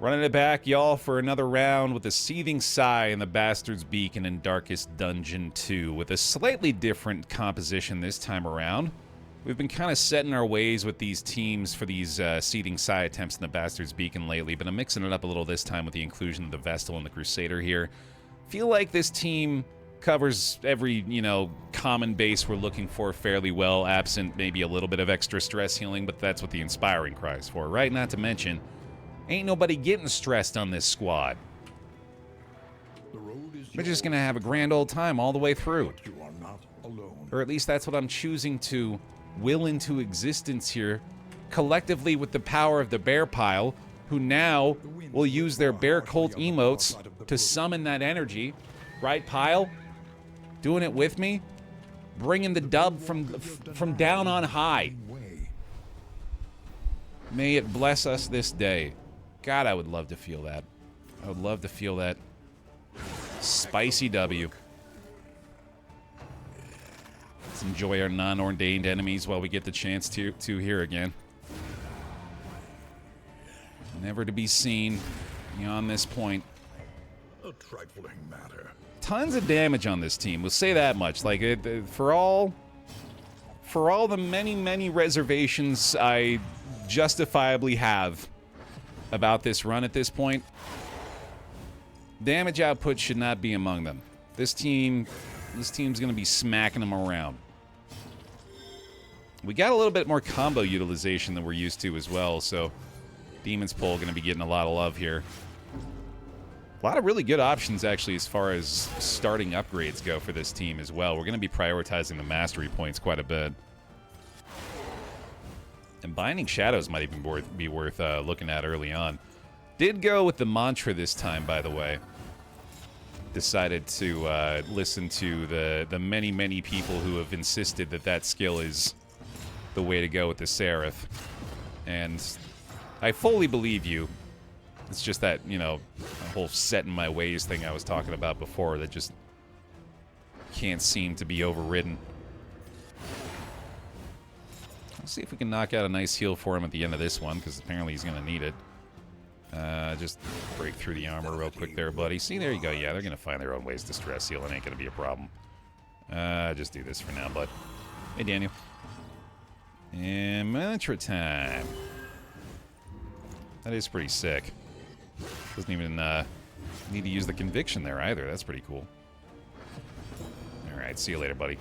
Running it back, y'all, for another round with the Seething Sigh and the Bastard's Beacon in Darkest Dungeon 2 with a slightly different composition this time around. We've been kind of setting our ways with these teams for these Seething Sigh attempts in the Bastard's Beacon lately, but I'm mixing it up a little this time with the inclusion of the Vestal and the Crusader here. Feel like this team covers every, common base we're looking for fairly well, absent maybe a little bit of extra stress healing, but that's what the Inspiring cries for, right? Not to mention, ain't nobody getting stressed on this squad. We're just gonna have a grand old time all the way through. You are not alone. Or at least that's what I'm choosing to will into existence here, collectively with the power of the Baer pile, who now will use their Baer cult emotes to summon that energy. Right, pile? Doing it with me? Bringing the dub from down on high. May it bless us this day. God, I would love to feel that. I would love to feel that spicy W. Let's enjoy our non-ordained enemies while we get the chance to here again. Never to be seen beyond this point. A trifling matter. Tons of damage on this team. We'll say that much. Like, for all the many reservations I justifiably have about this run at this point, damage output should not be among them. This team's going to be smacking them around. We got a little bit more combo utilization than we're used to as well, so Demon's Pull going to be getting a lot of love here. A lot of really good options, actually, as far as starting upgrades go for this team as well. We're going to be prioritizing the mastery points quite a bit. And Binding Shadows might even be worth looking at early on. Did go with the mantra this time, by the way. Decided to listen to the many people who have insisted that skill is the way to go with the Seraph. And I fully believe you. It's just that, the whole set in my ways thing I was talking about before that just can't seem to be overridden. Let's see if we can knock out a nice heal for him at the end of this one, because apparently he's going to need it. Just break through the armor real quick there, buddy. See, there you go. Yeah, they're going to find their own ways to stress heal. It ain't going to be a problem. Just do this for now, bud. Hey, Daniel. And mantra time. That is pretty sick. Doesn't even need to use the conviction there either. That's pretty cool. Alright, see you later, buddy.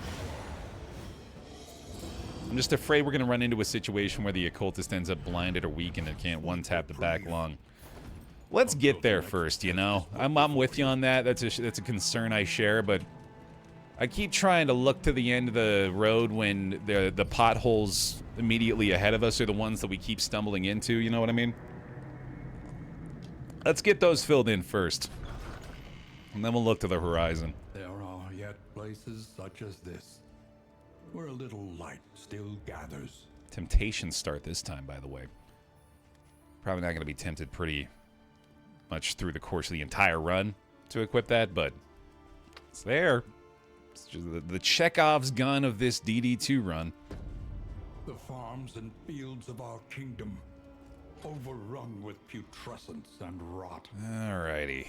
I'm just afraid we're going to run into a situation where the occultist ends up blinded or weakened and can't one-tap the back lung. Let's get there first, I'm with you on that. That's a concern I share, but I keep trying to look to the end of the road when the potholes immediately ahead of us are the ones that we keep stumbling into, you know what I mean? Let's get those filled in first, and then we'll look to the horizon. There are yet places such as this, where a little light still gathers. Temptations start this time, by the way. Probably not going to be tempted pretty much through the course of the entire run to equip that, but it's there. It's just the Chekhov's gun of this DD2 run. The farms and fields of our kingdom, overrun with putrescence and rot. Alrighty.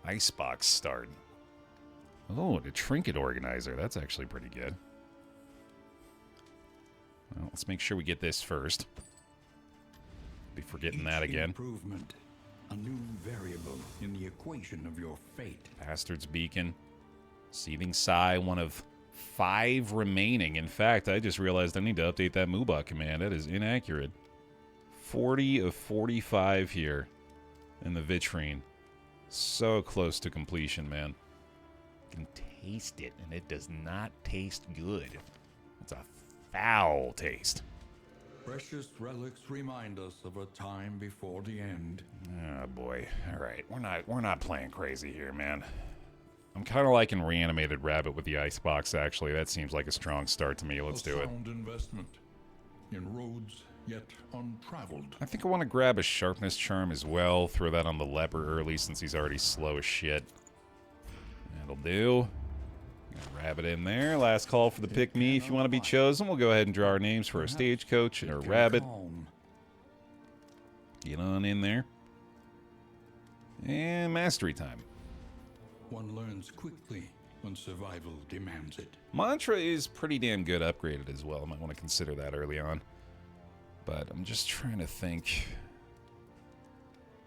Icebox start. Oh, the Trinket Organizer. That's actually pretty good. Well, let's make sure we get this first. Be forgetting that again. Improvement, a new variable in the equation of your fate. Bastard's Beacon. Seething Sigh, one of 5 remaining. In fact, I just realized I need to update that Moobot command. That is inaccurate. 40 of 45 here in the vitrine. So close to completion, man. You can taste it, and it does not taste good. It's a foul taste. Precious relics remind us of a time before the end. Oh boy. Alright, we're not playing crazy here, man. I'm kind of liking Reanimated Rabbit with the Icebox, actually. That seems like a strong start to me. Let's do it. Sound investment in roads yet untraveled. I think I want to grab a Sharpness Charm as well. Throw that on the Leper early since he's already slow as shit. That'll do. Rabbit in there. Last call for the pick me if you want to be chosen. We'll go ahead and draw our names for our Stagecoach and our Rabbit. Get on in there. And mastery time. One learns quickly when survival demands it. Mantra is pretty damn good upgraded as well. I might want to consider that early on. But I'm just trying to think.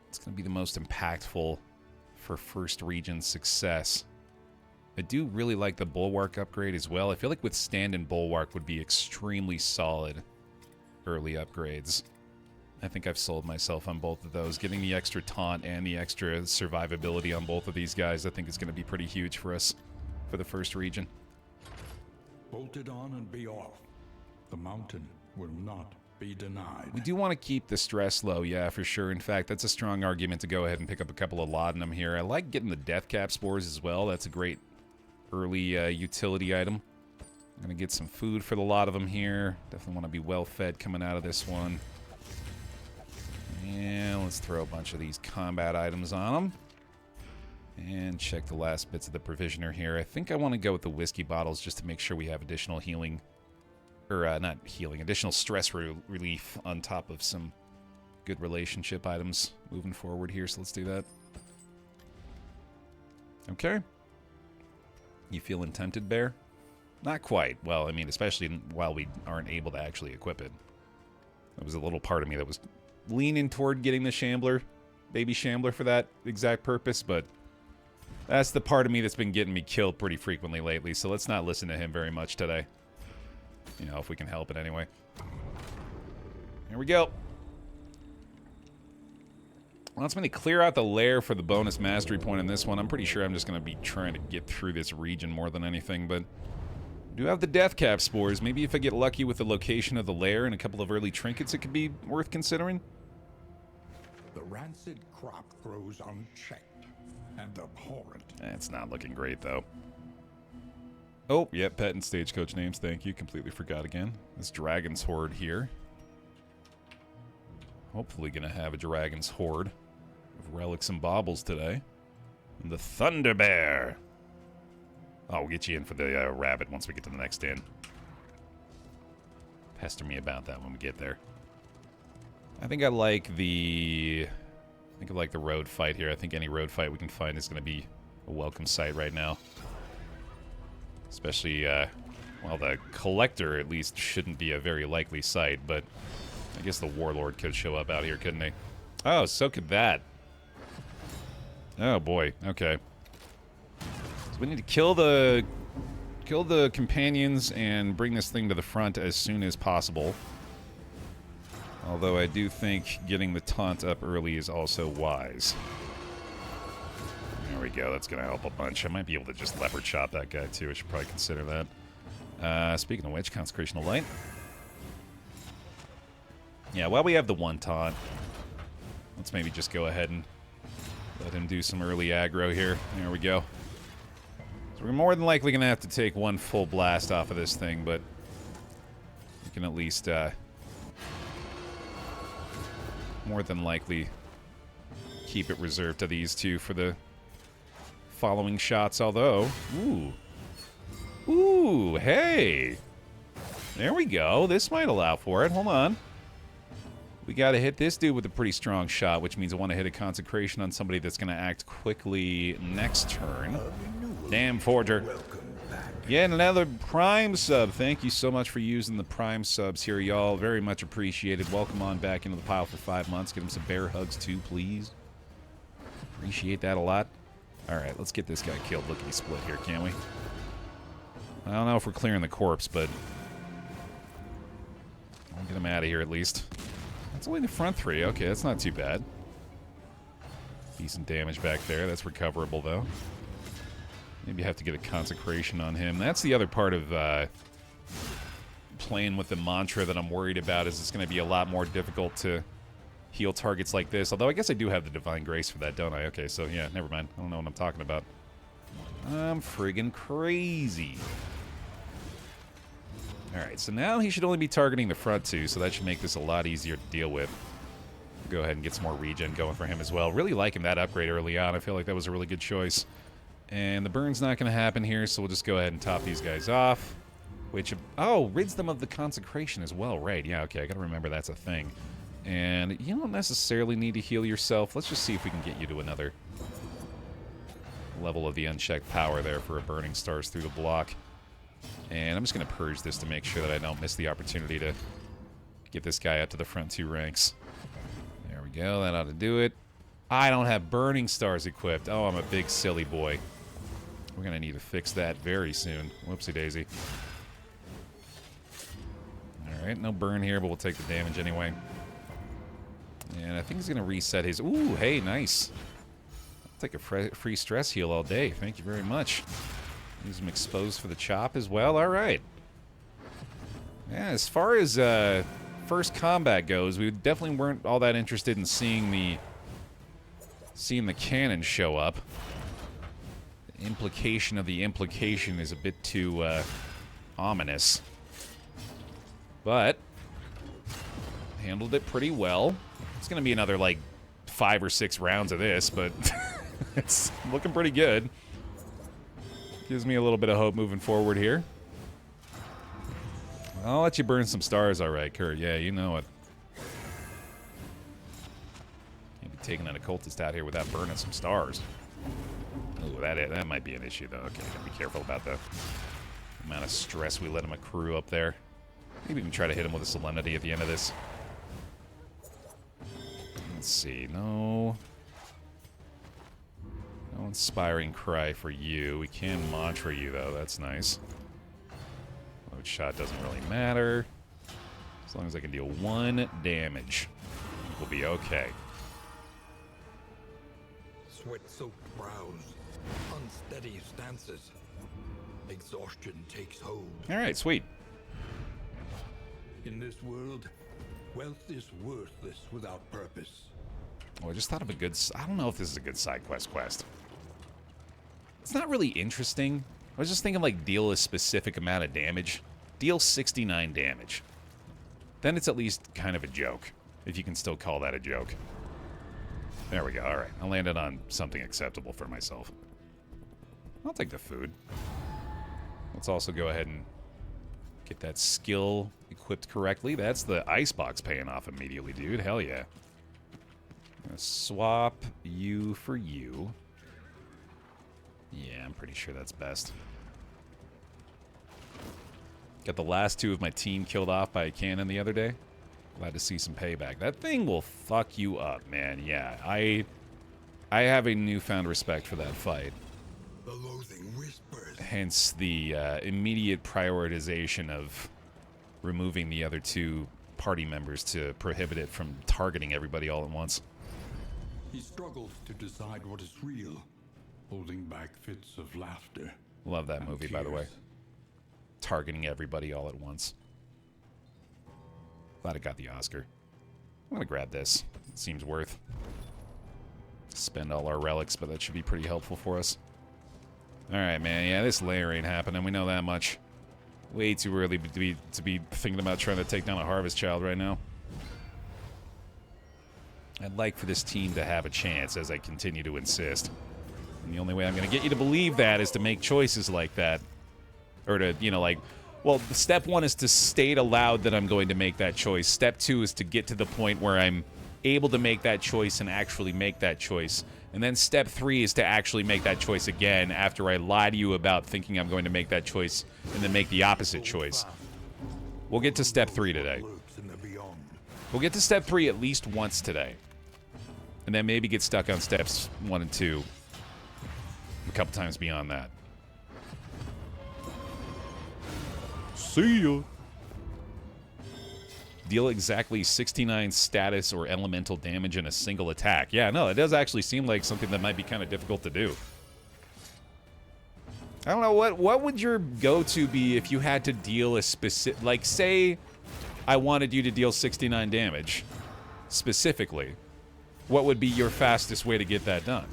It's going to be the most impactful for first region success. I do really like the Bulwark upgrade as well. I feel like Withstand and Bulwark would be extremely solid early upgrades. I think I've sold myself on both of those. Getting the extra taunt and the extra survivability on both of these guys, I think is going to be pretty huge for us for the first region. Bolt it on and be off. The mountain will not be denied. We do want to keep the stress low, yeah, for sure. In fact, that's a strong argument to go ahead and pick up a couple of laudanum here. I like getting the death cap spores as well. That's a great early utility item. I'm going to get some food for the lot of them here. Definitely want to be well fed coming out of this one. And let's throw a bunch of these combat items on them. And check the last bits of the provisioner here. I think I want to go with the whiskey bottles just to make sure we have additional healing. Or, not healing, additional stress relief on top of some good relationship items moving forward here. So let's do that. Okay. You feeling tempted, Baer? Not quite. Well, I mean, especially while we aren't able to actually equip it. There was a little part of me that was leaning toward getting the Shambler, baby Shambler for that exact purpose, but that's the part of me that's been getting me killed pretty frequently lately, so let's not listen to him very much today. You know, if we can help it anyway. Here we go. Wants me to clear out the lair for the bonus mastery point in this one. I'm pretty sure I'm just going to be trying to get through this region more than anything, but I do have the death cap spores. Maybe if I get lucky with the location of the lair and a couple of early trinkets, it could be worth considering. The rancid crop grows unchecked and abhorrent. It's not looking great, though. Oh, yeah, pet and stagecoach names. Thank you. Completely forgot again. This dragon's horde here. Hopefully going to have a dragon's horde of relics and baubles today. And the Thunder Bear. Oh, we'll get you in for the rabbit once we get to the next inn. Pester me about that when we get there. I think I like the road fight here. I think any road fight we can find is going to be a welcome sight right now. Especially, well, the Collector at least shouldn't be a very likely sight, but I guess the Warlord could show up out here, couldn't he? Oh, so could that. Oh boy, okay. So we need to kill the companions and bring this thing to the front as soon as possible. Although I do think getting the taunt up early is also wise. There we go, that's going to help a bunch. I might be able to just leopard chop that guy too. I should probably consider that. Speaking of which, Consecration of Light. Yeah, while we have the one taunt, let's maybe just go ahead and let him do some early aggro here. There we go. So we're more than likely going to have to take one full blast off of this thing, but we can at least more than likely keep it reserved to these two for the following shots, although... Ooh, hey! There we go. This might allow for it. Hold on. We got to hit this dude with a pretty strong shot, which means I want to hit a consecration on somebody that's going to act quickly next turn. Damn Forger. Yeah, and another Prime sub. Thank you so much for using the Prime subs here, y'all. Very much appreciated. Welcome on back into the pile for 5 months. Get him some bear hugs too, please. Appreciate that a lot. All right, let's get this guy killed. Lickety split here, can't we? I don't know if we're clearing the corpse, but I'll get him out of here at least. That's only the front three. Okay, that's not too bad. Decent damage back there. That's recoverable, though. Maybe have to get a consecration on him. That's the other part of playing with the mantra that I'm worried about, is it's going to be a lot more difficult to heal targets like this. Although I guess I do have the Divine Grace for that, don't I? Okay, so yeah, never mind. I don't know what I'm talking about. I'm friggin' crazy. Alright, so now he should only be targeting the front two, so that should make this a lot easier to deal with. Go ahead and get some more regen going for him as well. Really liking that upgrade early on. I feel like that was a really good choice. And the burn's not going to happen here, so we'll just go ahead and top these guys off. Which, oh, rids them of the consecration as well. Right, yeah, okay, I got to remember that's a thing. And you don't necessarily need to heal yourself. Let's just see if we can get you to another level of the unchecked power there for a burning stars through the block. And I'm just going to purge this to make sure that I don't miss the opportunity to get this guy up to the front 2 ranks. There we go. That ought to do it. I don't have burning stars equipped. Oh, I'm a big silly boy. We're going to need to fix that very soon. Whoopsie daisy. Alright, no burn here, but we'll take the damage anyway. And I think he's going to reset his... Ooh, hey, nice. I'll take a free stress heal all day. Thank you very much. Use him exposed for the chop as well. Alright. Yeah, as far as first combat goes, we definitely weren't all that interested in seeing the cannon show up. The implication of the implication is a bit too ominous. But handled it pretty well. It's going to be another, like, 5 or 6 rounds of this, but it's looking pretty good. Gives me a little bit of hope moving forward here. I'll let you burn some stars, all right, Kurt. Yeah, you know it. Can't be taking an occultist out here without burning some stars. Ooh, that might be an issue, though. Okay, gotta be careful about the amount of stress we let him accrue up there. Maybe we can try to hit him with a Solemnity at the end of this. Let's see. No Inspiring Cry for you. We can Mantra you, though. That's nice. Load shot doesn't really matter. As long as I can deal 1 damage, we'll be okay. Sweat-soaked brows, unsteady stances. Exhaustion takes hold. All right, sweet. In this world, wealth is worthless without purpose. Oh, I just thought of a good... I don't know if this is a good side quest. It's not really interesting. I was just thinking, like, deal a specific amount of damage. Deal 69 damage. Then it's at least kind of a joke, if you can still call that a joke. There we go. All right. I landed on something acceptable for myself. I'll take the food. Let's also go ahead and get that skill equipped correctly. That's the icebox paying off immediately, dude. Hell yeah. I'm gonna swap you for you. Yeah, I'm pretty sure that's best. Got the last 2 of my team killed off by a cannon the other day. Glad to see some payback. That thing will fuck you up, man. Yeah, I have a newfound respect for that fight. The loathing whispers. Hence the immediate prioritization of removing the other 2 party members to prohibit it from targeting everybody all at once. He struggles to decide what is real, holding back fits of laughter. Love that movie, by the way. Targeting everybody all at once. Glad it got the Oscar. I'm gonna grab this. It seems worth. Spend all our relics, but that should be pretty helpful for us. Alright, man. Yeah, this lair ain't happening. We know that much. Way too early to be thinking about trying to take down a Harvest Child right now. I'd like for this team to have a chance, as I continue to insist. And the only way I'm going to get you to believe that is to make choices like that. Or to, you know, like... Well, step 1 is to state aloud that I'm going to make that choice. Step 2 is to get to the point where I'm able to make that choice and actually make that choice. And then step 3 is to actually make that choice again after I lie to you about thinking I'm going to make that choice and then make the opposite choice. We'll get to step 3 today. We'll get to step 3 at least once today. And then maybe get stuck on steps 1 and 2 a couple times beyond that. See ya! Deal exactly 69 status or elemental damage in a single attack. Yeah, no, it does actually seem like something that might be kind of difficult to do. I don't know, what would your go-to be if you had to deal a specific... Like, say I wanted you to deal 69 damage, specifically. What would be your fastest way to get that done?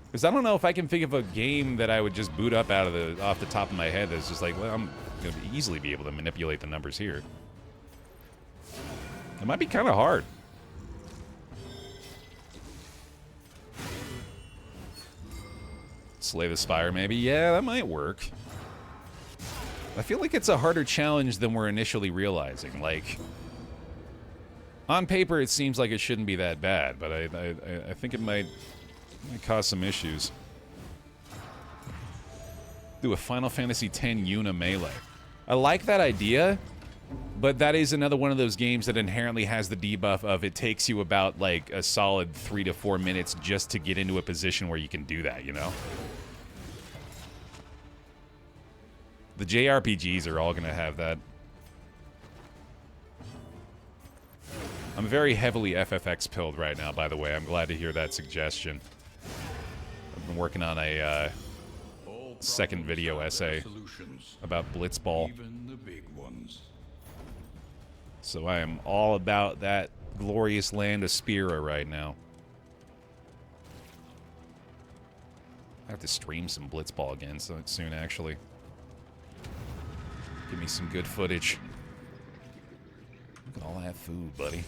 Because I don't know if I can think of a game that I would just boot up off the top of my head that's just like, well, I'm going to easily be able to manipulate the numbers here. It might be kind of hard. Slay the Spire, maybe? Yeah, that might work. I feel like it's a harder challenge than we're initially realizing. Like, On paper, it seems like it shouldn't be that bad, but I think it might cause some issues. Do a Final Fantasy X Yuna melee. I like that idea, but that is another one of those games that inherently has the debuff of it takes you about like a solid 3 to 4 minutes just to get into a position where you can do that, you know? The JRPGs are all going to have that. I'm very heavily FFX pilled right now, by the way. I'm glad to hear that suggestion. I've been working on a second video essay about Blitzball. Even the big ones. So I am all about that glorious land of Spira right now. I have to stream some Blitzball again soon, actually. Give me some good footage. Look at all that food, buddy.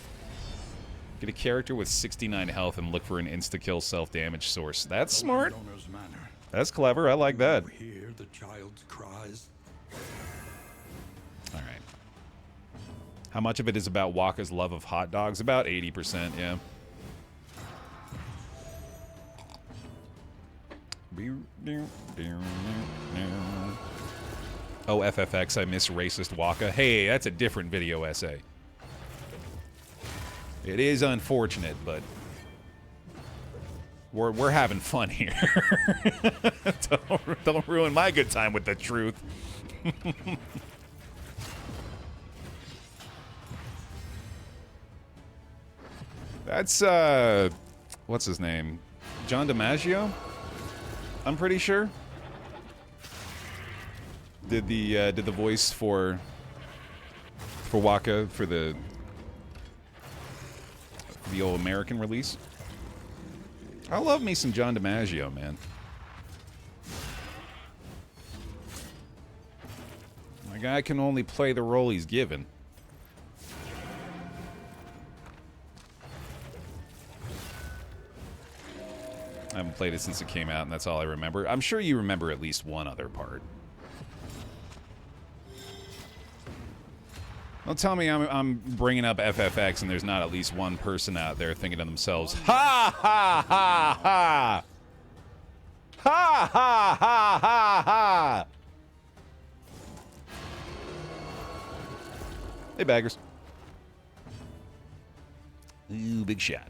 Get a character with 69 health and look for an insta-kill self-damage source. That's smart. That's clever. I like that. Hear the child's cries. All right. How much of it is about Waka's love of hot dogs? About 80%, yeah. Oh, FFX, I miss racist Waka. Hey, that's a different video essay. It is unfortunate, but we're having fun here. Don't ruin my good time with the truth. That's what's his name? John DiMaggio? I'm pretty sure. Did the voice for Waka for the old American release. I love me some John DiMaggio, man. My guy can only play the role he's given. I haven't played it since it came out, and that's all I remember. I'm sure you remember at least one other part. Don't tell me I'm bringing up FFX and there's not at least one person out there thinking to themselves, ha ha ha ha! Ha ha ha ha ha! Hey, baggers. Ooh, big shot.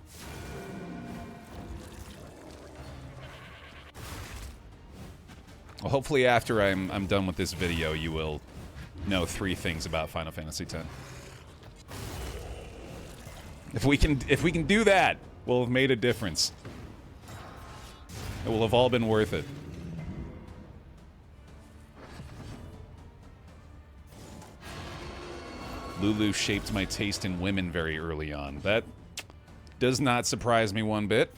Well, hopefully after I'm done with this video, you will know 3 things about Final Fantasy X. If we can do that, we'll have made a difference. It will have all been worth it. Lulu shaped my taste in women very early on. That does not surprise me one bit.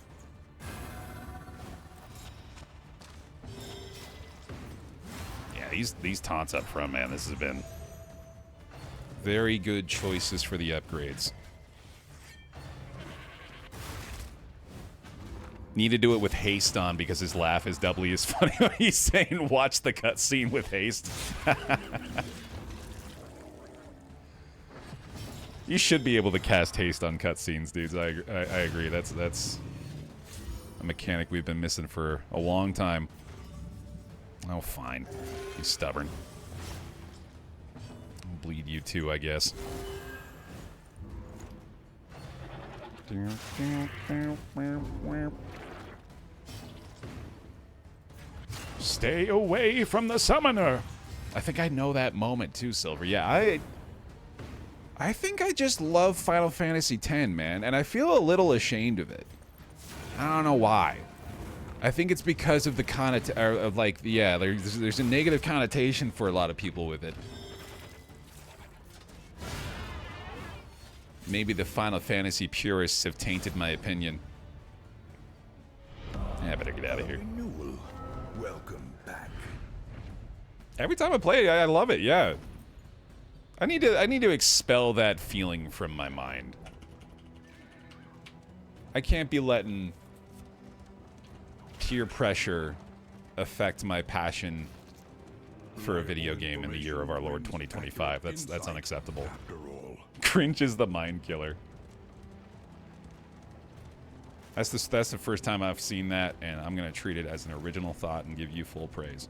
These taunts up front, man, this has been very good choices for the upgrades. Need to do it with haste on because his laugh is doubly as funny when he's saying watch the cutscene with haste. You should be able to cast haste on cutscenes, dudes. I agree. That's a mechanic we've been missing for a long time. Oh, fine. He's stubborn. I'll bleed you too, I guess. Stay away from the summoner. I think I know that moment too, Silver. Yeah, I think I just love Final Fantasy X, man, and I feel a little ashamed of it. I don't know why. I think it's because of the there's a negative connotation for a lot of people with it. Maybe the Final Fantasy purists have tainted my opinion. Yeah, I better get out of here. Renewal. Welcome back. Every time I play it, I love it. Yeah. I need to expel that feeling from my mind. I can't be letting peer pressure affect my passion for a video game in the year of our Lord 2025. That's unacceptable. Cringe is the mind killer. That's the first time I've seen that, and I'm gonna treat it as an original thought and give you full praise.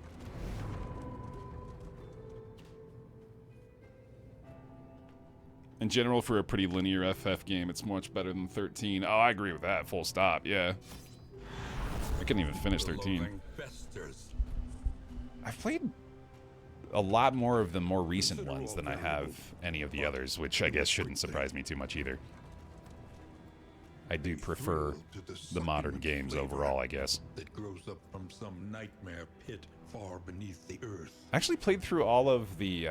In general, for a pretty linear FF game, it's much better than 13. Oh, I agree with that. Full stop. Yeah. I couldn't even finish 13. I've played a lot more of the more recent ones than I have any of the others, which I guess shouldn't surprise me too much either. I do prefer the modern games overall, I guess. That grows up from some nightmare pit far beneath the earth. I actually played through all of the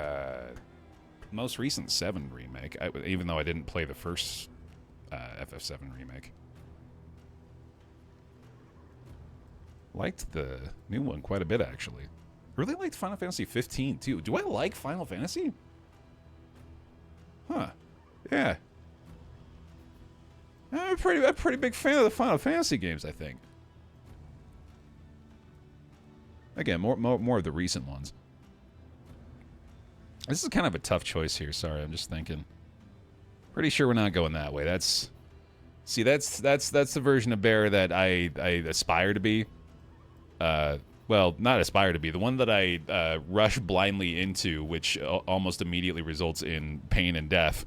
most recent 7 remake, even though I didn't play the first FF7 remake. Liked the new one quite a bit, actually. Really liked Final Fantasy 15 too. Do I like Final Fantasy? Huh. Yeah. I'm a pretty big fan of the Final Fantasy games, I think. Again, more of the recent ones. This is kind of a tough choice here. Sorry, I'm just thinking. Pretty sure we're not going that way. That's the version of Baer that I aspire to be. Well, not aspire to be. The one that I rush blindly into, which almost immediately results in pain and death.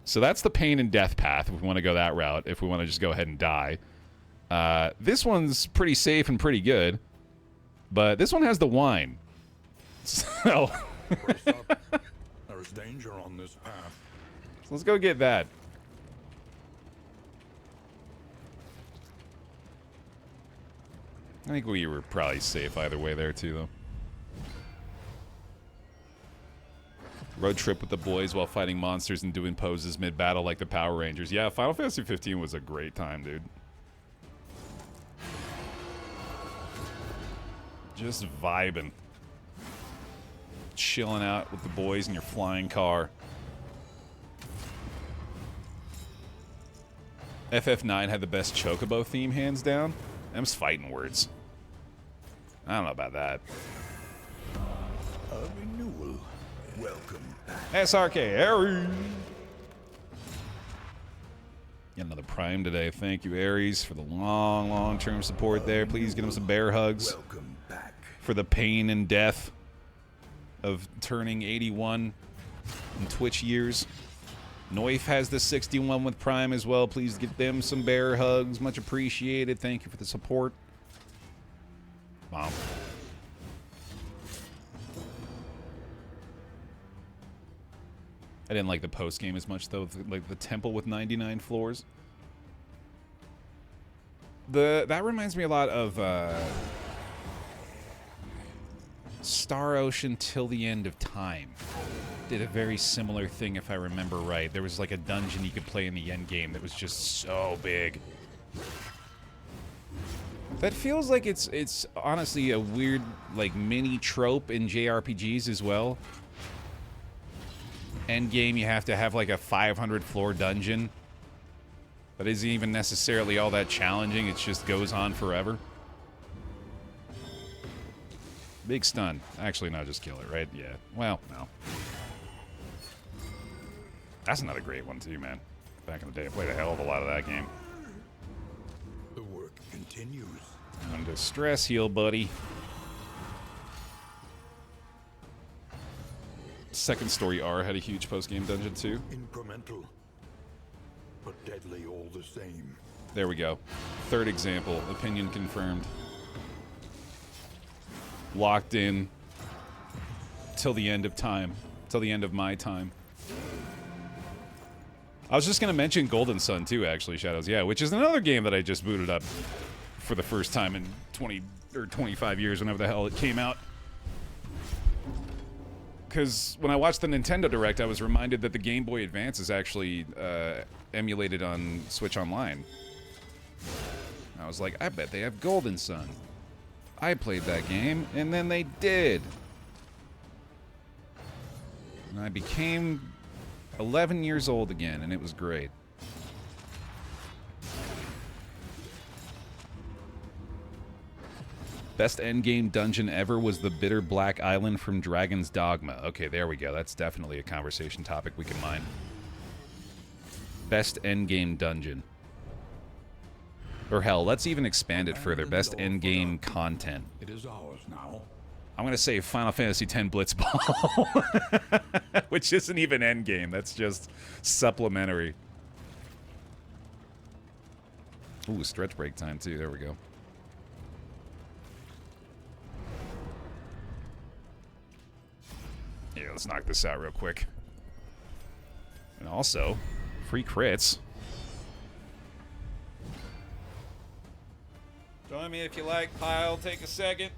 So that's the pain and death path if we want to go that route, if we want to just go ahead and die. This one's pretty safe and pretty good, but this one has the wine. So There's danger on this path. So let's go get that. I think we were probably safe either way there too, though. Road trip with the boys while fighting monsters and doing poses mid-battle like the Power Rangers. Yeah, Final Fantasy 15 was a great time, dude. Just vibing. Chilling out with the boys in your flying car. FF9 had the best Chocobo theme, hands down. Them's fighting words. I don't know about that. A renewal. Welcome back. SRK, Ares. Get another Prime today. Thank you, Ares, for the long-term support there. Please get him some bear hugs. Welcome back. For the pain and death of turning 81 in Twitch years. Noif has the 61 with Prime as well. Please get them some bear hugs. Much appreciated. Thank you for the support. Mom. I didn't like the post game as much though. Like the temple with 99 floors. That reminds me a lot of Star Ocean Till the End of Time. Did a very similar thing if I remember right. There was like a dungeon you could play in the end game that was just so big. That feels like it's honestly a weird like mini trope in JRPGs as well. End game you have to have like a 500 floor dungeon. That isn't even necessarily all that challenging, it just goes on forever. Big stun. Actually, no, just kill it, right? Yeah. Well, no. That's another great one too, man. Back in the day, I played a hell of a lot of that game. The work continues. Time to stress heal, buddy. Second Story R had a huge post-game dungeon too. Incremental, but deadly all the same. There we go. Third example. Opinion confirmed. Locked in till the end of time. Till the end of my time. I was just going to mention Golden Sun too, actually, Shadows. Yeah, which is another game that I just booted up for the first time in 20 or 25 years, whenever the hell it came out. Because when I watched the Nintendo Direct, I was reminded that the Game Boy Advance is actually emulated on Switch Online. I was like, I bet they have Golden Sun. I played that game, and then they did. And I became 11 years old again, and it was great. Best endgame dungeon ever was the Bitter Black Island from Dragon's Dogma. Okay, there we go. That's definitely a conversation topic we can mine. Best endgame dungeon. Or hell, let's even expand it further. Best endgame content. It is ours now. I'm gonna say Final Fantasy X Blitzball. Which isn't even endgame, that's just supplementary. Ooh, stretch break time too, there we go. Yeah, let's knock this out real quick. And also, free crits. Join me if you like, Pile. Take a second.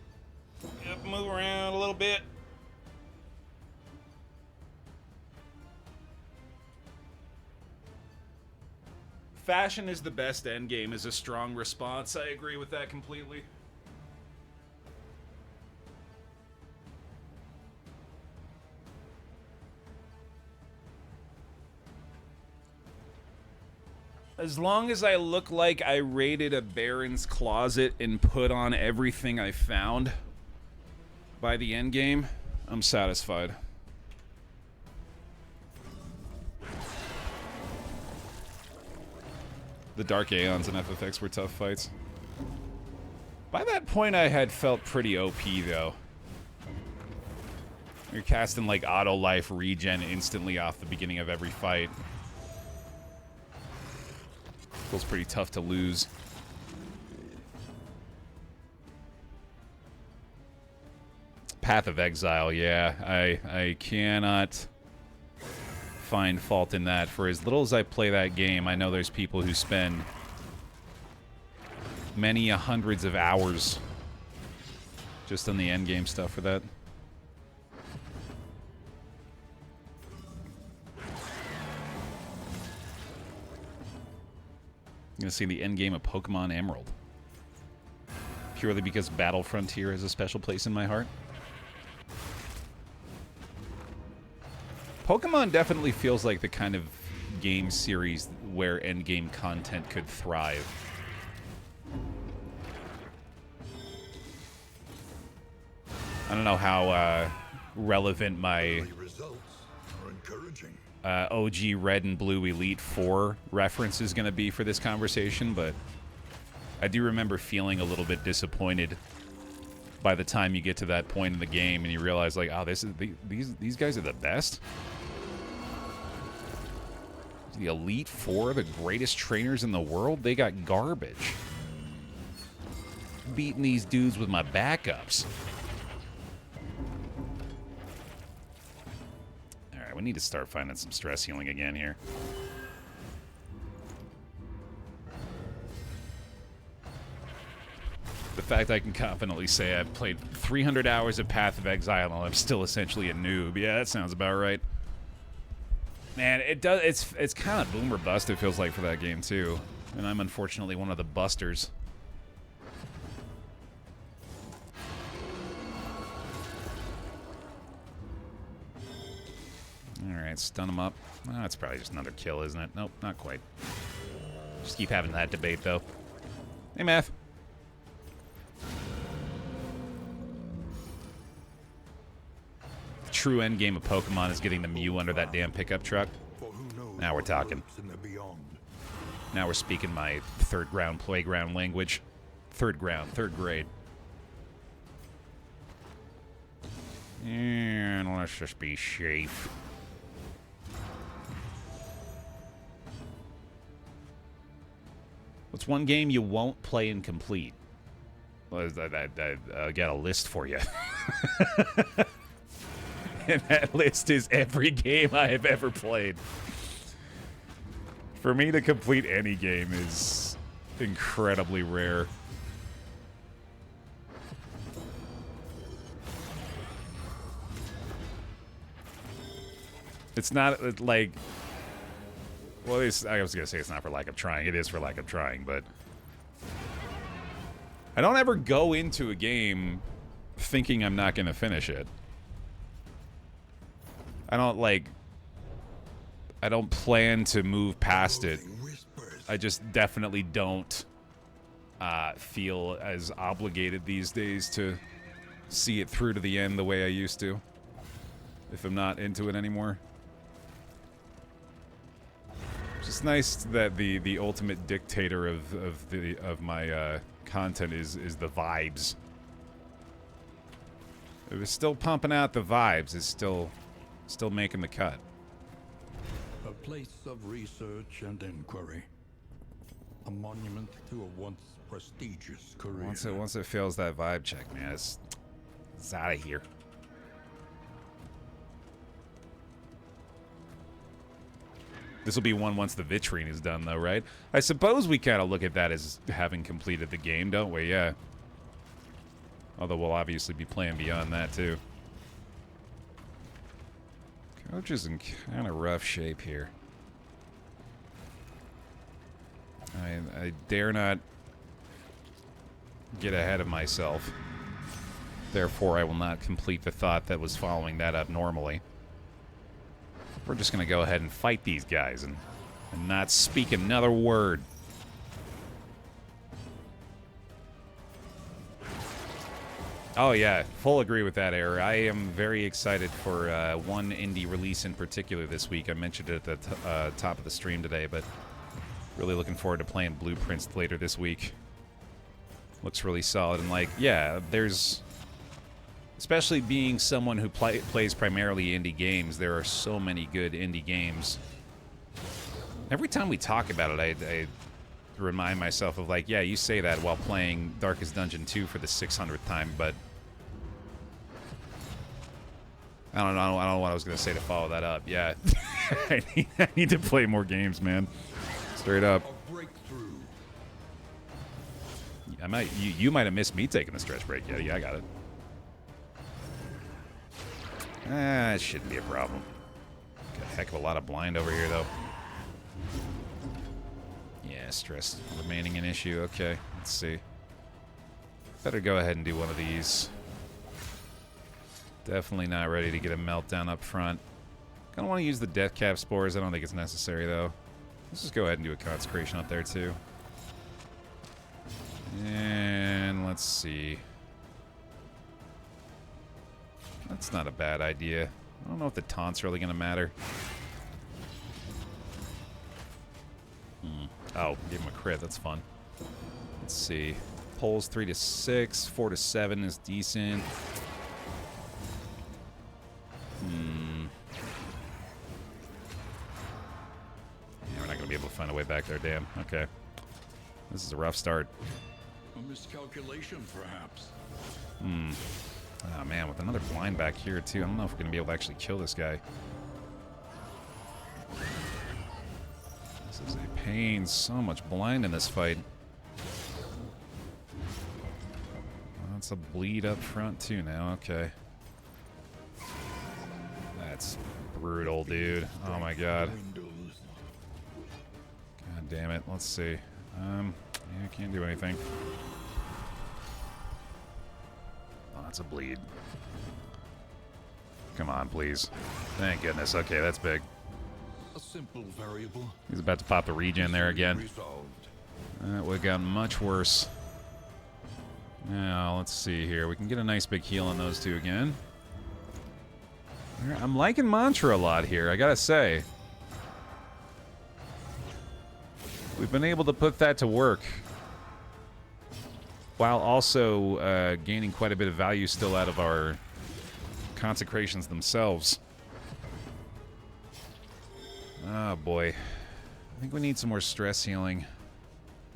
Yep, move around a little bit. Fashion is the best endgame is a strong response. I agree with that completely. As long as I look like I raided a Baron's closet and put on everything I found by the end game, I'm satisfied. The Dark Aeons and FFX were tough fights. By that point, I had felt pretty OP, though. You're casting, like, auto-life regen instantly off the beginning of every fight. Feels pretty tough to lose. Path of Exile, yeah. I cannot find fault in that. For as little as I play that game, I know there's people who spend many hundreds of hours just on the endgame stuff for that. I'm gonna see the end game of Pokemon Emerald. Purely because Battle Frontier has a special place in my heart. Pokemon definitely feels like the kind of game series where endgame content could thrive. I don't know how relevant my OG Red and Blue Elite 4 reference is going to be for this conversation, but I do remember feeling a little bit disappointed by the time you get to that point in the game and you realize, like, oh, this is these guys are the best. The Elite Four, the greatest trainers in the world, they got garbage. Beating these dudes with my backups. Alright, we need to start finding some stress healing again here. The fact I can confidently say I've played 300 hours of Path of Exile and I'm still essentially a noob. Yeah, that sounds about right. Man, it does. It's kind of boom or bust, it feels like, for that game too, and I'm unfortunately one of the busters. All right, stun him up. Oh, it's probably just another kill, isn't it? Nope, not quite. Just keep having that debate though. Hey, Math. True end game of Pokemon is getting the Mew under that damn pickup truck. Now we're talking. Now we're speaking my third ground playground language. Third grade. And let's just be safe. What's one game you won't play and complete? Well, I got a list for you. And that list is every game I have ever played. For me to complete any game is incredibly rare. It's not like... Well, I was going to say it's not for lack of trying. It is for lack of trying, but... I don't ever go into a game thinking I'm not going to finish it. I don't plan to move past it. I just definitely don't feel as obligated these days to see it through to the end the way I used to, if I'm not into it anymore. Which Just nice that the ultimate dictator of my content is the vibes. It was still pumping out the vibes. It's still making the cut. A place of research and inquiry. A monument to a once prestigious career. Once it fails that vibe check, man, it's out of here. This will be one once the vitrine is done, though, right? I suppose we kind of look at that as having completed the game, don't we? Yeah. Although we'll obviously be playing beyond that, too. Coach is in kind of rough shape here. I dare not get ahead of myself. Therefore, I will not complete the thought that was following that up normally. We're just going to go ahead and fight these guys and not speak another word. Oh yeah, full agree with that, Error. I am very excited for one indie release in particular this week. I mentioned it at the top of the stream today, but really looking forward to playing Blueprints later this week. Looks really solid, and like, yeah, there's... Especially being someone who plays primarily indie games, there are so many good indie games. Every time we talk about it, I remind myself of, like, yeah, you say that while playing Darkest Dungeon 2 for the 600th time, but I don't know what I was going to say to follow that up. Yeah, I need to play more games, man. Straight up. You might have missed me taking the stretch break. Yeah, I got it. It shouldn't be a problem. Got a heck of a lot of blind over here, though. Yeah, stress remaining an issue. Okay, let's see. Better go ahead and do one of these. Definitely not ready to get a meltdown up front. Kind of want to use the death cap spores. I don't think it's necessary, though. Let's just go ahead and do a consecration up there, too. And let's see. That's not a bad idea. I don't know if the taunt's really going to matter. Oh, give him a crit. That's fun. Let's see. Pulls 3 to 6. 4 to 7 is decent. Yeah, we're not going to be able to find a way back there. Damn. Okay. This is a rough start. A miscalculation, perhaps. Oh man, with another blind back here too, I don't know if we're gonna be able to actually kill this guy. This is a pain. So much blind in this fight. That's a bleed up front too now. Okay. That's brutal, dude. Oh my god. God damn it. Let's see. Yeah, I can't do anything. That's a bleed. Come on, please. Thank goodness. Okay, that's big. A simple variable. He's about to pop the regen there again. That would have gotten much worse. Now, let's see here. We can get a nice big heal on those two again. I'm liking Mantra a lot here, I gotta say. We've been able to put that to work, while also gaining quite a bit of value still out of our consecrations themselves. Oh boy. I think we need some more stress healing.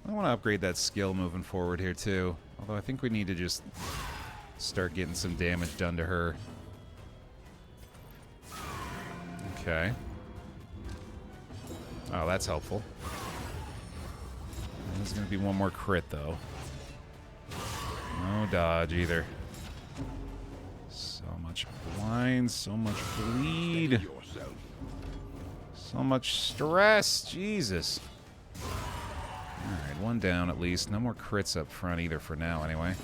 I want to upgrade that skill moving forward here too. Although I think we need to just start getting some damage done to her. Okay. Oh, that's helpful. There's going to be one more crit though. No dodge either. So much blind, so much bleed. So much stress, Jesus. Alright, one down at least. No more crits up front either for now anyway.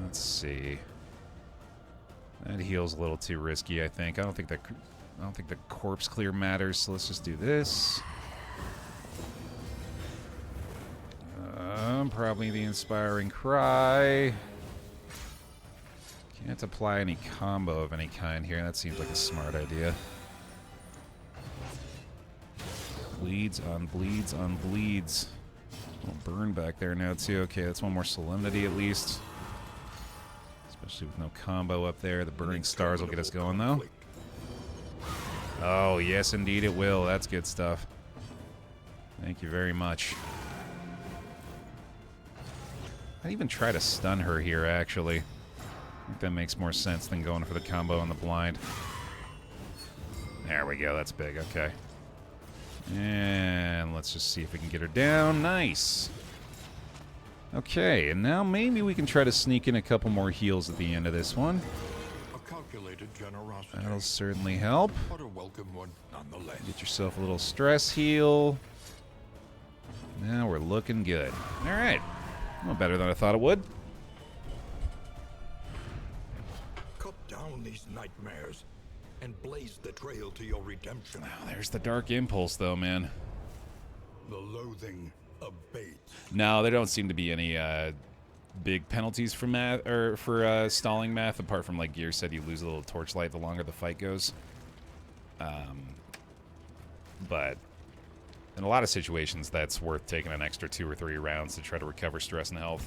Let's see. That heal's a little too risky, I think. I don't think the corpse clear matters, so let's just do this. Probably the Inspiring Cry. Can't apply any combo of any kind here. That seems like a smart idea. Bleeds on bleeds on bleeds. Little burn back there now, too. Okay, that's one more solemnity at least. Especially with no combo up there. The burning stars will get us going, though. Oh, yes, indeed it will. That's good stuff. Thank you very much. I'd even try to stun her here, actually. I think that makes more sense than going for the combo on the blind. There we go. That's big. Okay. And let's just see if we can get her down. Nice. Okay, and now maybe we can try to sneak in a couple more heals at the end of this one. A calculated generosity. That'll certainly help. But a welcome one nonetheless. Get yourself a little stress heal. Now we're looking good. All right. Well, better than I thought it would. Cut down these nightmares and blaze the trail to your redemption. Oh, there's the dark impulse, though, man. The loathing abates. No, there don't seem to be any big penalties for math or for stalling math, apart from, like Gear said, you lose a little torchlight the longer the fight goes. But in a lot of situations, that's worth taking an extra 2 or 3 rounds to try to recover stress and health.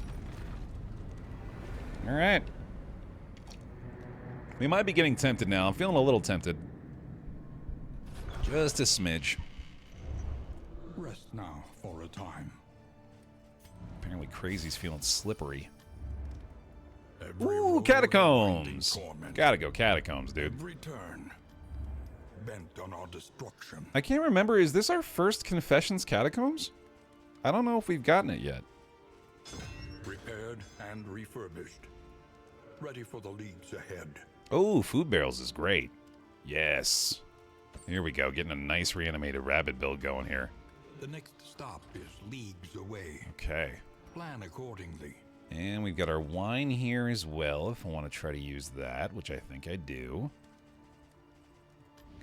All right. We might be getting tempted now. I'm feeling a little tempted. Just a smidge. Rest now for a time. Apparently Crazy's feeling slippery. Every Ooh, road Catacombs! of torment, Gotta go Catacombs, dude. every turn bent on our destruction. I can't remember, is this our first Confessions Catacombs? I don't know if we've gotten it yet. Repaired and refurbished. Ready for the leagues ahead. Oh, food barrels is great. Yes. Here we go, getting a nice reanimated rabbit build going here. The next stop is leagues away. Okay. Plan accordingly. And we've got our wine here as well, if I want to try to use that, which I think I do.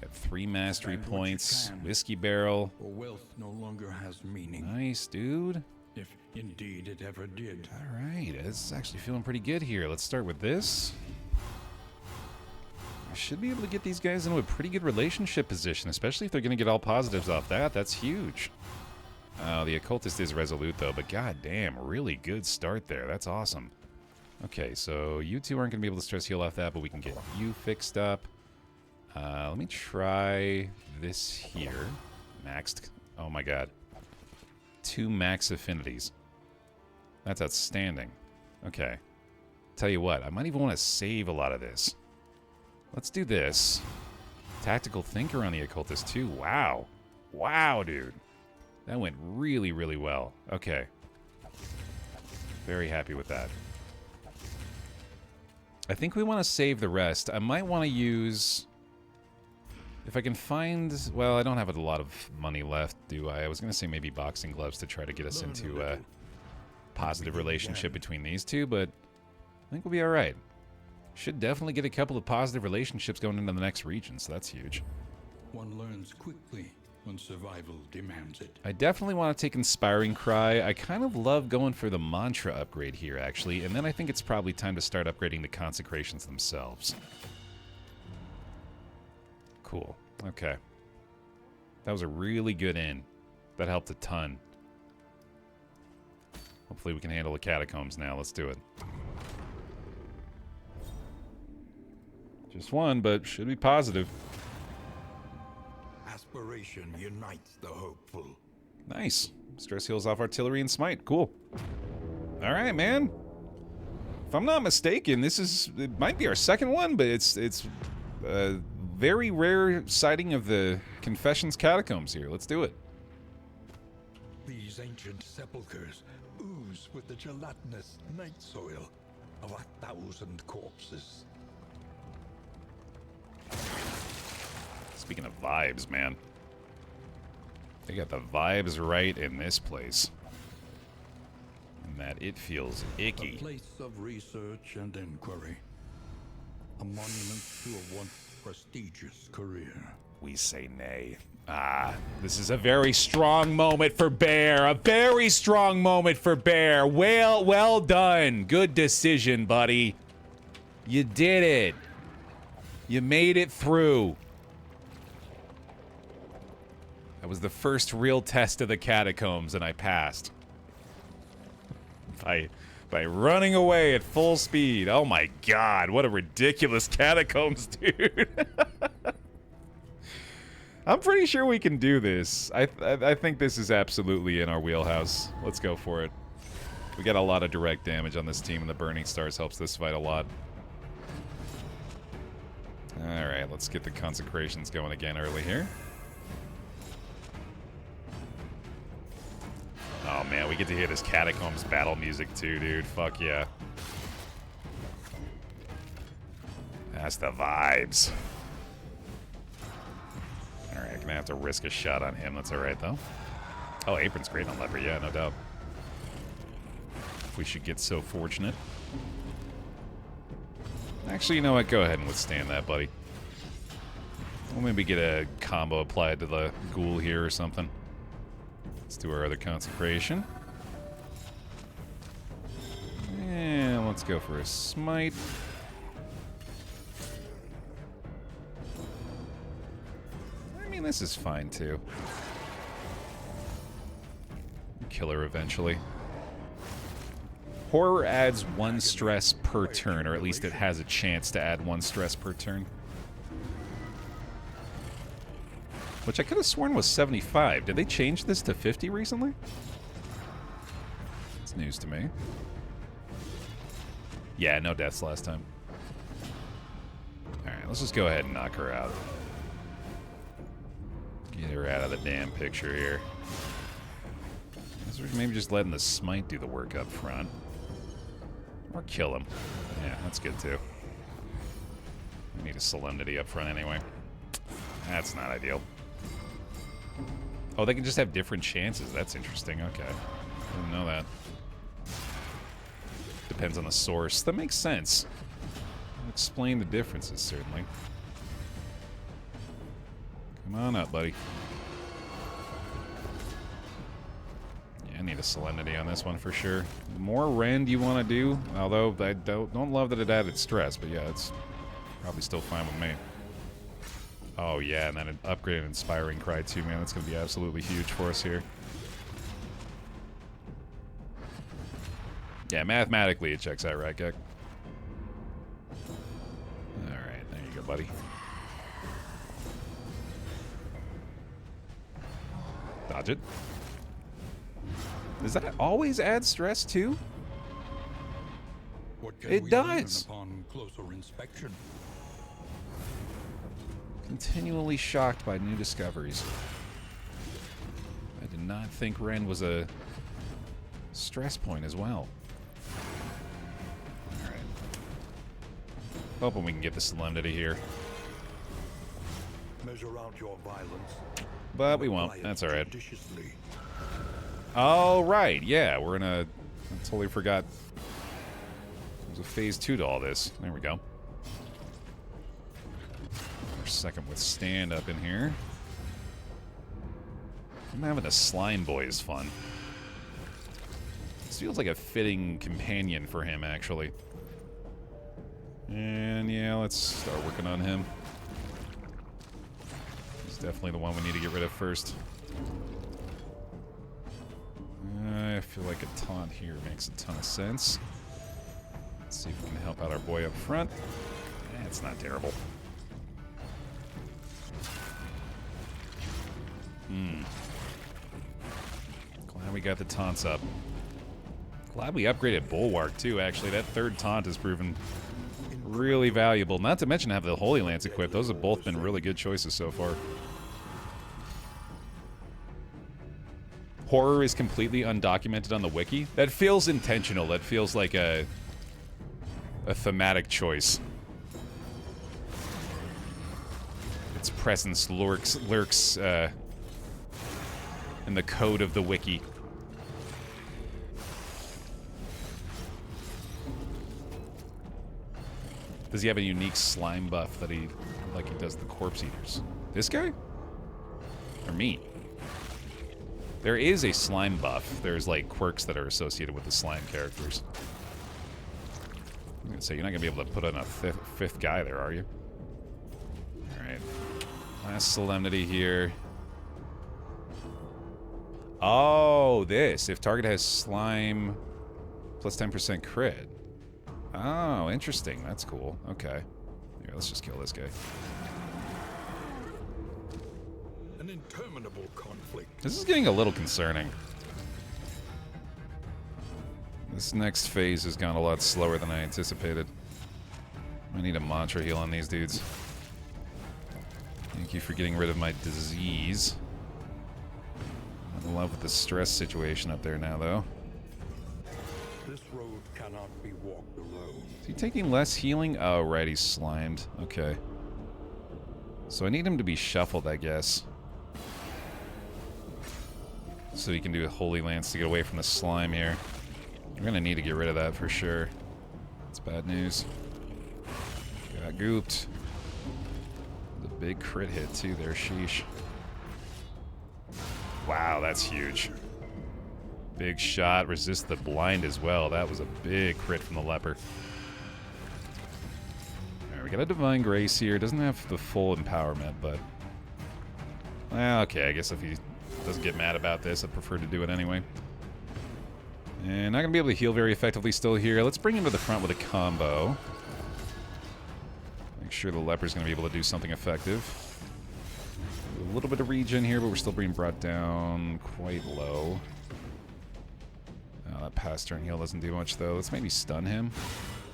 Got 3 mastery Spend what you points, can. whiskey barrel. For wealth no longer has meaning. Nice, dude. If indeed it ever did. All right, it's actually feeling pretty good here. Let's start with this. I should be able to get these guys into a pretty good relationship position, especially if they're going to get all positives off that. That's huge. The occultist is resolute, though, but goddamn, really good start there. That's awesome. Okay, so you two aren't going to be able to stress heal off that, but we can get you fixed up. Let me try this here. Maxed. Oh, my God. 2 max affinities. That's outstanding. Okay. Tell you what, I might even want to save a lot of this. Let's do this. Tactical Thinker on the occultist, too. Wow. Wow, dude. That went really, really well. Okay. Very happy with that. I think we want to save the rest. I might want to use... If I can find... Well, I don't have a lot of money left, do I? I was going to say maybe boxing gloves to try to get us into a positive relationship between these two, but I think we'll be alright. Should definitely get a couple of positive relationships going into the next region, so that's huge. One learns quickly when survival demands it. I definitely want to take Inspiring Cry. I kind of love going for the mantra upgrade here, actually, and then I think it's probably time to start upgrading the consecrations themselves. Cool. Okay. That was a really good in. That helped a ton. Hopefully we can handle the catacombs now. Let's do it. Just one, but should be positive. Aspiration unites the hopeful. Nice. Stress heals off artillery and smite. Cool. All right, man. If I'm not mistaken, it might be our second one, but it's a very rare sighting of the Confessions Catacombs here. Let's do it. These ancient sepulchres ooze with the gelatinous night soil of 1,000 corpses. Speaking of vibes, man. They got the vibes right in this place. And that it feels icky. A place of research and inquiry. A monument to a once prestigious career. We say nay. Ah, this is a very strong moment for Baer. A very strong moment for Baer. Well done. Good decision, buddy. You did it. You made it through. That was the first real test of the Catacombs, and I passed. By running away at full speed. Oh my god, what a ridiculous Catacombs, dude. I'm pretty sure we can do this. I think this is absolutely in our wheelhouse. Let's go for it. We got a lot of direct damage on this team, and the Burning Stars helps this fight a lot. Alright, let's get the consecrations going again early here. Oh man, we get to hear this Catacombs battle music too, dude. Fuck yeah. That's the vibes. Alright, I'm gonna have to risk a shot on him. That's alright though. Oh, Apron's great on Leper, yeah, no doubt. If we should get so fortunate. Actually, you know what? Go ahead and withstand that, buddy. We'll maybe get a combo applied to the ghoul here or something. Let's do our other consecration. And let's go for a smite. I mean, this is fine too. Kill her eventually. Horror adds 1 stress per turn, or at least it has a chance to add 1 stress per turn. Which I could have sworn was 75. Did they change this to 50 recently? It's news to me. Yeah, no deaths last time. Alright, let's just go ahead and knock her out. Get her out of the damn picture here. Maybe just letting the smite do the work up front. Or kill him. Yeah, that's good too. We need a solemnity up front anyway. That's not ideal. Oh, they can just have different chances. That's interesting. Okay. I didn't know that. Depends on the source. That makes sense. I'll explain the differences, certainly. Come on up, buddy. I need a solemnity on this one for sure. The more rend you want to do, although I don't love that it added stress, but yeah, it's probably still fine with me. Oh yeah, and then an upgraded Inspiring Cry too, man. That's going to be absolutely huge for us here. Yeah, mathematically it checks out, right, Gek? Alright, there you go, buddy. Dodge it. Does that always add stress too? It does. Upon closer inspection? Continually shocked by new discoveries. I did not think Ren was a stress point as well. Alright. Hoping we can get the solemnity here. Measure out your violence. But we won't. That's alright. Alright, yeah, we're in a... I totally forgot. There's a phase 2 to all this. There we go. Our second withstand up in here. I'm having a slime boy is fun. This feels like a fitting companion for him, actually. And yeah, let's start working on him. He's definitely the one we need to get rid of first. I feel like a taunt here makes a ton of sense. Let's see if we can help out our boy up front. It's not terrible. Glad we got the taunts up. Glad we upgraded Bulwark too, actually. That third taunt has proven really valuable. Not to mention have the Holy Lance equipped. Those have both been really good choices so far. Horror is completely undocumented on the wiki. That feels intentional. That feels like a thematic choice. Its presence lurks in the code of the wiki. Does he have a unique slime buff that he does the Corpse Eaters? This guy? Or me? There is a slime buff. There's like quirks that are associated with the slime characters. I'm gonna say you're not gonna be able to put on a fifth guy there, are you? Alright. Last solemnity here. Oh, this. If target has slime plus 10% crit. Oh, interesting. That's cool. Okay. Here, let's just kill this guy. An interminable conflict. This is getting a little concerning. This next phase has gone a lot slower than I anticipated. I need a mantra heal on these dudes. Thank you for getting rid of my disease. I'm in love with the stress situation up there now, though. This road cannot be walked alone. Is he taking less healing? Oh, right, he's slimed. Okay. So I need him to be shuffled, I guess. So he can do a Holy Lance to get away from the slime here. We're gonna need to get rid of that for sure. It's bad news. Got gooped. The big crit hit too there, sheesh. Wow, that's huge. Big shot, resist the blind as well. That was a big crit from the leper. Alright, we got a Divine Grace here. Doesn't have the full empowerment, but... well, okay, I guess if he doesn't get mad about this, I'd prefer to do it anyway. And not going to be able to heal very effectively still here. Let's bring him to the front with a combo. Make sure the leper's going to be able to do something effective. A little bit of regen here, but we're still being brought down quite low. Oh, that past turn heal doesn't do much, though. Let's maybe stun him.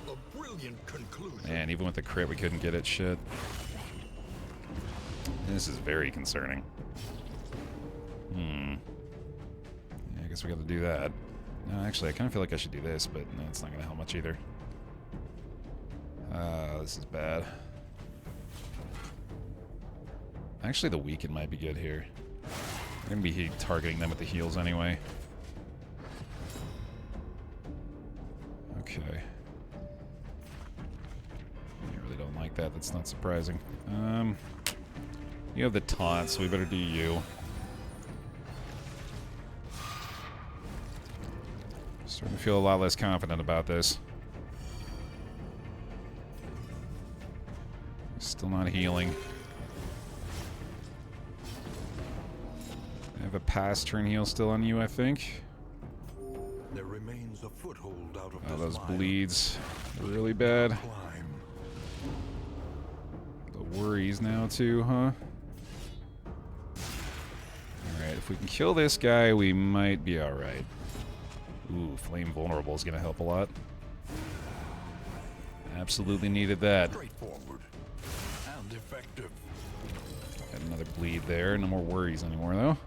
A brilliant conclusion. Man, even with the crit, we couldn't get it. Shit. This is very concerning. Yeah, I guess we got to do that. No, actually, I kind of feel like I should do this, but no, it's not going to help much either. This is bad. Actually, the weaken might be good here. I'm going to be targeting them with the heals anyway. Okay. I really don't like that. That's not surprising. You have the taunt, so we better do you. Starting to feel a lot less confident about this. Still not healing. I have a past turn heal still on you, I think. There remains a foothold out of Oh, this those mine. bleeds are really bad. Climb. The worries now too, huh? Alright, if we can kill this guy, we might be alright. Ooh, Flame Vulnerable is going to help a lot. Absolutely needed that. Straightforward and effective. Got another bleed there. No more worries anymore, though.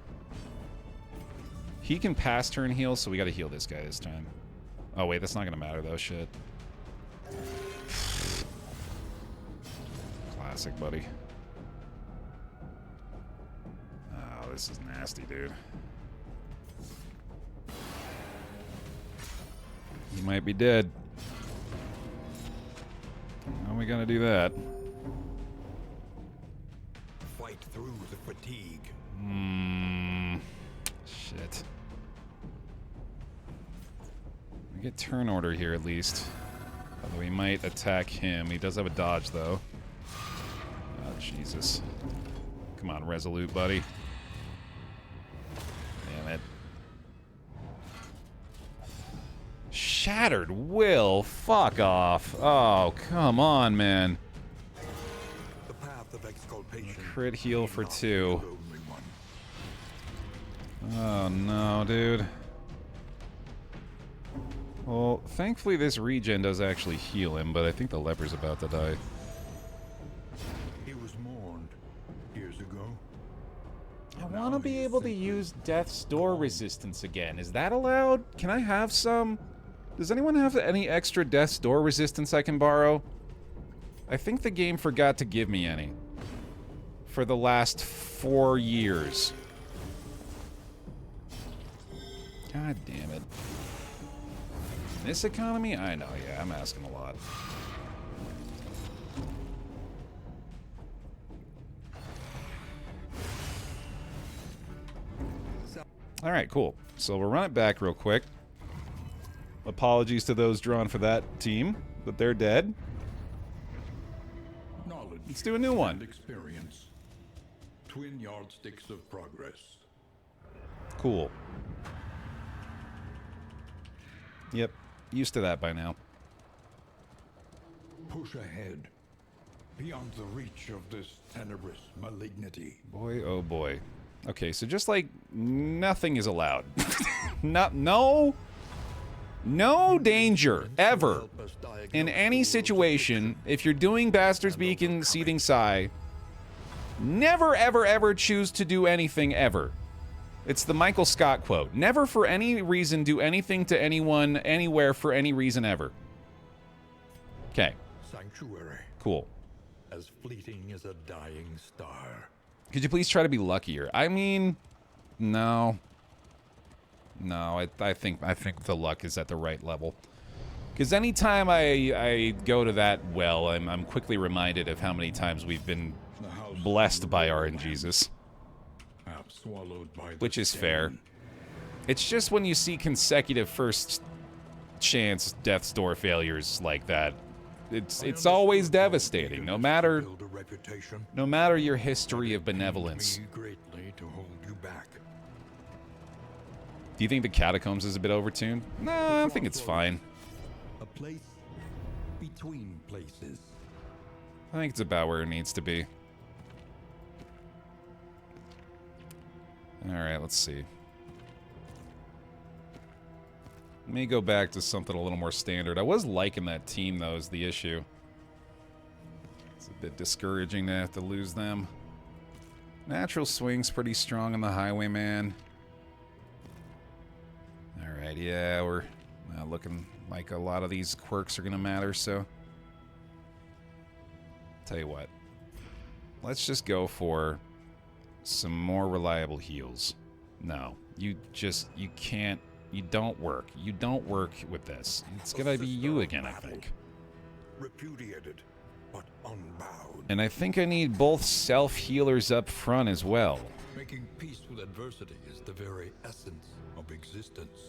He can pass turn heal, so we got to heal this guy this time. Oh, wait, that's not going to matter, though. Shit. Classic, buddy. Oh, this is nasty, dude. He might be dead. How are we gonna do that? Fight through the fatigue. Shit. We get turn order here at least. Although we might attack him. He does have a dodge though. Oh, Jesus. Come on, Resolute, buddy. Damn it. Shattered Will? Fuck off. Oh, come on, man. The path of exculpation. Crit heal for Not 2. the only one. Oh, no, dude. Well, thankfully this regen does actually heal him, but I think the leper's about to die. He was mourned years ago. I want to be able to use Death's Door resistance again. Is that allowed? Can I have some? Does anyone have any extra Death's Door resistance I can borrow? I think the game forgot to give me any. For the last 4 years. God damn it. In this economy? I know, yeah, I'm asking a lot. Alright, cool. So we'll run it back real quick. Apologies to those drawn for that team, but they're dead. Knowledge. Let's do a new one. And experience. Twin yardsticks of progress. Cool. Yep, used to that by now. Push ahead, beyond the reach of this tenebrous malignity. Boy, oh boy. Okay, so just like nothing is allowed. No danger ever in any situation. If you're doing Bastard's Beacon, Seething Sigh, never ever ever choose to do anything ever. It's the Michael Scott quote. Never for any reason do anything to anyone, anywhere for any reason ever. Okay. Sanctuary. Cool. As fleeting as a dying star. Could you please try to be luckier? I mean, no. No, I think the luck is at the right level. Because anytime I go to that well, I'm quickly reminded of how many times we've been blessed by RNGesus. Which is fair. It's just when you see consecutive first chance death's door failures like that, it's always devastating, no matter your history of benevolence. Do you think the Catacombs is a bit overtuned? No, I think it's fine. A place between places. I think it's about where it needs to be. Alright, let's see. Let me go back to something a little more standard. I was liking that team, though, is the issue. It's a bit discouraging to have to lose them. Natural Swing's pretty strong on the Highwayman. Alright, yeah, we're looking like a lot of these quirks are going to matter, so... Tell you what. Let's just go for some more reliable heals. No, you can't, you don't work. You don't work with this. It's gonna be you again, I think. Repudiated, but unbowed. And I think I need both self-healers up front as well. Making peace with adversity is the very essence of existence.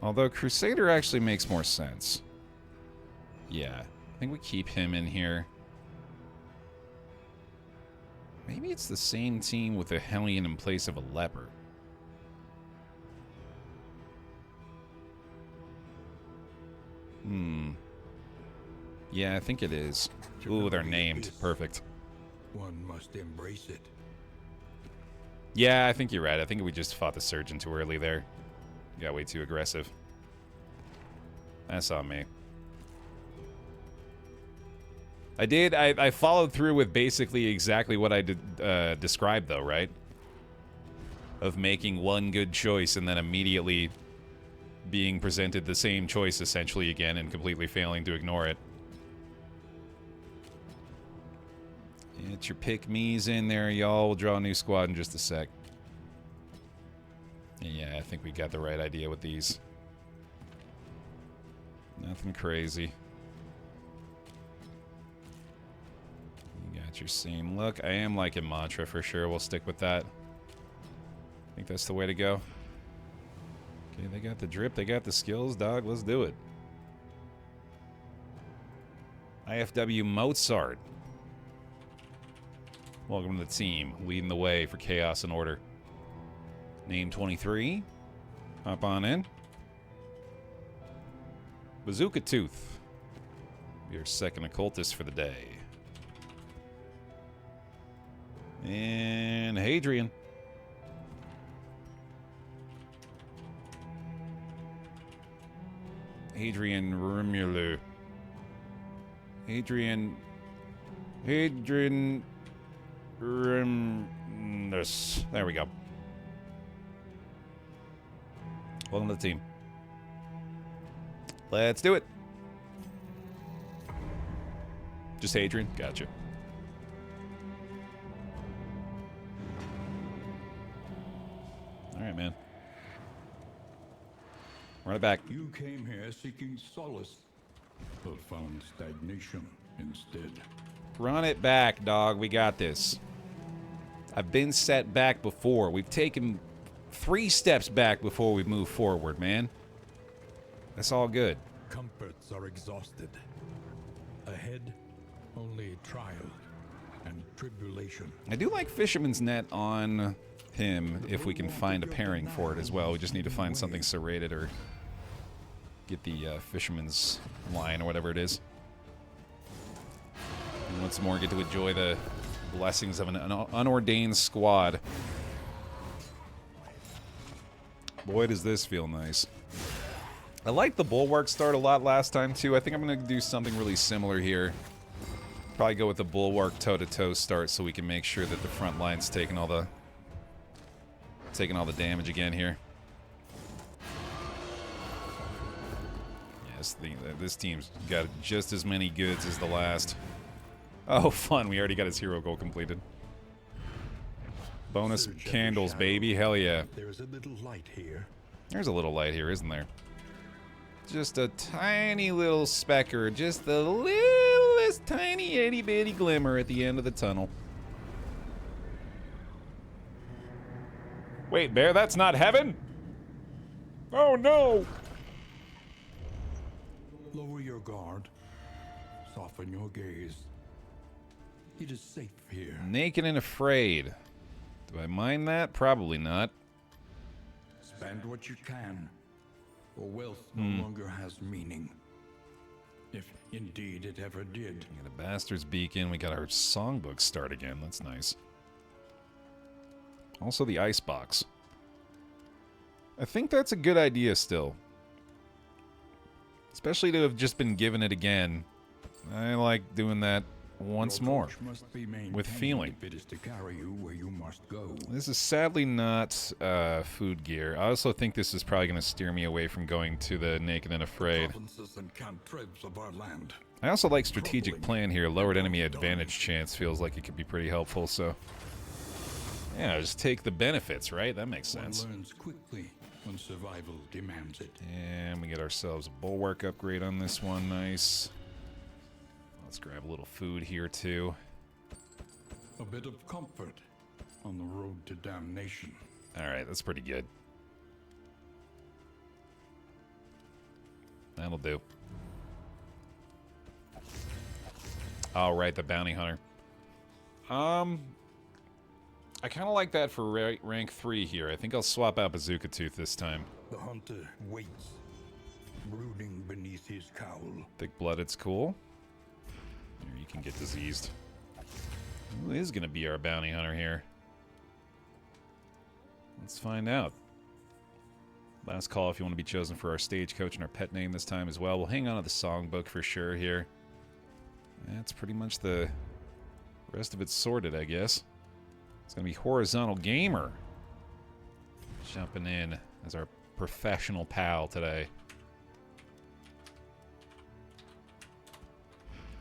Although Crusader actually makes more sense. Yeah, I think we keep him in here. Maybe it's the same team with a Hellion in place of a leper. Yeah, I think it is. Ooh, they're named. Perfect. One must embrace it. Yeah, I think you're right. I think we just fought the Surgeon too early there. Got way too aggressive. That's on me. I followed through with basically exactly what I did, described, though, right? Of making one good choice and then immediately being presented the same choice essentially again and completely failing to ignore it. Get your pick-me's in there, y'all. We'll draw a new squad in just a sec. Yeah, I think we got the right idea with these. Nothing crazy. Got your same look. I am liking Mantra for sure. We'll stick with that. I think that's the way to go. Okay, they got the drip. They got the skills, dog. Let's do it. IFW Mozart. Welcome to the team. Leading the way for chaos and order. Name 23. Hop on in. Bazooka Tooth. Your second occultist for the day. And Hadrian. Hadrian Rumulu. Hadrian Rumnus. There we go. Welcome to the team. Let's do it. Just Hadrian? Gotcha. Alright, man. Run it back. You came here seeking solace, but found stagnation instead. Run it back, dog. We got this. I've been set back before. We've taken 3 steps back before we move forward, man. That's all good. Comforts are exhausted. Ahead, only trial and tribulation. I do like Fisherman's Net on him if we can find a pairing for it as well. We just need to find something serrated or Get the fisherman's line or whatever it is. And once more, get to enjoy the blessings of an unordained squad. Boy, does this feel nice. I liked the bulwark start a lot last time, too. I think I'm going to do something really similar here. Probably go with the bulwark toe-to-toe start so we can make sure that the front line's taking all the damage again here. Yes, this team's got just as many goods as the last. Oh, fun. We already got his hero goal completed. Bonus candles, baby. Hell yeah. There's a little light here. There's a little light here, isn't there? Just a tiny little specker. Just the littlest tiny itty-bitty glimmer at the end of the tunnel. Wait, Baer, that's not heaven? Oh, no! Lower your guard. Soften your gaze. It is safe here. Naked and afraid. Do I mind that? Probably not. Spend what you can, for wealth no longer has meaning. If indeed it ever did. We got a bastard's beacon. We got our songbook start again. That's nice. Also the icebox. I think that's a good idea still. Especially to have just been given it again. I like doing that once more. With feeling. If it is to carry you where you must go. This is sadly not food gear. I also think this is probably going to steer me away from going to the Naked and Afraid. And cantrips of our land. I also like strategic plan here. Lowered enemy advantage chance feels like it could be pretty helpful, so... Yeah, just take the benefits, right? That makes sense. One learns quickly when survival demands it. And we get ourselves a bulwark upgrade on this one. Nice. Let's grab a little food here, too. A bit of comfort on the road to damnation. Alright, that's pretty good. That'll do. Alright, the bounty hunter. I kind of like that for rank 3 here. I think I'll swap out Bazooka Tooth this time. The hunter waits, brooding beneath his cowl. Thick-blooded's cool. Here, you can get diseased. Who is going to be our bounty hunter here? Let's find out. Last call if you want to be chosen for our stagecoach and our pet name this time as well. We'll hang on to the songbook for sure here. That's pretty much the rest of it sorted, I guess. It's going to be Horizontal Gamer jumping in as our professional pal today.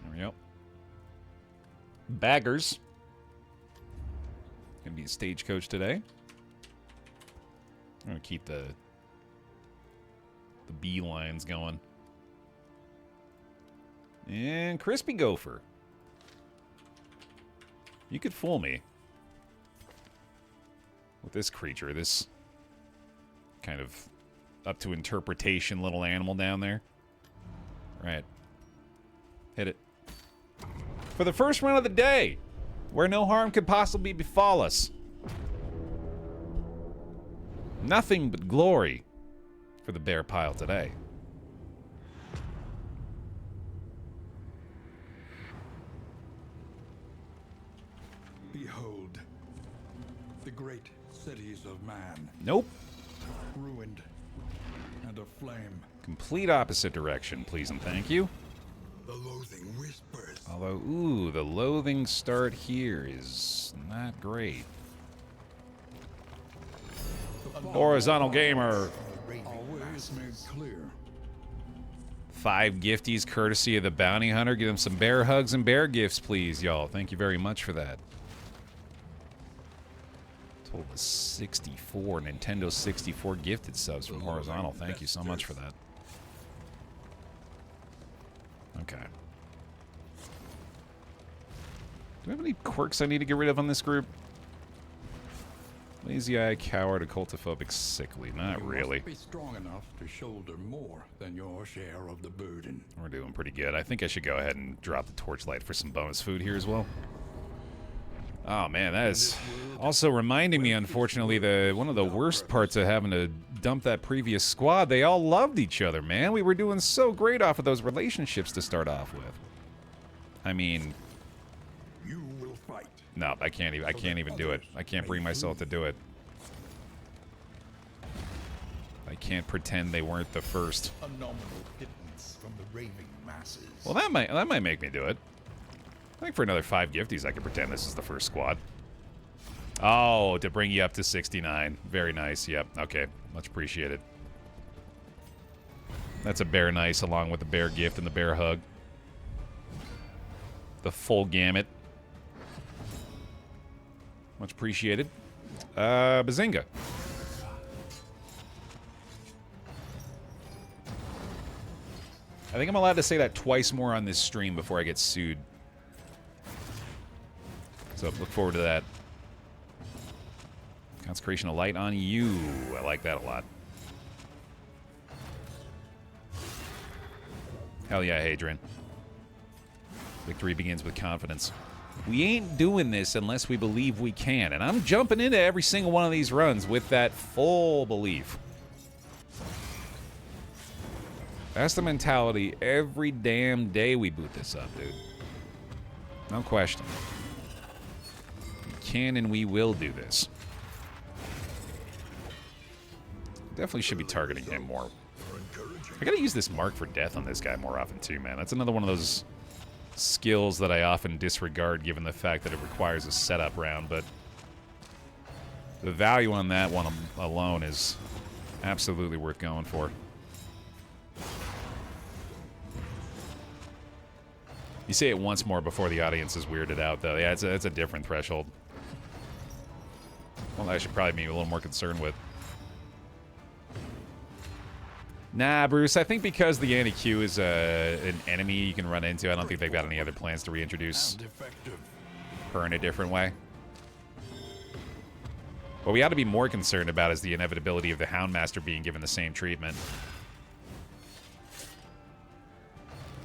There we go. Baggers. Going to be a stagecoach today. I'm going to keep the bee lines going. And Crispy Gopher. You could fool me. With this creature, this kind of up to interpretation little animal down there. Right. Hit it. For the first run of the day, where no harm could possibly befall us. Nothing but glory for the bear pile today. Behold, the great cities of man. Nope. Ruined and aflame. Complete opposite direction, please and thank you. The loathing whispers. Although, ooh, the loathing start here is not great. Horizontal Gamer. Our way is made clear. 5 gifties courtesy of the bounty hunter. Give them some bear hugs and bear gifts, please, y'all. Thank you very much for that. Total of 64 Nintendo 64 gifted subs from Horizontal. Thank you so much for that. Okay. Do I have any quirks I need to get rid of on this group? Lazy Eye, Coward, Occultophobic, Sickly. Not really. You must be strong enough to shoulder more than your share of the burden. We're doing pretty good. I think I should go ahead and drop the torchlight for some bonus food here as well. Oh man, that is also reminding me, unfortunately, one of the worst parts of having to dump that previous squad. They all loved each other, man. We were doing so great off of those relationships to start off with. I mean, You will fight. no, I can't even do it. I can't bring myself to do it. I can't pretend they weren't the first. A nominal pittance from the raving masses. Well, that might make me do it. I think for another 5 gifties, I could pretend this is the first squad. Oh, to bring you up to 69. Very nice. Yep. Okay. Much appreciated. That's a bear nice, along with the bear gift and the bear hug. The full gamut. Much appreciated. Bazinga. I think I'm allowed to say that twice more on this stream before I get sued. So look forward to that. Consecration of Light on you. I like that a lot. Hell yeah, Hadrian. Victory begins with confidence. We ain't doing this unless we believe we can. And I'm jumping into every single one of these runs with that full belief. That's the mentality every damn day we boot this up, dude. No question. We can and we will do this. Definitely should be targeting him more. I gotta use this Mark for Death on this guy more often too, man. That's another one of those skills that I often disregard given the fact that it requires a setup round, but the value on that one alone is absolutely worth going for. You say it once more before the audience is weirded out, though. Yeah, it's a different threshold. One that I should probably be a little more concerned with. Nah, Bruce, I think because the anti-Q is an enemy you can run into, I don't think they've got any other plans to reintroduce her in a different way. What we ought to be more concerned about is the inevitability of the Houndmaster being given the same treatment.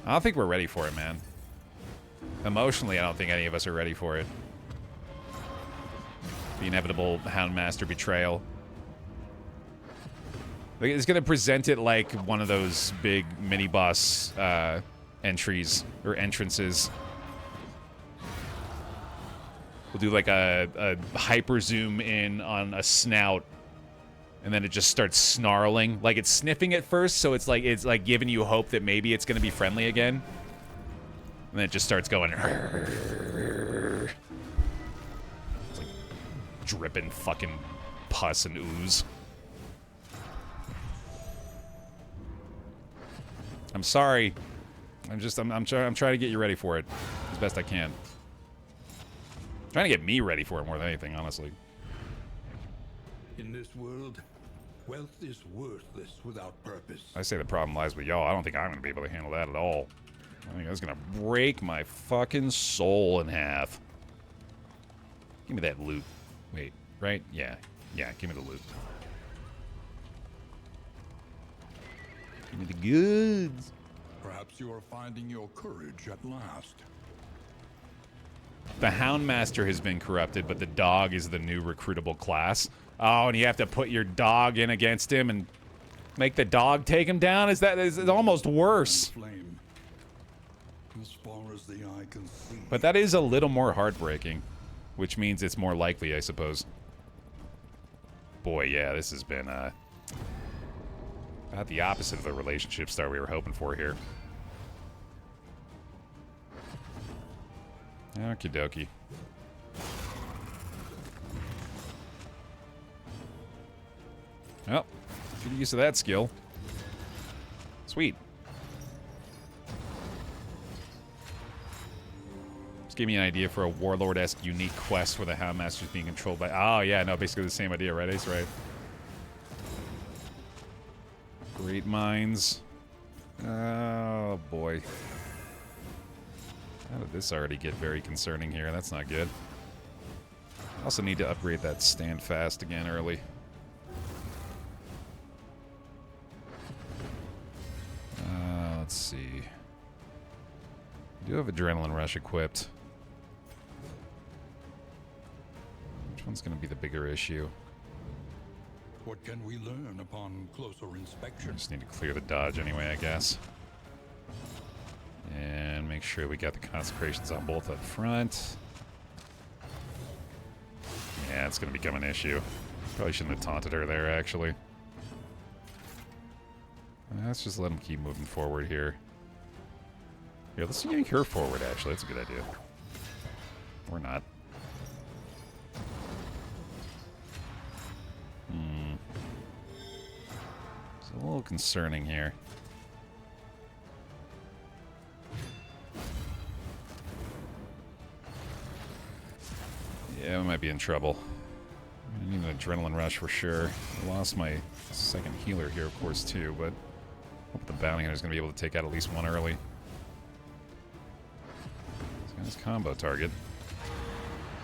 I don't think we're ready for it, man. Emotionally, I don't think any of us are ready for it. The inevitable Houndmaster betrayal. It's going to present it like one of those big mini-boss entries, or entrances. We'll do like a hyper zoom in on a snout, and then it just starts snarling. Like it's sniffing at first, so it's like giving you hope that maybe it's going to be friendly again. And then it just starts going. It's like dripping fucking pus and ooze. I'm sorry. I'm trying to get you ready for it as best I can. I'm trying to get me ready for it more than anything, honestly. In this world, wealth is worthless without purpose. I say the problem lies with y'all. I don't think I'm going to be able to handle that at all. I think that's going to break my fucking soul in half. Give me that loot. Wait, right? Yeah. Yeah, give me the loot. Give me the goods. Perhaps you are finding your courage at last. The Houndmaster has been corrupted, but the dog is the new recruitable class. Oh, and you have to put your dog in against him and make the dog take him down? Is almost worse. Flame, as far as the eye can see. But that is a little more heartbreaking, which means it's more likely, I suppose. Boy, yeah, this has been about the opposite of the relationship start we were hoping for here. Okie dokie. Well, good use of that skill. Sweet. Just give me an idea for a Warlord-esque unique quest where the Houndmaster is being controlled by... Oh, yeah, no, basically the same idea, right, Ace? Right. Great minds. Oh, boy. How did this already get very concerning here? That's not good. I also need to upgrade that stand fast again early. Let's see. I do have Adrenaline Rush equipped. one's going to be the bigger issue? What can we learn upon closer I inspection? just need to clear the dodge anyway, I guess. And make sure we got the consecrations on both up front. Yeah, it's going to become an issue. Probably shouldn't have taunted her there, actually. Let's just let him keep moving forward here. Here, let's yank her forward, actually. That's a good idea. Or not. It's a little concerning here. Yeah, we might be in trouble. I need an adrenaline rush for sure. I lost my second healer here, of course, too, but I hope the bounty hunter is going to be able to take out at least one early. He's got his combo target.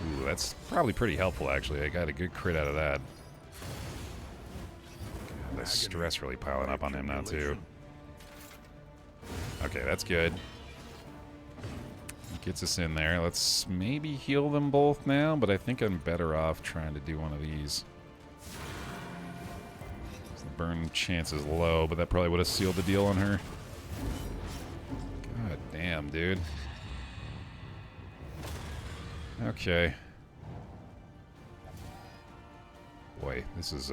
Ooh, that's probably pretty helpful, actually. I got a good crit out of that. God, the stress really piling up on him now, too. Okay, that's good. Gets us in there. Let's maybe heal them both now, but I think I'm better off trying to do one of these. The burn chance is low, but that probably would have sealed the deal on her. God damn, dude. Okay. Boy, this is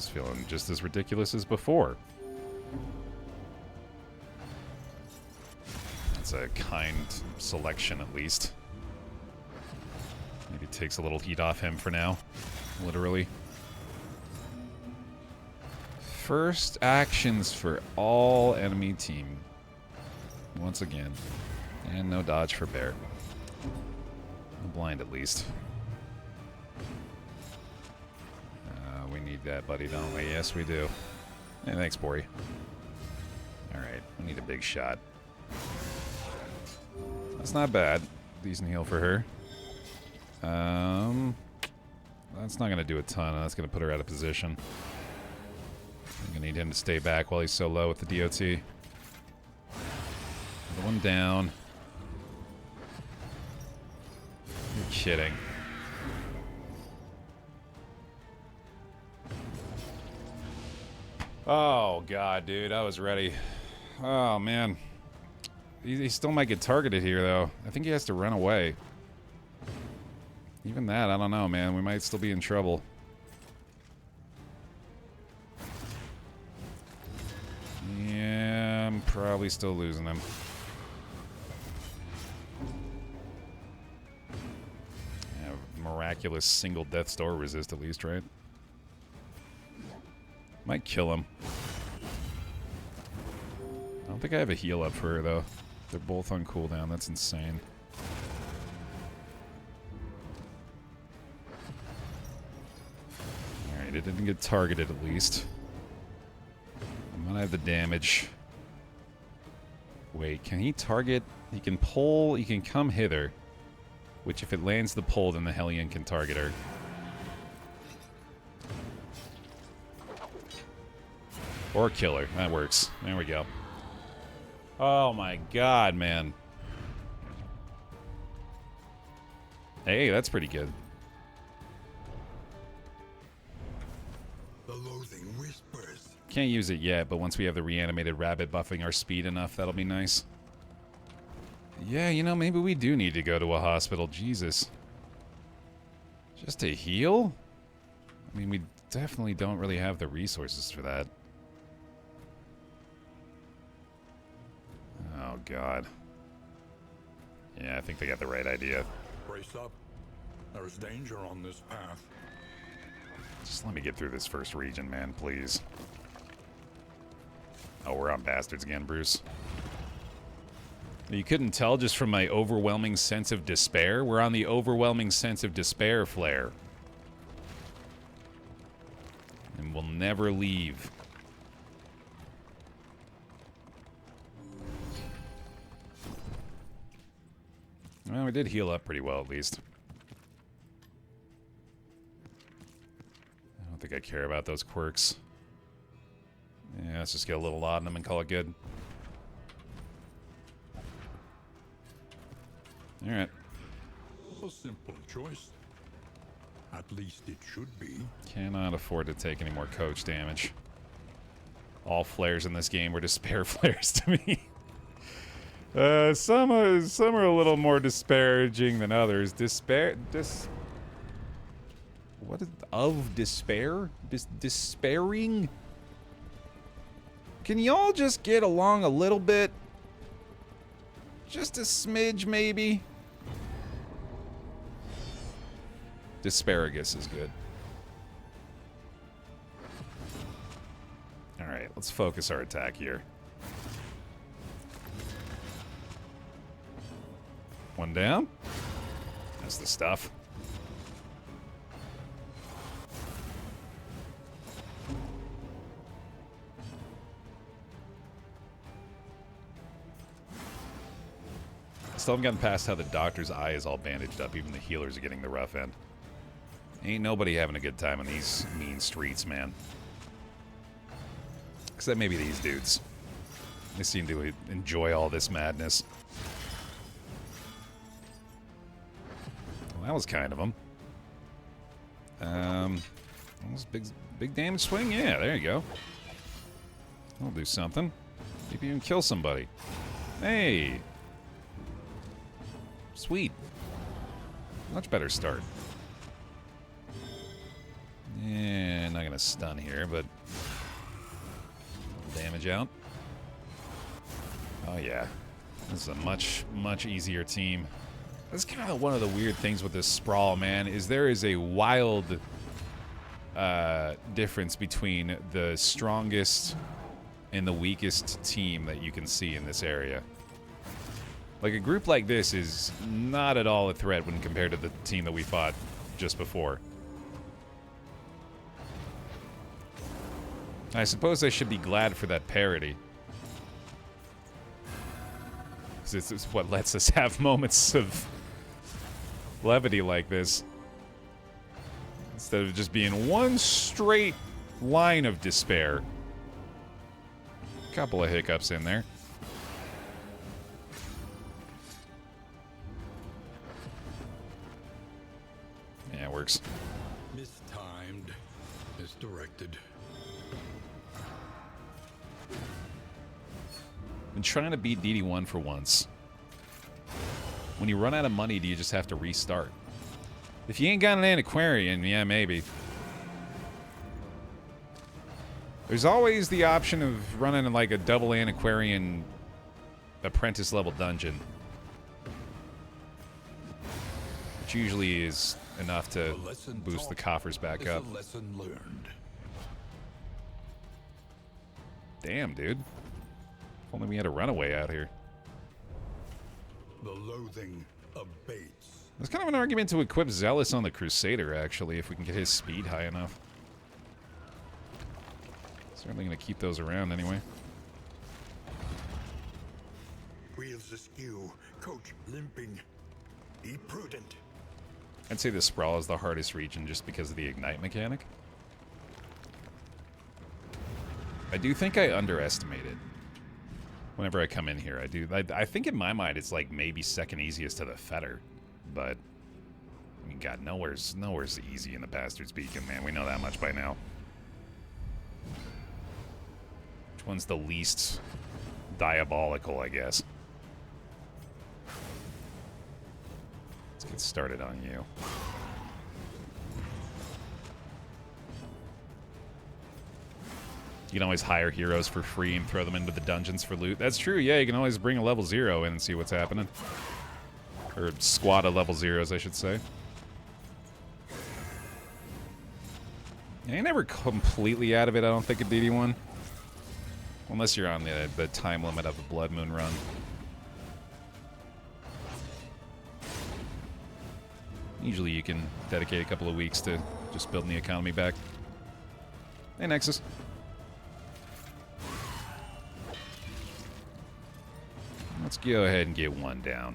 feeling just as ridiculous as before. It's a kind selection, at least. Maybe takes a little heat off him for now. Literally. First actions for all enemy team. Once again. And no dodge for Baer. No blind, at least. We need that, buddy, don't we? Yes, we do. Hey, thanks, Bori. Alright, we need a big shot. That's not bad. Decent heal for her. That's not going to do a ton. That's going to put her out of position. I'm going to need him to stay back while he's so low with the DOT. Another one down. You're kidding. Oh, God, dude. I was ready. Oh, man. He still might get targeted here, though. I think he has to run away. Even that, I don't know, man. We might still be in trouble. Yeah, I'm probably still losing him. Yeah, miraculous single death's door resist, at least, right? Might kill him. I don't think I have a heal up for her, though. They're both on cooldown. That's insane. Alright, it didn't get targeted at least. I'm gonna have the damage. Wait, can he target? He can pull, he can come hither. Which if it lands the pull, then the Hellion can target her. Or kill her. That works. There we go. Oh my god, man. Hey, that's pretty good. The loathing whispers. Can't use it yet, but once we have the reanimated rabbit buffing our speed enough, that'll be nice. Yeah, you know, maybe we do need to go to a hospital. Jesus. Just to heal? I mean, we definitely don't really have the resources for that. Oh, God. Yeah, I think they got the right idea. Brace up. There's danger on this path. Just let me get through this first region, man, please. Oh, we're on bastards again, Bruce. You couldn't tell just from my overwhelming sense of despair? We're on the overwhelming sense of despair flare. And we'll never leave. Well, we did heal up pretty well, at least. I don't think I care about those quirks. Yeah, let's just get a little laudanum and call it good. Alright. A simple choice. At least it should be. Cannot afford to take any more coach damage. All flares in this game were despair flares to me. Some are a little more disparaging than others. What is of despair? Despairing? Can y'all just get along a little bit? Just a smidge, maybe? Disparagus is good. Alright, let's focus our attack here. One down. That's the stuff. Still haven't gotten past how the doctor's eye is all bandaged up. Even the healers are getting the rough end. Ain't nobody having a good time on these mean streets, man. Except maybe these dudes. They seem to enjoy all this madness. Well, that was kind of them. That was big damage swing? Yeah, there you go. I'll do something. Maybe even kill somebody. Hey! Sweet. Much better start. Yeah, not gonna stun here, but damage out. Oh yeah, this is a much easier team. That's kind of one of the weird things with this Sprawl, man, is there is a wild difference between the strongest and the weakest team that you can see in this area. Like, a group like this is not at all a threat when compared to the team that we fought just before. I suppose I should be glad for that parody. Because it's what lets us have moments of levity like this. Instead of just being one straight line of despair. Couple of hiccups in there. Yeah, it works. Mistimed. Misdirected. Been trying to beat DD1 for once. When you run out of money, do you just have to restart? If you ain't got an antiquarian, yeah, maybe. There's always the option of running like a double antiquarian apprentice level dungeon. Which usually is enough to boost the coffers back up. Lesson learned. Damn, dude. If only we had a runaway out here. The loathing abates. There's kind of an argument to equip Zealous on the Crusader, actually, if we can get his speed high enough. Certainly going to keep those around anyway. Wheels askew. Coach limping. Be prudent. I'd say the Sprawl is the hardest region just because of the Ignite mechanic. I do think I underestimate it. Whenever I come in here, I do. I think in my mind it's like maybe second easiest to the Fetter. But, I mean, God, nowhere's easy in the Bastard's Beacon, man. We know that much by now. Which one's the least diabolical, I guess? Let's get started on you. You can always hire heroes for free and throw them into the dungeons for loot. That's true, yeah, you can always bring a level 0 in and see what's happening. Or squad of level 0s, I should say. Yeah, you're never completely out of it, I don't think, at DD1. Unless you're on the time limit of a Blood Moon run. Usually you can dedicate a couple of weeks to just building the economy back. Hey, Nexus. Let's go ahead and get one down.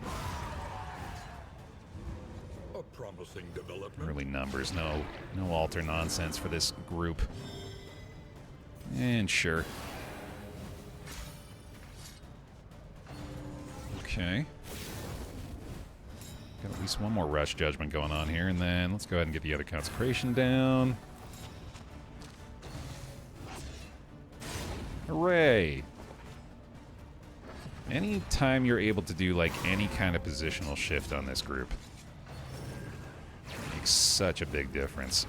A promising development. Early numbers, no alter nonsense for this group. And sure. Okay. Got at least one more rush judgment going on here, and then let's go ahead and get the other consecration down. Hooray! Anytime you're able to do like any kind of positional shift on this group, makes such a big difference.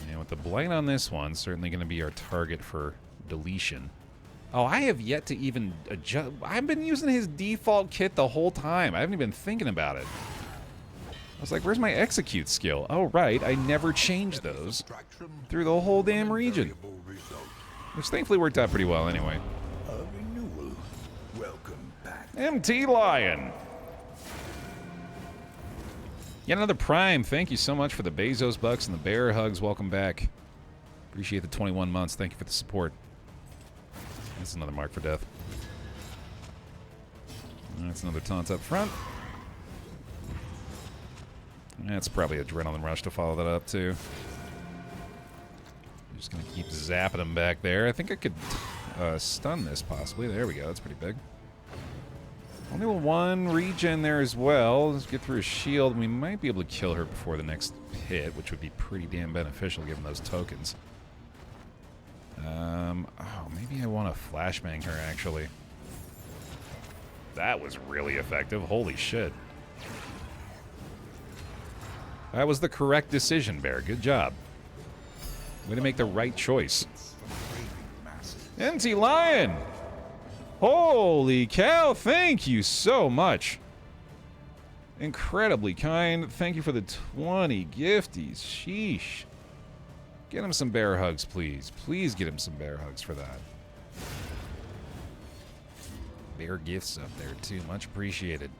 And with the blight on this one, certainly going to be our target for deletion. Oh, I have yet to even adjust. I've been using his default kit the whole time. I haven't even been thinking about it. I was like, where's my execute skill? Oh, right, I never changed those through the whole damn region. Which thankfully worked out pretty well anyway. A renewal. Welcome back. MT Lion! Yet another Prime. Thank you so much for the Bezos bucks and the Baer hugs. Welcome back. Appreciate the 21 months. Thank you for the support. This is another mark for death. That's another taunt up front. That's probably Adrenaline Rush to follow that up, too. Just gonna keep zapping him back there. I think I could stun this, possibly. There we go. That's pretty big. Only one regen there as well. Let's get through a shield. We might be able to kill her before the next hit, which would be pretty damn beneficial given those tokens. Oh, maybe I want to flashbang her, actually. That was really effective. Holy shit. That was the correct decision, Baer. Good job. Way to make the right choice. NT Lion! Holy cow, thank you so much. Incredibly kind. Thank you for the 20 gifties. Sheesh. Get him some Baer hugs, please. Please get him some Baer hugs for that. Baer gifts up there, too. Much appreciated.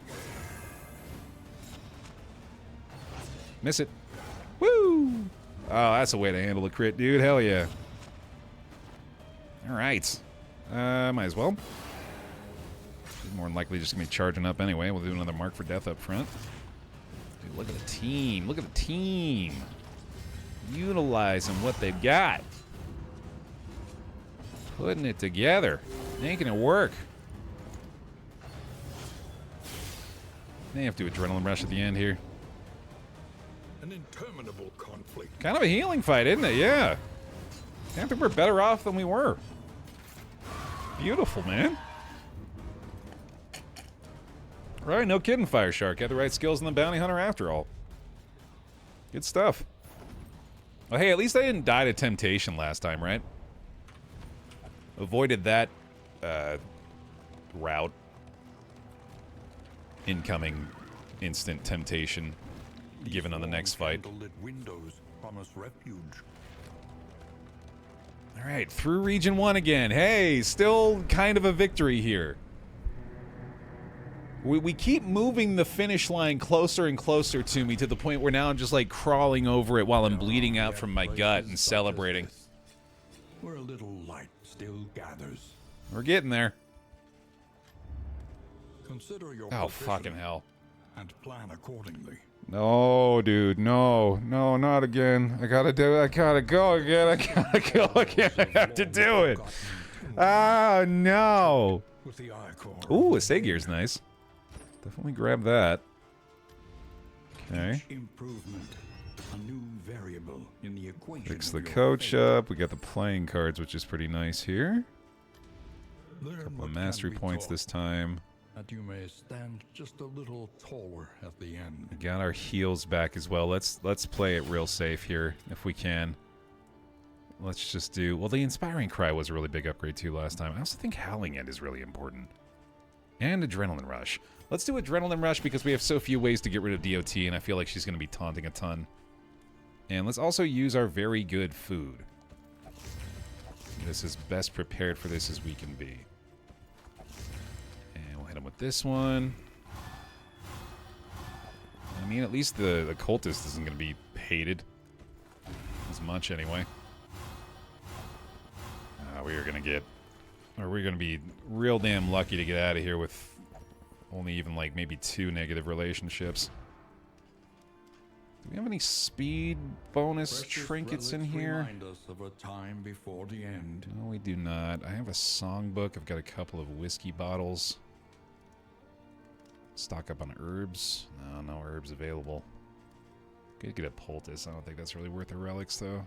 Miss it. Woo! Oh, that's a way to handle a crit, dude. Hell yeah. Alright. Might as well. More than likely just going to be charging up anyway. We'll do another mark for death up front. Dude, look at the team. Look at the team. Utilizing what they've got. Putting it together. Making it work. May have to do Adrenaline Rush at the end here. An interminable conflict. Kind of a healing fight, isn't it? Yeah. I think we're better off than we were. Beautiful, man. Right, no kidding, Fire Shark. Had the right skills in the Bounty Hunter after all. Good stuff. Well, hey, at least I didn't die to temptation last time, right? Avoided that route. Incoming instant temptation given on the next fight. Windows promise refuge. All right, through Region 1 again. Hey, still kind of a victory here. We keep moving the finish line closer and closer to me to the point where now I'm just like crawling over it while I'm bleeding out from my gut and celebrating. Where a little light still gathers. We're getting there. Consider your Oh, position fucking hell. and plan accordingly. No, dude, no, not again. I gotta do it. I gotta go again. I gotta go again. I have to do it. Ah, no. With the Ichor. Ooh, a Sagir's nice. Definitely grab that. Okay. Each improvement, a new variable in the equation. Fix the of your coach fate. up. We got the playing cards, which is pretty nice here. Learn Couple what of can mastery be points taught, this time. that you may stand just a little taller at the end. We got our heals back as well. Let's play it real safe here if we can. Let's just do... Well, the Inspiring Cry was a really big upgrade too last time. I also think Howling End is really important. And Adrenaline Rush. Let's do Adrenaline Rush because we have so few ways to get rid of DOT, and I feel like she's going to be taunting a ton. And let's also use our very good food. This is best prepared for this as we can be. And we'll hit him with this one. I mean, at least the cultist isn't going to be hated as much anyway. We're going to be real damn lucky to get out of here with only even like maybe 2 negative relationships. Do we have any speed bonus Precious trinkets in relics here? remind us of a time before the end. No, we do not. I have a songbook. I've got a couple of whiskey bottles. Stock up on herbs. No, no herbs available. Could get a poultice. I don't think that's really worth the relics, though.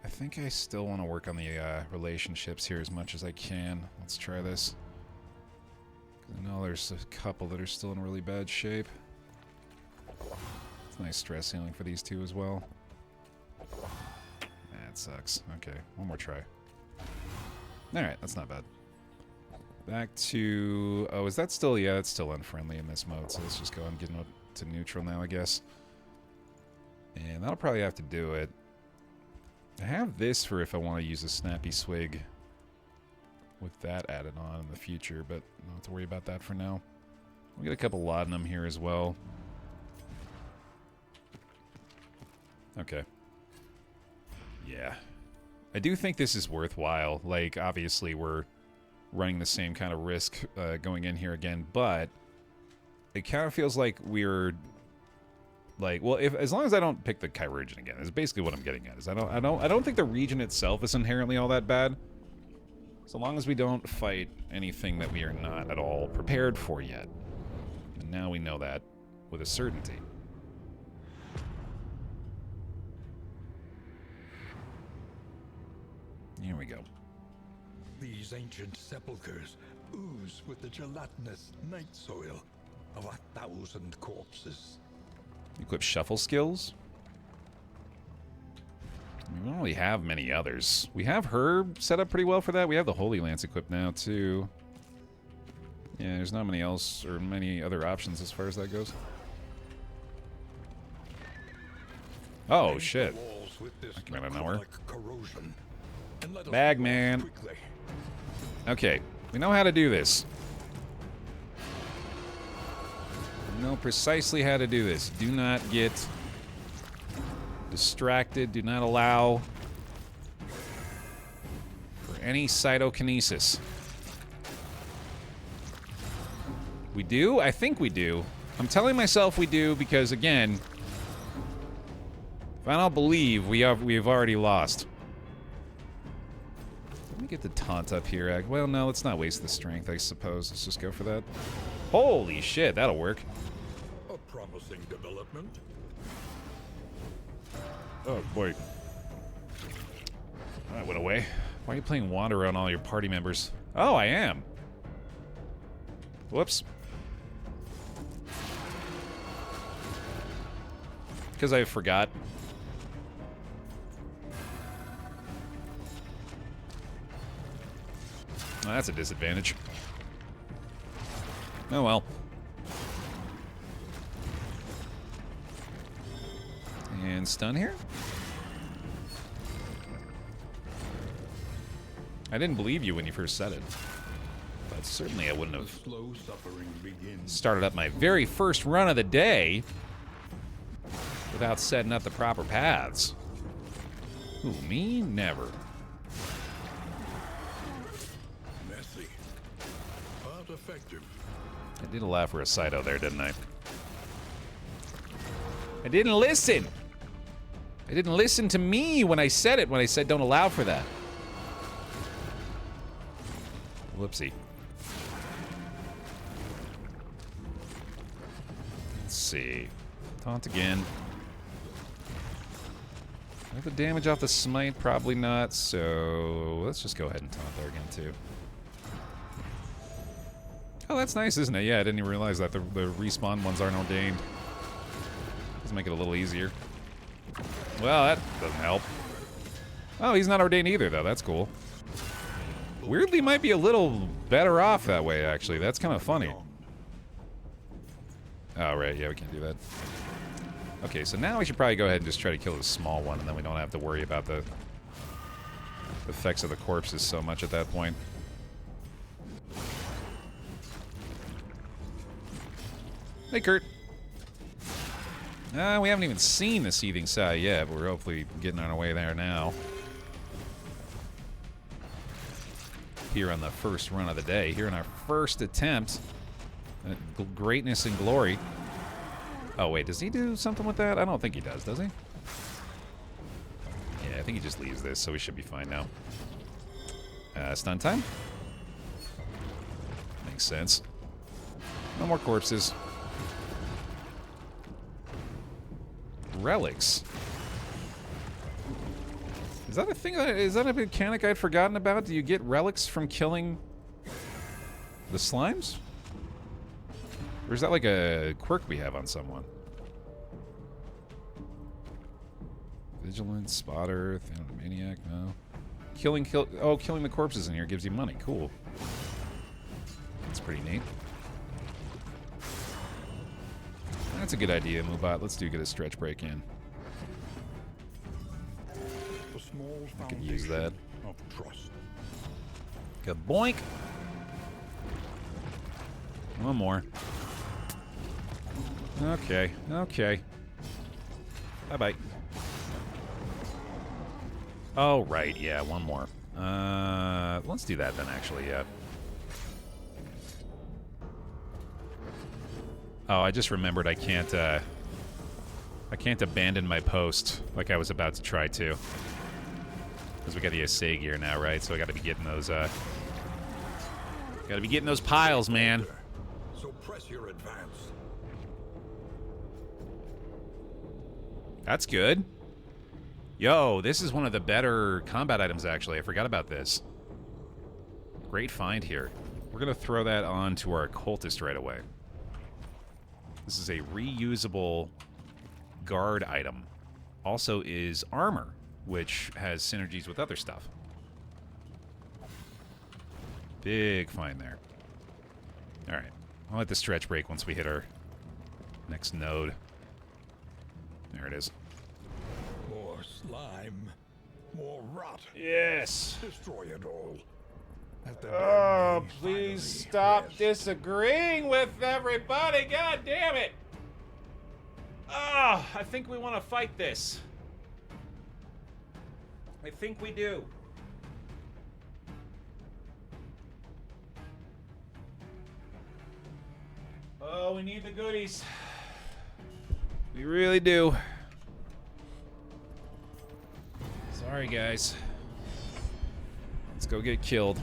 I think I still want to work on the relationships here as much as I can. Let's try this. I know there's a couple that are still in really bad shape. It's nice stress healing for these two as well. That sucks. Okay, one more try. Alright, that's not bad. Back to... Oh, is that still... Yeah, it's still unfriendly in this mode, so let's just go and get to neutral now, I guess. And that'll probably have to do it. I have this for if I want to use a snappy swig with that added on in the future, but I don't have to worry about that for now. We'll get a couple laudanum here as well. Okay. Yeah. I do think this is worthwhile. Like, obviously, we're running the same kind of risk going in here again, but it kind of feels like we're... Like, well, as long as I don't pick the Chirurgeon again, is basically what I'm getting at. Is I don't think the region itself is inherently all that bad. So long as we don't fight anything that we are not at all prepared for yet. And now we know that with a certainty. Here we go. These ancient sepulchres ooze with the gelatinous night soil of 1,000 corpses. Equip shuffle skills. We don't really have many others. We have Herb set up pretty well for that. We have the Holy Lance equipped now, too. Yeah, there's not many else or many other options as far as that goes. Oh, shit. That came out of nowhere. Bagman. Okay, we know how to do this. We know precisely how to do this. Do not get distracted. Do not allow for any cytokinesis. We do? I think we do. I'm telling myself we do because, again, if I don't believe, we've already lost. Let me get the taunt up here. Well, no, let's not waste the strength, I suppose. Let's just go for that. Holy shit, that'll work. A promising development. Oh, boy. That went away. Why are you playing Wander on all your party members? Oh, I am. Whoops. Because I forgot. Oh, that's a disadvantage. Oh well. And stun here? I didn't believe you when you first said it. But certainly I wouldn't have started up my very first run of the day without setting up the proper paths. Who, me? Never. Messy, but effective. I did allow for a Cyto there, didn't I? I didn't listen! I didn't listen to me when I said it, when I said don't allow for that. Whoopsie. Let's see. Taunt again. Have the damage off the smite? Probably not, so let's just go ahead and taunt there again, too. Oh, that's nice, isn't it? Yeah, I didn't even realize that the respawn ones aren't ordained. Does make it a little easier. Well, that doesn't help. Oh, he's not ordained either, though. That's cool. Weirdly, might be a little better off that way, actually. That's kind of funny. Oh, right. Yeah, we can't do that. Okay, so now we should probably go ahead and just try to kill the small one, and then we don't have to worry about the effects of the corpses so much at that point. Hey, Kurt. We haven't even seen the Seething Sigh yet, but we're hopefully getting on our way there now. Here on the first run of the day, here in our first attempt at greatness and glory. Oh, wait, does he do something with that? I don't think he does he? think he just leaves this, so we should be fine now. Stun time? Makes sense. No more corpses. Relics. Is that a thing? Is that a mechanic I'd forgotten about? Do you get relics from killing the slimes? Or is that like a quirk we have on someone? Vigilance, spotter, maniac, no. Killing the corpses in here gives you money. Cool. That's pretty neat. That's a good idea, Moobot. Let's get a stretch break in. I could use that. Of trust. Kaboink! One more. Okay, okay. Bye-bye. Oh, right, yeah, one more. Let's do that then, actually, yeah. Oh, I just remembered I can't abandon my post like I was about to try to. Because we got the assay gear now, right? So I gotta be getting those, gotta be getting those piles, man. So press your advance. That's good. Yo, this is one of the better combat items, actually. I forgot about this. Great find here. We're gonna throw that on to our cultist right away. This is a reusable guard item. Also is armor, which has synergies with other stuff. Big find there. Alright. I'll let the stretch break once we hit our next node. There it is. More slime. More rot. Yes! Destroy it all. Let the Oh, dead please finally stop rest. disagreeing with everybody. God damn it. Ah, I think we want to fight this. I think we do. Oh, we need the goodies. We really do. Sorry, guys. Let's go get killed.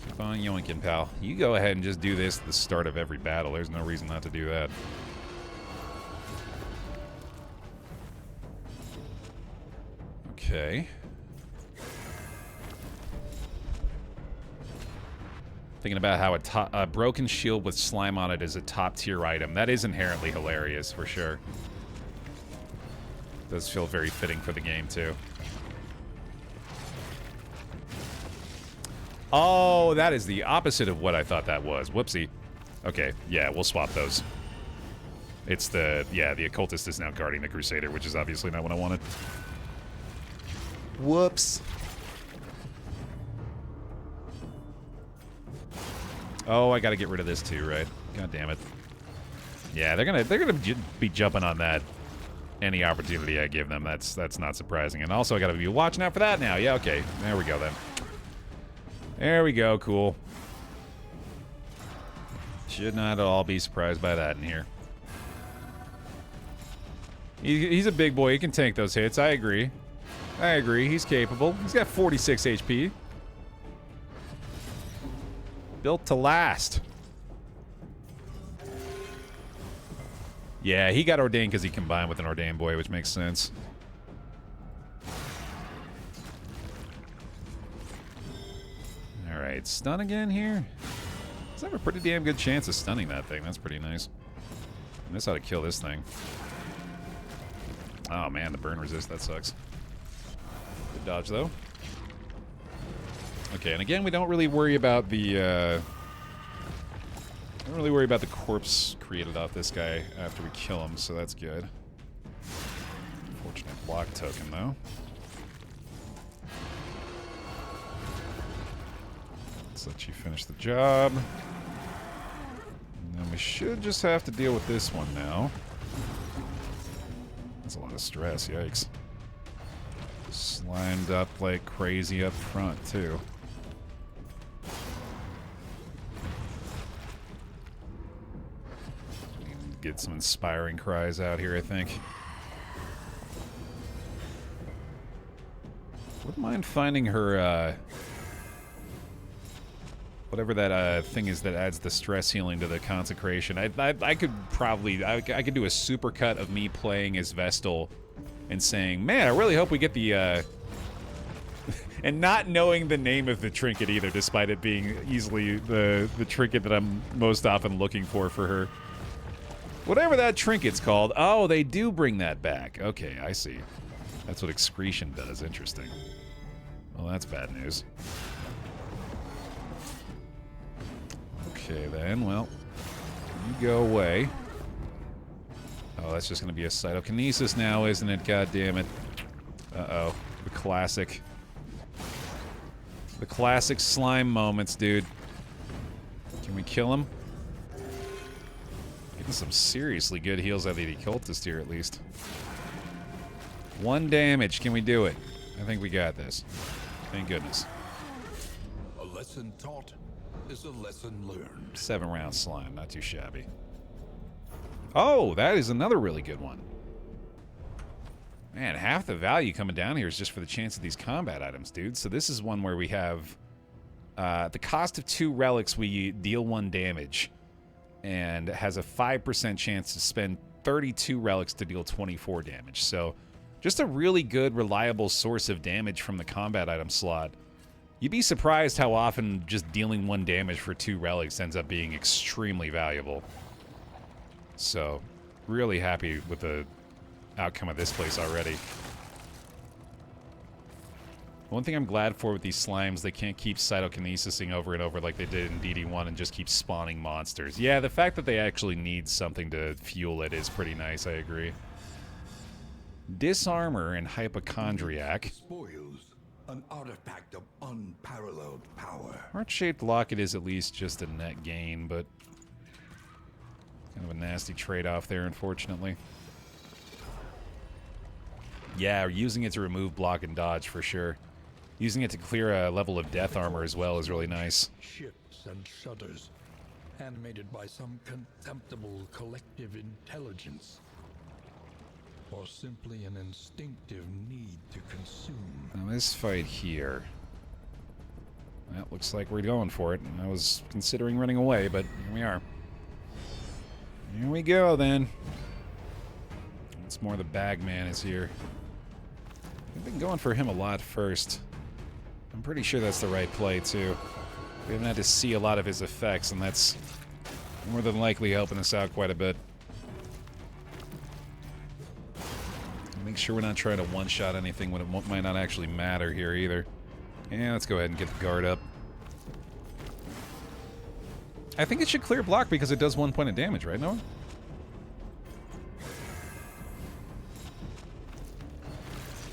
Keep on yoinking, pal. You go ahead and just do this at the start of every battle. There's no reason not to do that. Okay. Thinking about how a broken shield with slime on it is a top-tier item. That is inherently hilarious, for sure. Does feel very fitting for the game, too. Oh, that is the opposite of what I thought that was. Whoopsie. Okay, yeah, we'll swap those. It's the occultist is now guarding the Crusader, which is obviously not what I wanted. Whoops. Oh, I gotta get rid of this too, right? God damn it. Yeah, they're gonna be jumping on that any opportunity I give them. That's not surprising. And also I gotta be watching out for that now. Yeah, okay. There we go then. There we go, cool. Should not at all be surprised by that in here. He's a big boy. He can tank those hits. I agree. I agree. He's capable. He's got 46 HP. Built to last. Yeah, he got ordained because he combined with an ordained boy, which makes sense. Alright, stun again here. Let's have a pretty damn good chance of stunning that thing. That's pretty nice. I miss how to kill this thing. Oh man, the burn resist, that sucks. Good dodge though. Okay, and again, we don't really worry about the corpse created off this guy after we kill him, so that's good. Unfortunate block token though. Let's let you finish the job. And then we should just have to deal with this one now. That's a lot of stress, yikes. Slimed up like crazy up front, too. get some inspiring cries out here, I think. Wouldn't mind finding her, whatever that thing is that adds the stress healing to the consecration. I could probably, I could do a supercut of me playing as Vestal and saying, man, I really hope we get the, and not knowing the name of the trinket either, despite it being easily the trinket that I'm most often looking for her. Whatever that trinket's called. Oh, they do bring that back. Okay, I see. That's what excretion does. Interesting. Well, that's bad news. Okay, then. Well, you go away. Oh, that's just going to be a cytokinesis now, isn't it? God damn it. Uh-oh. The classic. The classic slime moments, dude. Can we kill him? Getting some seriously good heals out of the occultist here, at least. 1 damage. Can we do it? I think we got this. Thank goodness. A lesson taught is a lesson learned. 7-round slime. Not too shabby. Oh, that is another really good one. Man, half the value coming down here is just for the chance of these combat items, dude. So this is one where we have the cost of 2 relics, we deal 1 damage, and has a 5% chance to spend 32 relics to deal 24 damage. So just a really good, reliable source of damage from the combat item slot. You'd be surprised how often just dealing 1 damage for 2 relics ends up being extremely valuable. So, really happy with the outcome of this place already. One thing I'm glad for with these slimes, they can't keep cytokinesising over and over like they did in DD1 and just keep spawning monsters. Yeah, the fact that they actually need something to fuel it is pretty nice, I agree. Disarmor and Hypochondriac. Spoils, an artifact of unparalleled power. Heart-shaped locket is at least just a net gain, but kind of a nasty trade-off there, unfortunately. Yeah, using it to remove block and dodge for sure. Using it to clear a level of death armor as well is really nice. Ships and shudders, animated by some contemptible collective intelligence, or simply an instinctive need to consume. Now this fight here. Well, looks like we're going for it. I was considering running away, but here we are. Here we go, then. Once more, the Bagman is here. We've been going for him a lot first. I'm pretty sure that's the right play, too. We haven't had to see a lot of his effects, and that's more than likely helping us out quite a bit. Make sure we're not trying to one-shot anything when it might not actually matter here, either. Yeah, let's go ahead and get the guard up. I think it should clear block because it does 1 point of damage, right, Noah?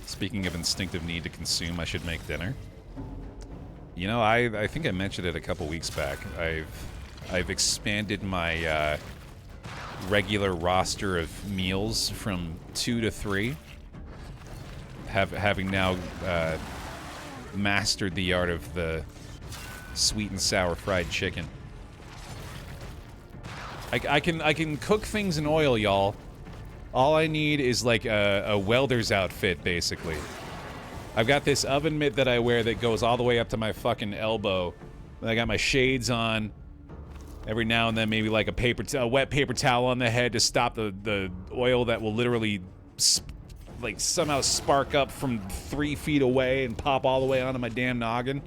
Speaking of instinctive need to consume, I should make dinner. You know, I think I mentioned it a couple weeks back. I've expanded my regular roster of meals from 2 to 3. Having now mastered the art of the sweet and sour fried chicken. I can cook things in oil, y'all. All I need is like a welder's outfit, basically. I've got this oven mitt that I wear that goes all the way up to my fucking elbow. I got my shades on. Every now and then, maybe like a wet paper towel on the head to stop the oil that will literally like somehow spark up from 3 feet away and pop all the way onto my damn noggin.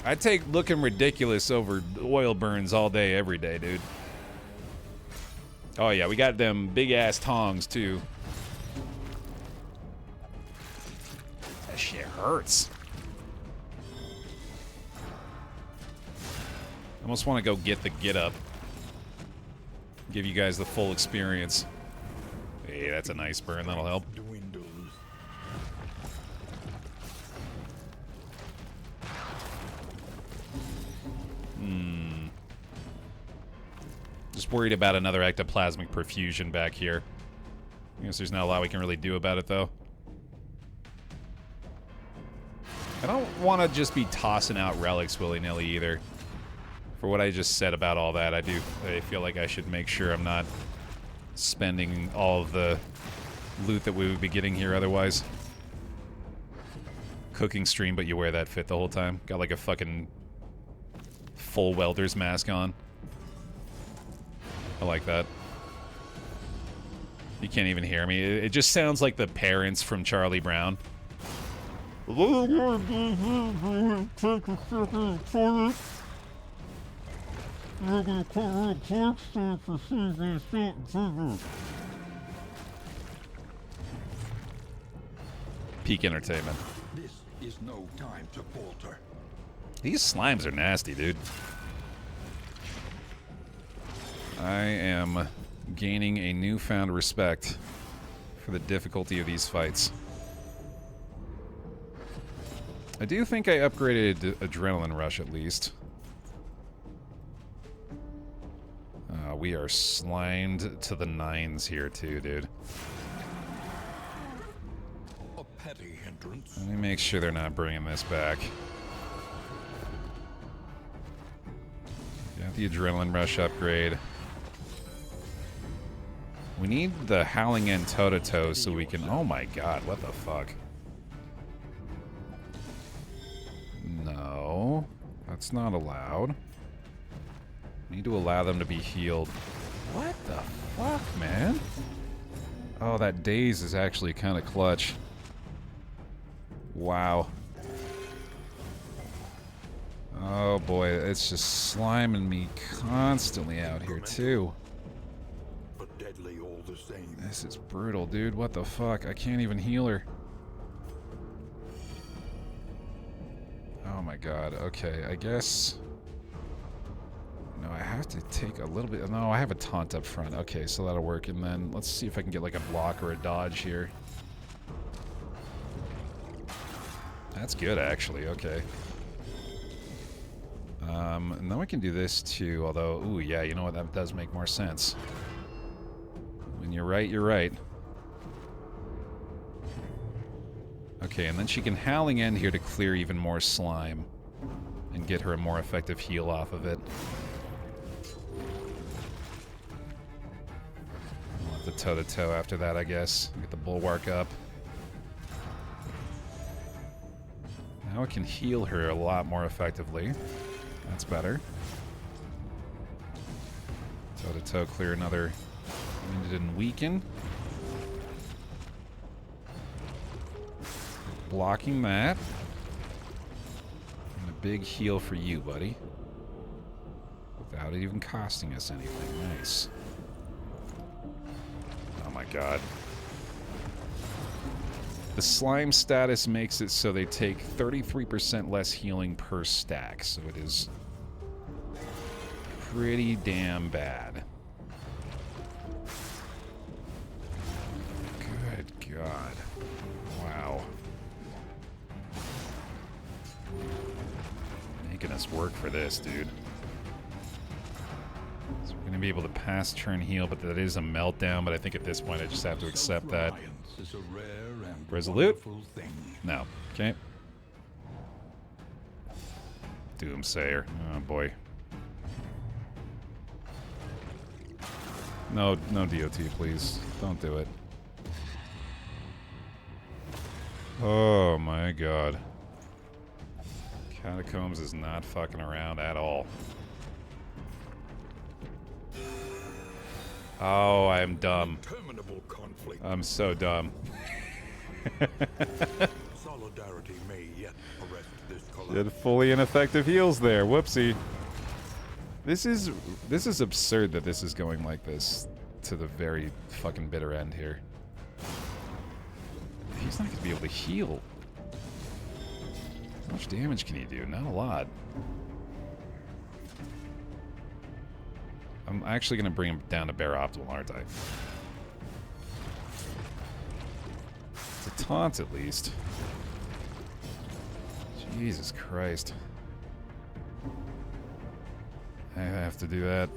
I take looking ridiculous over oil burns all day, every day, dude. Oh yeah, we got them big-ass tongs, too. That shit hurts. I almost want to go get the get-up. Give you guys the full experience. Hey, that's a nice burn. That'll help. Dwindles. Just worried about another ectoplasmic perfusion back here. I guess there's not a lot we can really do about it, though. I don't want to just be tossing out relics willy-nilly, either. For what I just said about all that, I feel like I should make sure I'm not spending all of the loot that we would be getting here otherwise. Cooking stream, but you wear that fit the whole time. Got like a fucking full welder's mask on. I like that. You can't even hear me. It just sounds like the parents from Charlie Brown. Peak entertainment. This is no time to falter. These slimes are nasty, dude. I am gaining a newfound respect for the difficulty of these fights. I do think I upgraded Adrenaline Rush at least. We are slimed to the nines here too, dude. A petty hindrance. Let me make sure they're not bringing this back. Got the Adrenaline Rush upgrade. We need the Howling End toe-to-toe so we can... Oh my god, what the fuck? No. That's not allowed. Need to allow them to be healed. What the fuck, man? Oh, that daze is actually kind of clutch. Wow. Oh boy, it's just sliming me constantly out here too. But deadly all the same. This is brutal, dude. What the fuck? I can't even heal her. Oh my god. Okay, I guess... No, I have to take a little bit... No, I have a taunt up front. Okay, so that'll work. And then let's see if I can get like a block or a dodge here. That's good, actually. Okay. And then we can do this too, although... Ooh, yeah, you know what? That does make more sense. When you're right, you're right. Okay, and then she can Howling End here to clear even more slime. And get her a more effective heal off of it. I'll have the toe-to-toe after that, I guess. Get the Bulwark up. Now it can heal her a lot more effectively. That's better. Toe-to-toe, clear another Wounded and Weaken. Blocking that. And a big heal for you, buddy. Without it even costing us anything. Nice. Oh my god. The slime status makes it so they take 33% less healing per stack, so it is pretty damn bad. Good god. Wow. Making us work for this, dude. So we're gonna be able to pass turn heal, but that is a meltdown, but I think at this point I just have to accept that. Is a rare and Resolute? wonderful thing. No. Okay. Doomsayer. Oh boy. No DOT, please. Don't do it. Oh my god. Catacombs is not fucking around at all. Oh, I am dumb. Interminable conflict. I'm so dumb. Solidarity may yet arrest this Did collapse. fully ineffective heals there. Whoopsie. This is absurd that this is going like this to the very fucking bitter end here. He's not gonna be able to heal. How much damage can he do? Not a lot. I'm actually gonna bring him down to Baer optimal, aren't I? It's a taunt at least. Jesus Christ. I have to do that.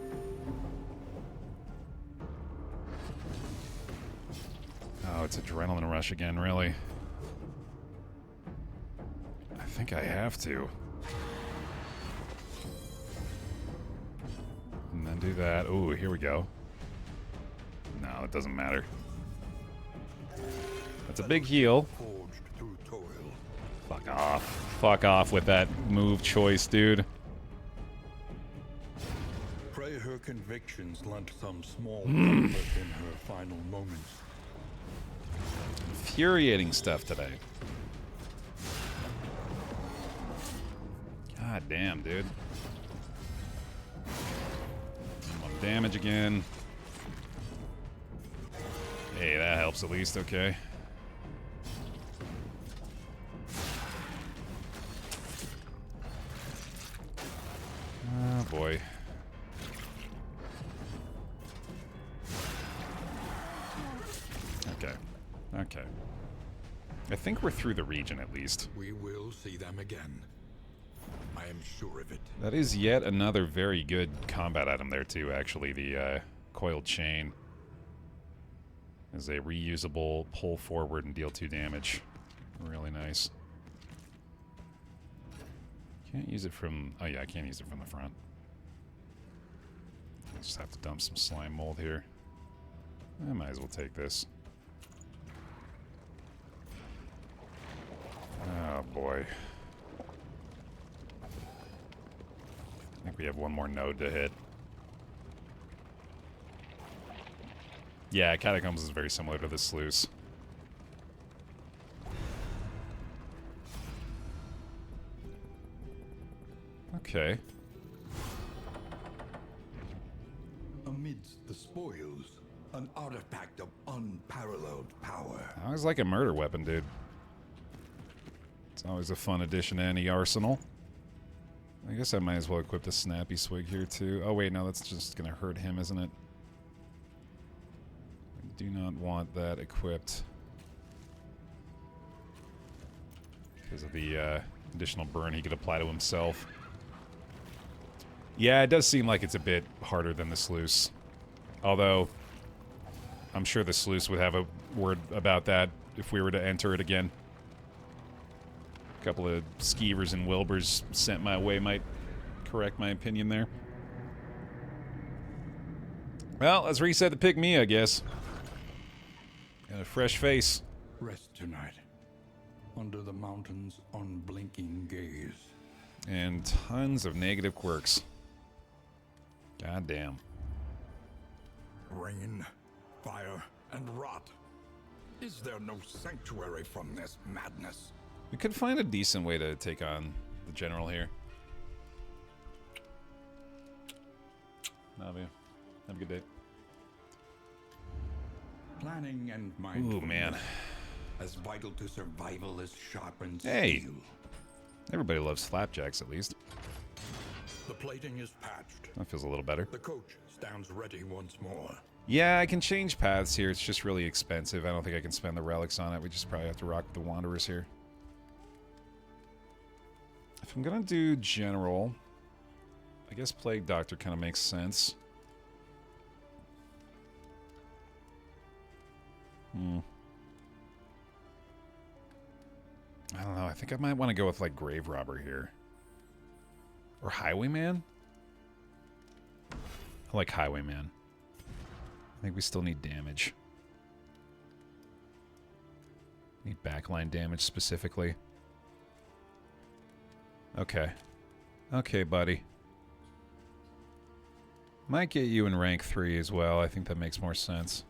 Oh, it's Adrenaline Rush again, really? I think I have to. Don't do that. Ooh, here we go. No, it doesn't matter. That's a big heal. Forged through toil. Fuck off. Fuck off with that move choice, dude. Pray her convictions lent some small comfort in her final moments. Infuriating stuff today. God damn, dude. Damage again. Hey, that helps at least, okay. Oh boy. Okay. Okay. I think we're through the region at least. We will see them again. I am sure of it. That is yet another very good combat item there too, actually. The coiled chain is a reusable pull forward and deal 2 damage. Really nice. Can't use it from... Oh yeah, I can't use it from the front. I just have to dump some slime mold here. I might as well take this. Oh boy. I think we have one more node to hit. Yeah, Catacombs is very similar to this sluice. Okay. Amidst the spoils, an artifact of unparalleled power. I always like a murder weapon, dude. It's always a fun addition to any arsenal. I guess I might as well equip the snappy swig here too. Oh wait, no, that's just gonna hurt him, isn't it? I do not want that equipped because of the additional burn he could apply to himself. Yeah, it does seem like it's a bit harder than the sluice. Although, I'm sure the sluice would have a word about that if we were to enter it again. A couple of skeevers and wilbers sent my way might correct my opinion there. Well, let's reset the pick me, I guess. Got a fresh face. Rest tonight, under the mountain's unblinking gaze. And tons of negative quirks. God damn. Rain, fire, and rot. Is there no sanctuary from this madness? We could find a decent way to take on the general here. Navi, have a good day. Planning and mindfulness. Ooh, man. As vital to survival as sharpened Hey. steel. Everybody loves flapjacks, at least. The plating is patched. That feels a little better. The coach stands ready once more. Yeah, I can change paths here. It's just really expensive. I don't think I can spend the relics on it. We just probably have to rock the Wanderers here. If I'm gonna do general, I guess Plague Doctor kind of makes sense. I don't know. I think I might want to go with, like, Grave Robber here. Or Highwayman? I like Highwayman. I think we still need damage. Need backline damage specifically. Okay. Okay, buddy. Might get you in rank 3 as well. I think that makes more sense.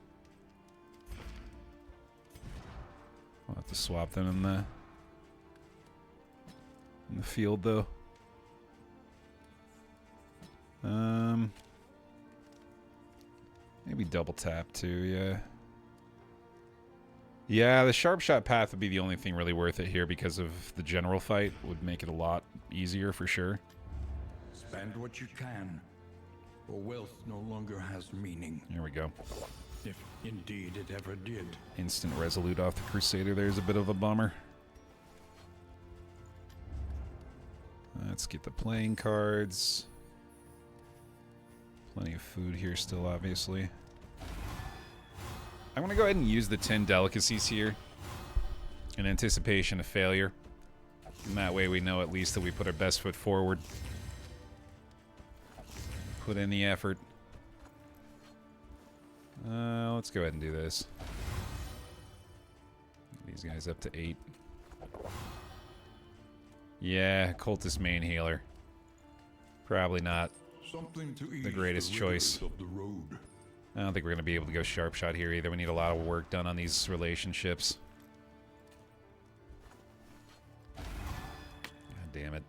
We'll have to swap them in the field, though. Maybe double tap too, yeah. Yeah, the sharp shot path would be the only thing really worth it here because of the general fight. Would make it a lot easier for sure. Spend what you can, for wealth no longer has meaning. Here we go. If indeed it ever did. Instant resolute off the Crusader. There's a bit of a bummer. Let's get the playing cards. Plenty of food here still, obviously. I'm going to go ahead and use the 10 delicacies here in anticipation of failure. And that way we know at least that we put our best foot forward. Put in the effort. let's go ahead and do this. These guys up to 8. Yeah, cultist main healer. Probably not Something to ease the greatest choice. of the road. I don't think we're going to be able to go sharp shot here either. We need a lot of work done on these relationships. God damn it.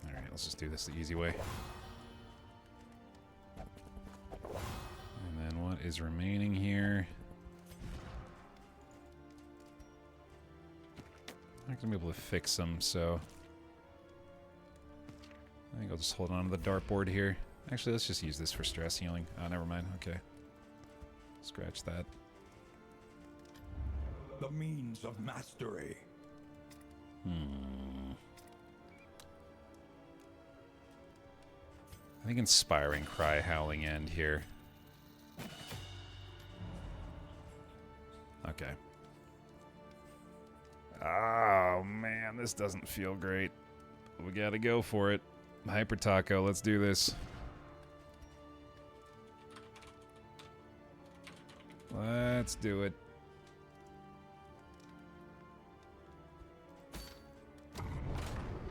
Alright, let's just do this the easy way. And then what is remaining here? I'm not going to be able to fix them, so... I think I'll just hold on to the dartboard here. Actually, let's just use this for stress healing. Oh, never mind. Okay. Scratch that. The means of mastery. I think Inspiring Cry, Howling End here. Okay. Oh, man, this doesn't feel great. We gotta go for it. Hyper Taco, let's do this. Let's do it.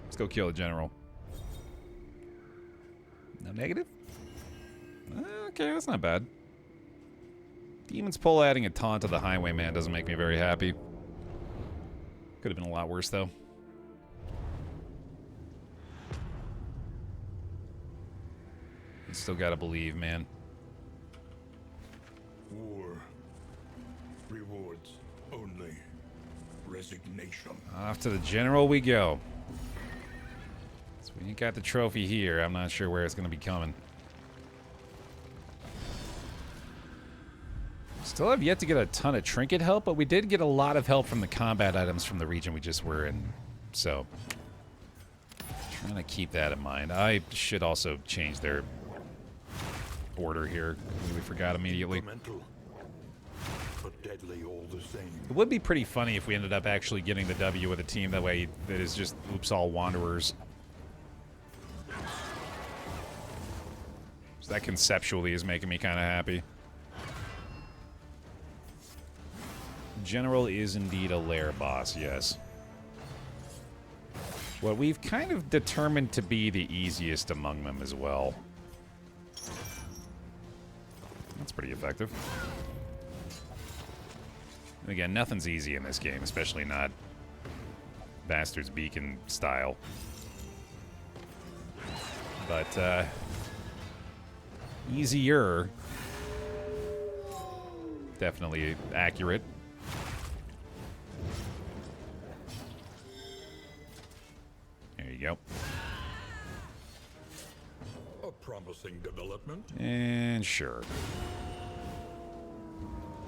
Let's go kill the general. No negative? Okay, that's not bad. Demon's Pull adding a taunt to the Highwayman doesn't make me very happy. Could have been a lot worse, though. You still gotta believe, man. War rewards only resignation. Off to the general we go. So we ain't got the trophy here. I'm not sure where it's gonna be coming. Still have yet to get a ton of trinket help, but we did get a lot of help from the combat items from the region we just were in. So, trying to keep that in mind. I should also change their order here. We forgot immediately. But deadly all the same. It would be pretty funny if we ended up actually getting the W with a team that way that is just oops all wanderers. So that conceptually is making me kind of happy. General is indeed a lair boss, yes. What we've kind of determined to be the easiest among them as well. That's pretty effective. And again, nothing's easy in this game, especially not Bastard's Beacon style. But, easier. Definitely accurate. There you go. A promising development. And sure.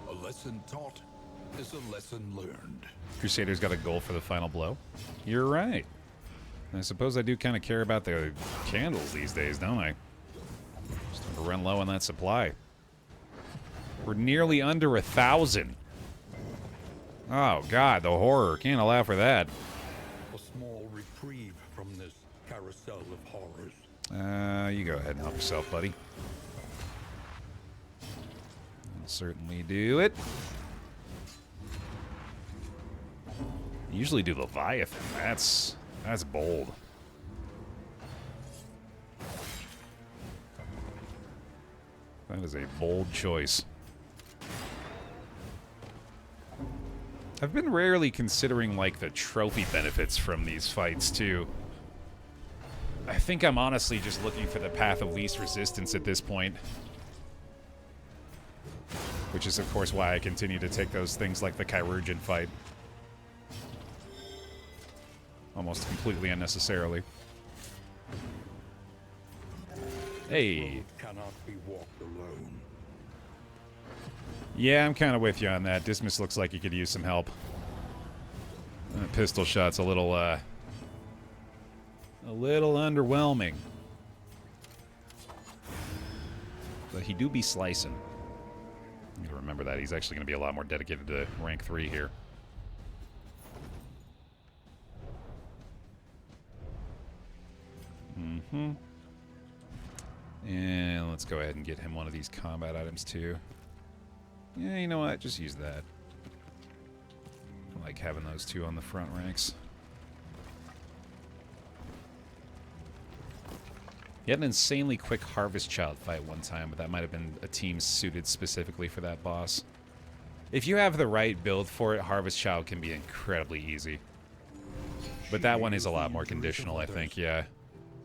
A lesson taught is a lesson learned. Crusader's got a goal for the final blow. You're right. I suppose I do kind of care about the candles these days, don't I? Just have to run low on that supply. We're nearly under 1,000. Oh, God, the horror. Can't allow for that. A small reprieve from this carousel of horrors. You go ahead and help yourself, buddy. I'll certainly do it. Usually do Leviathan. That's bold. That is a bold choice. I've been rarely considering, like, the trophy benefits from these fights, too. I think I'm honestly just looking for the path of least resistance at this point. Which is, of course, why I continue to take those things like the Chirurgeon fight. Almost completely unnecessarily. Hey. Cannot be walked alone. Yeah, I'm kind of with you on that. Dismas looks like he could use some help. Pistol shot's a little underwhelming. But he do be slicing. You gotta remember that. He's actually going to be a lot more dedicated to rank 3 here. Mm-hmm. And let's go ahead and get him one of these combat items, too. Yeah, you know what? Just use that. I like having those two on the front ranks. You had an insanely quick Harvest Child fight one time, but that might have been a team suited specifically for that boss. If you have the right build for it, Harvest Child can be incredibly easy. But that one is a lot more conditional, I think, yeah.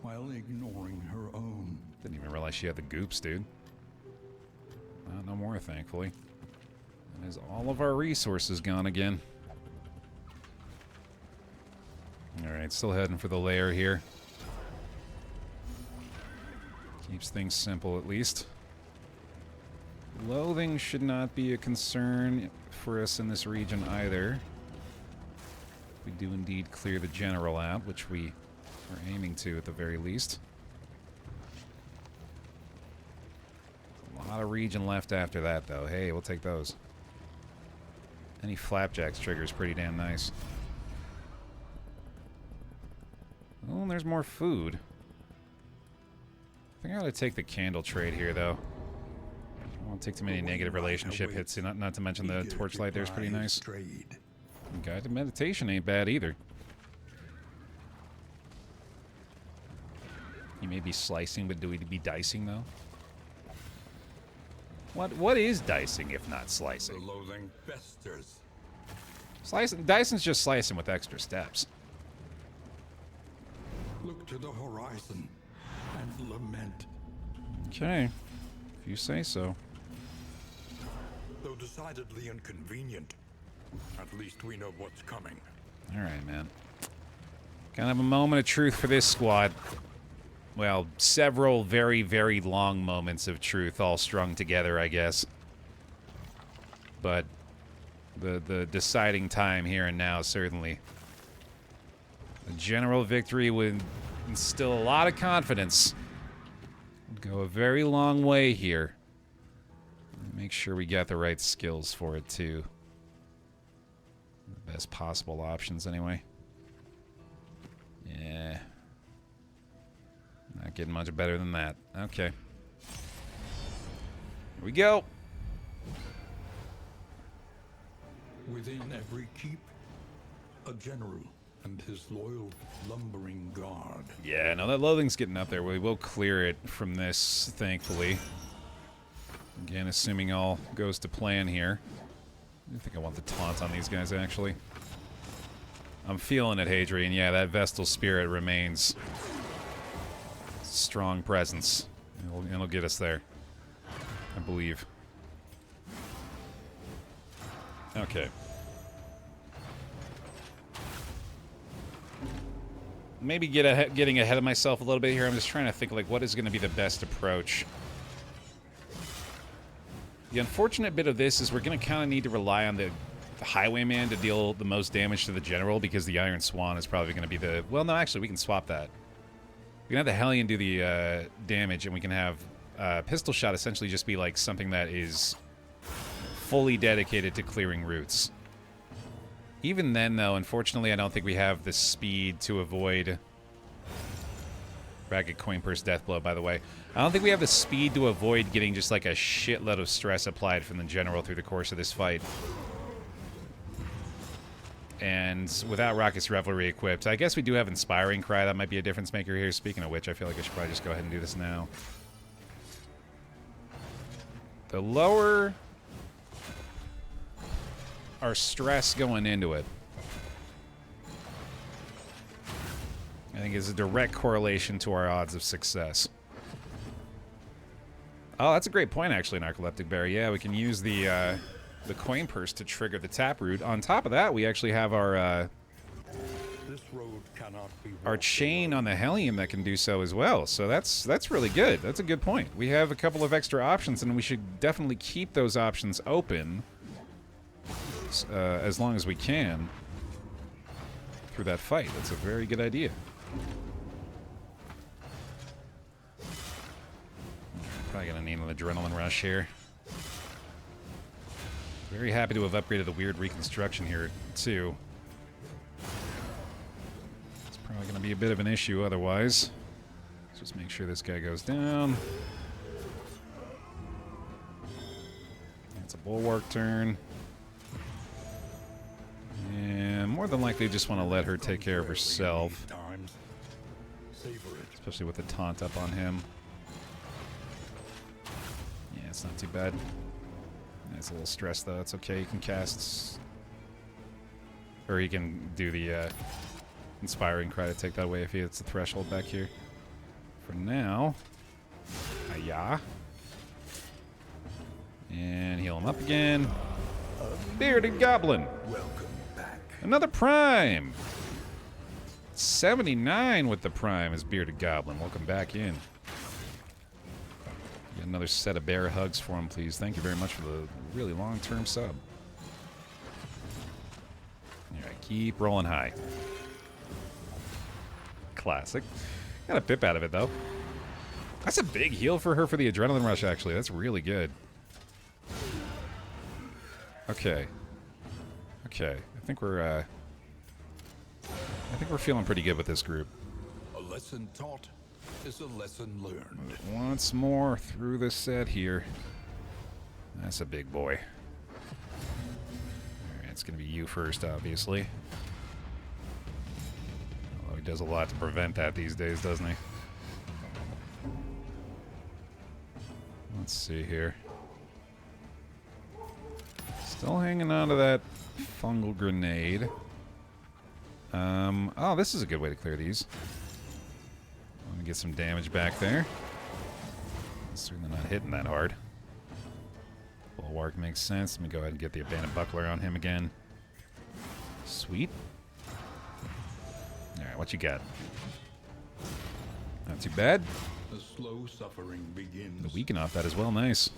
While ignoring her own. Didn't even realize she had the goops, dude. Well, no more, thankfully. And is all of our resources gone again? Alright, still heading for the lair here. Keeps things simple, at least. Loathing should not be a concern for us in this region either. We do indeed clear the general out, which we are aiming to at the very least. A lot of region left after that, though. Hey, we'll take those. Any flapjacks trigger is pretty damn nice. Oh, and there's more food. I think I ought to take the candle trade here, though. I won't take too many negative relationship hits, not to mention the torchlight there's pretty nice. And guided meditation ain't bad either. You may be slicing, but do we be dicing, though? What is dicing if not slicing? The loathing festers. Dicing's just slicing with extra steps. Look to the horizon and lament. Okay, if you say so. Though decidedly inconvenient, at least we know what's coming. Alright, man. Kind of a moment of truth for this squad. Well, several very, very long moments of truth all strung together, I guess. But the deciding time here and now, certainly. A general victory would instill a lot of confidence. Would go a very long way here. Make sure we got the right skills for it, too. The best possible options, anyway. Yeah. Not getting much better than that. Okay. Here we go. Within every keep, a general and his loyal lumbering guard. Yeah, no, that loathing's getting up there. We will clear it from this, thankfully. Again, assuming all goes to plan here. I think I want the taunt on these guys, actually. I'm feeling it, Hadrian. Yeah, that Vestal Spirit remains strong presence. It'll get us there, I believe. Okay. Maybe getting ahead of myself a little bit here. I'm just trying to think, like, what is going to be the best approach. The unfortunate bit of this is we're going to kind of need to rely on the Highwayman to deal the most damage to the General, because the Iron Swan is probably going to be the... Well, no, actually, we can swap that. We can have the Hellion do the damage, and we can have Pistol Shot essentially just be like something that is fully dedicated to clearing routes. Even then, though, unfortunately, I don't think we have the speed to avoid... Ragged Coin Purse Deathblow, by the way. I don't think we have the speed to avoid getting just like a shitload of stress applied from the General through the course of this fight. And without Raucous Revelry equipped, I guess we do have Inspiring Cry. That might be a difference maker here. Speaking of which, I feel like I should probably just go ahead and do this now. The lower our stress going into it, I think is a direct correlation to our odds of success. Oh, that's a great point, actually, Narcoleptic Bear. Yeah, we can use the Coin Purse to trigger the Taproot. On top of that, we actually have our This road cannot be our chain on the Hellion that can do so as well. So that's really good. That's a good point. We have a couple of extra options, and we should definitely keep those options open as long as we can through that fight. That's a very good idea. Probably gonna need an adrenaline rush here. Very happy to have upgraded the weird reconstruction here, too. It's probably gonna be a bit of an issue otherwise. Let's just make sure this guy goes down. It's It's a bulwark turn. And more than likely just want to let her take care of herself. Especially with the taunt up on him. Yeah, it's not too bad. It's a little stressed though. It's okay. You can cast... Or he can do the Inspiring Cry to take that away if he hits the threshold back here. For now... Ayah. And heal him up again. Bearded Goblin. Welcome back. Another Prime. 79 with the Prime is Bearded Goblin. Welcome back in. Get another set of bear hugs for him, please. Thank you very much for the really long-term sub. Alright, keep rolling high. Classic. Got a pip out of it, though. That's a big heal for her for the Adrenaline Rush, actually. That's really good. Okay. Okay. I think we're feeling pretty good with this group. A lesson taught is a lesson learned. Once more through the set here. That's a big boy. Alright, it's gonna be you first, obviously. Although he does a lot to prevent that these days, doesn't he? Let's see here. Still hanging on to that fungal grenade. Oh, this is a good way to clear these. Let me get some damage back there. Certainly not hitting that hard. Bulwark makes sense. Let me go ahead and get the Abandoned Buckler on him again. Sweet. Alright, what you got? Not too bad. The slow suffering begins. The weaken off that as well. Nice.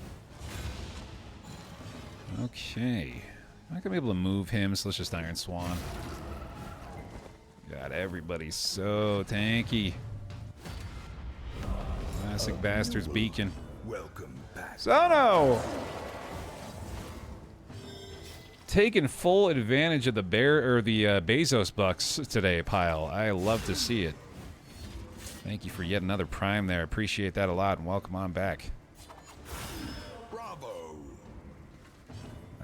Okay. I'm not going to be able to move him, so let's just Iron Swan. God, everybody's so tanky. Classic Bastard's Beacon. Welcome back. Sono! Taking full advantage of the Baer or the Bezos bucks today, Pile. I love to see it. Thank you for yet another Prime there. Appreciate that a lot, and welcome on back. Bravo!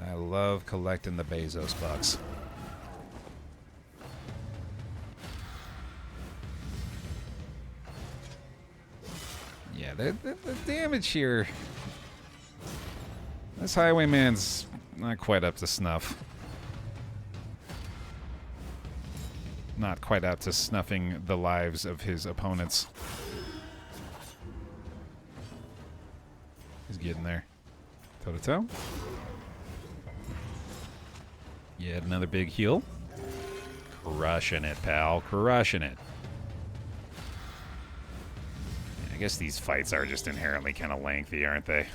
I love collecting the Bezos bucks. Yeah, the damage here. This Highwayman's not quite up to snuff. Not quite up to snuffing the lives of his opponents. He's getting there. Toe-to-toe. Yet another big heal. Crushing it, pal. Crushing it. I guess these fights are just inherently kind of lengthy, aren't they?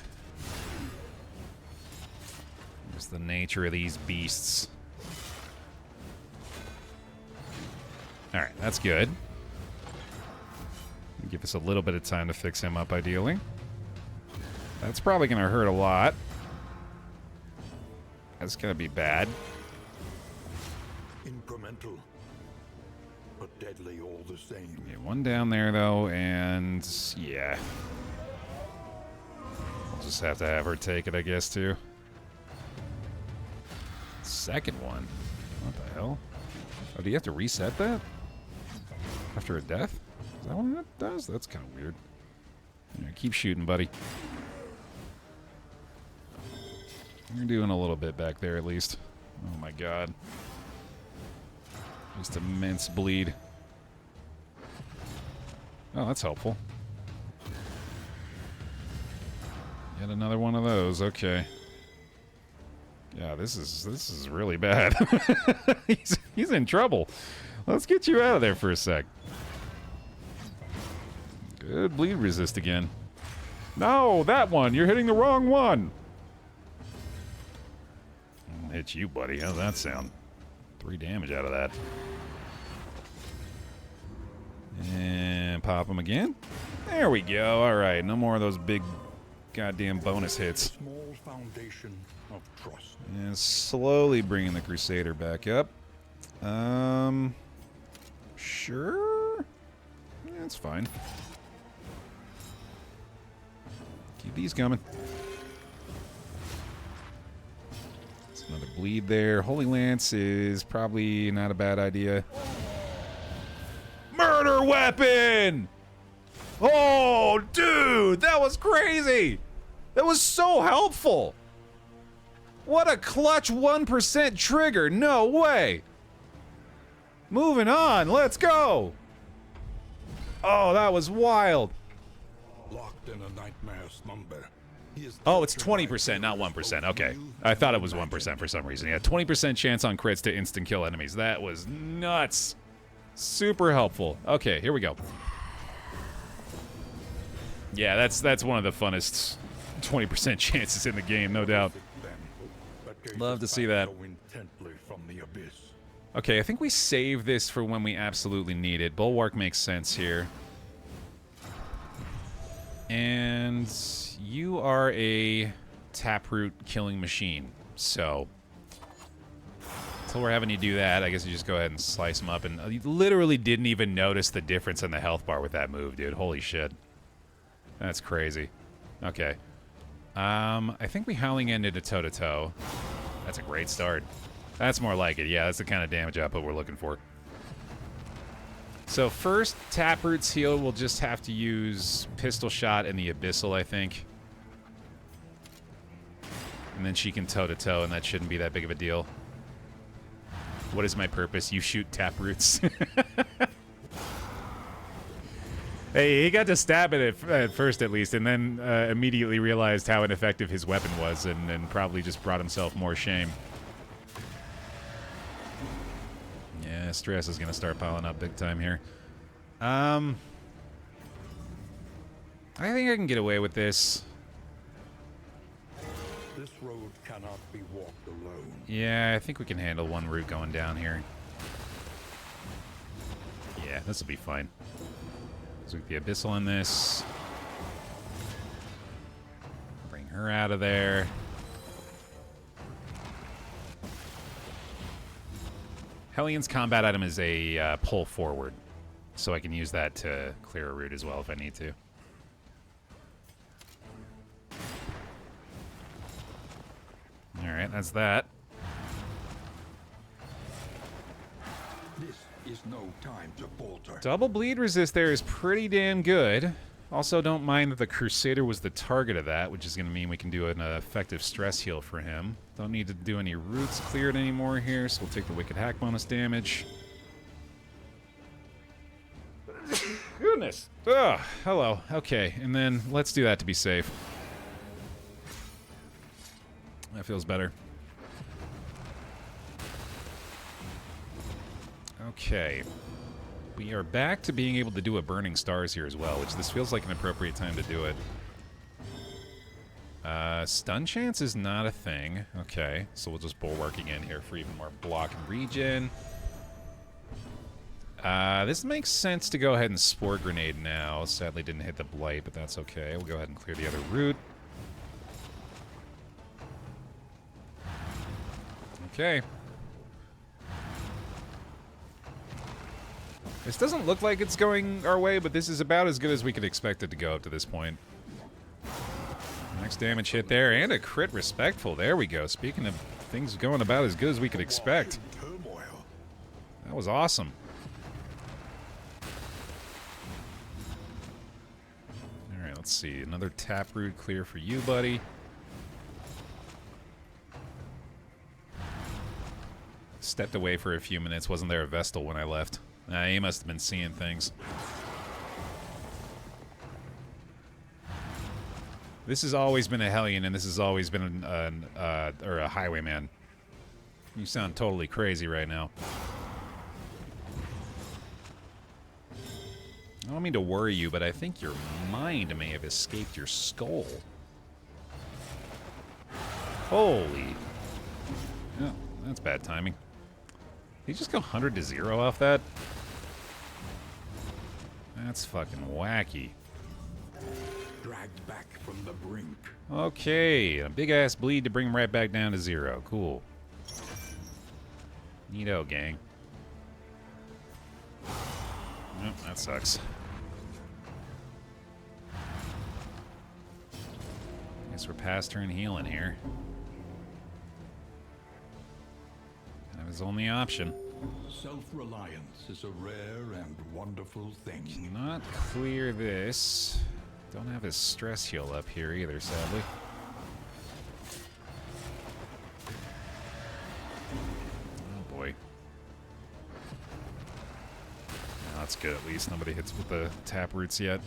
Just the nature of these beasts. Alright, that's good. Give us a little bit of time to fix him up, ideally. That's probably going to hurt a lot. That's going to be bad. Incremental, but deadly all the same. Yeah, one down there, though, and yeah. We'll just have to have her take it, I guess, too. Second one? What the hell? Oh, do you have to reset that? After a death? Is that what that does? That's kind of weird. Yeah, keep shooting, buddy. You're doing a little bit back there, at least. Oh, my God. Just immense bleed. Oh, that's helpful. Yet another one of those. Okay. Yeah, this is really bad. he's in trouble. Let's get you out of there for a sec. Good bleed resist again. No, that one. You're hitting the wrong one. I'll hit you, buddy. How's that sound? 3 damage out of that. And pop him again. There we go. All right, no more of those big goddamn bonus hits. Small foundation of trust. And slowly bringing the Crusader back up. Sure. Yeah, that's fine. Keep these coming. bleed there. Holy Lance is probably not a bad idea. Murder weapon! Oh, dude, that was crazy! That was so helpful! What a clutch 1% trigger, no way! Moving on, let's go! Oh, that was wild. Locked in a nightmare slumber. Oh, it's 20%, not 1%. Okay. I thought it was 1% for some reason. Yeah, 20% chance on crits to instant kill enemies. That was nuts. Super helpful. Okay, here we go. Yeah, that's one of the funnest 20% chances in the game, no doubt. Love to see that. Okay, I think we save this for when we absolutely need it. Bulwark makes sense here. And you are a taproot killing machine, so until we're having you do that, I guess you just go ahead and slice them up. And you literally didn't even notice the difference in the health bar with that move, dude. Holy shit. That's crazy. Okay. I think we Howling ended a toe-to-toe. That's a great start. That's more like it. Yeah, that's the kind of damage output we're looking for. So first, Taproot's heal, we'll just have to use Pistol Shot and the Abyssal, I think. And then she can toe-to-toe, and that shouldn't be that big of a deal. What is my purpose? You shoot Taproots. Hey, he got to stab it at first, at least, and then immediately realized how ineffective his weapon was, and probably just brought himself more shame. Yeah, stress is going to start piling up big time here. I think I can get away with this. This road cannot be walked alone. Yeah, I think we can handle one route going down here. Yeah, this will be fine. So we get the Abyssal in this. Bring her out of there. Hellions combat item is a pull forward, so I can use that to clear a route as well if I need to. Alright, that's that. This is no time to falter. Double bleed resist there is pretty damn good. Also, don't mind that the Crusader was the target of that, which is going to mean we can do an effective stress heal for him. Don't need to do any routes cleared anymore here, so we'll take the Wicked Hack bonus damage. Goodness. Ugh, hello. Okay, and then let's do that to be safe. That feels better. Okay. We are back to being able to do a Burning Stars here as well, which this feels like an appropriate time to do it. Stun chance is not a thing. Okay, so we'll just Bulwark again here for even more block and regen. This makes sense to go ahead and Spore Grenade now. Sadly didn't hit the Blight, but that's okay. We'll go ahead and clear the other route. Okay. This doesn't look like it's going our way, but this is about as good as we could expect it to go up to this point. Next damage hit there, and a crit respectful. There we go. Speaking of things going about as good as we could expect. That was awesome. Alright, let's see. Another Taproot clear for you, buddy. Stepped away for a few minutes. Wasn't there a Vestal when I left? He must have been seeing things. This has always been a Hellion, and this has always been a Highwayman. You sound totally crazy right now. I don't mean to worry you, but I think your mind may have escaped your skull. Holy. Oh, that's bad timing. Did you just go 100 to 0 off that? That's fucking wacky. Dragged back from the brink. Okay, a big ass bleed to bring him right back down to 0. Cool. Neato, gang. Oh, that sucks. Guess we're past turn healing here. his only option. Self-reliance is a rare and wonderful thing. Cannot clear this. Don't have his stress heal up here either, sadly. Oh boy. Oh, that's good at least. Nobody hits with the taproots yet.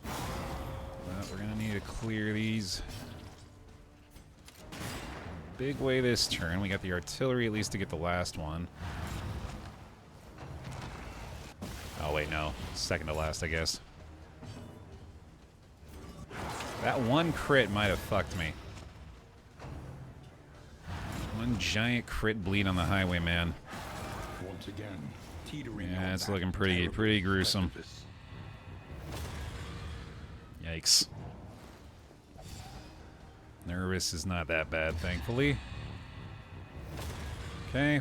But we're gonna need to clear these. Big way this turn. We got the artillery at least to get the last one. Oh wait, no. Second to last, I guess. That one crit might have fucked me. One giant crit bleed on the highwayman. Once again, teetering Yeah, on it's that looking pretty gruesome. precipice. Yikes. Nervous is not that bad, thankfully. Okay.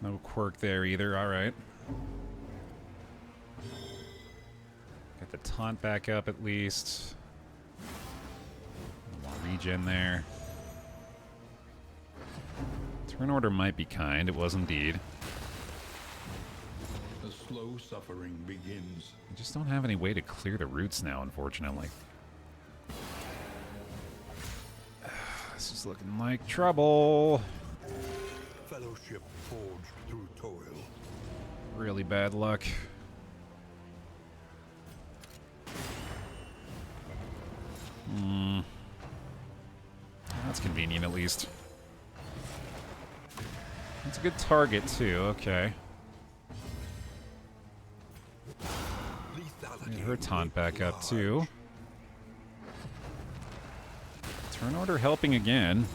No quirk there either, alright. Got the taunt back up at least. More regen there. Turn order might be kind, it was indeed. The slow suffering begins. I just don't have any way to clear the roots now, unfortunately. This is looking like trouble. Fellowship forged through toil. Really bad luck. That's convenient at least. That's a good target too, okay. Get her taunt back up too. Turn order helping again.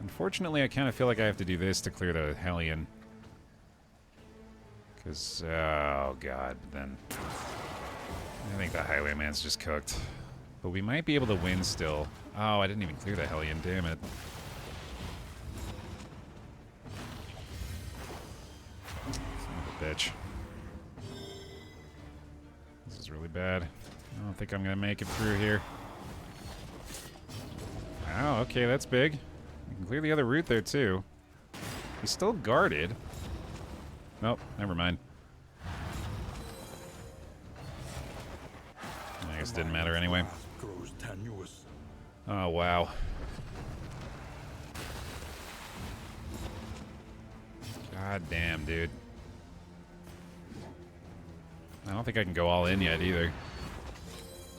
Unfortunately, I kind of feel like I have to do this to clear the Hellion. Because, oh god, then... I think the Highwayman's just cooked. But we might be able to win still. Oh, I didn't even clear the Hellion, damn it. Son of a bitch. This is really bad. I don't think I'm going to make it through here. Wow, okay, that's big. You can clear the other route there, too. He's still guarded. Nope, never mind. I guess it didn't matter anyway. Grows tenuous. Oh, wow. God damn, dude. I don't think I can go all in yet, either.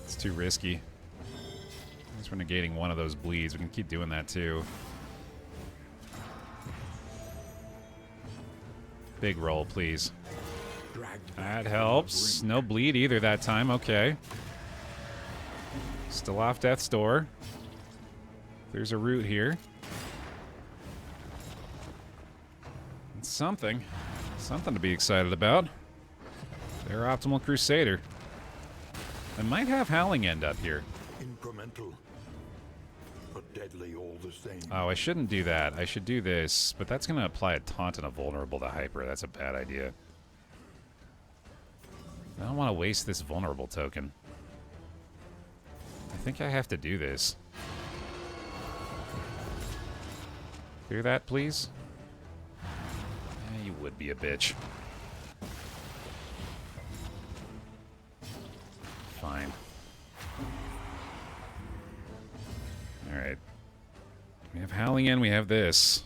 It's too risky. At least we're negating one of those bleeds. We can keep doing that, too. Big roll, please. That helps. No bleed either that time. Okay. Still off death's door. There's a route here. It's something. Something to be excited about. Their Optimal Crusader. I might have Howling End up here. Incremental, but deadly all the same. Oh, I shouldn't do that. I should do this, but that's going to apply a taunt and a vulnerable to Hyper. That's a bad idea. I don't want to waste this vulnerable token. I think I have to do this. Clear that, please? Yeah, you would be a bitch. Fine. Alright. We have Howling In, we have this.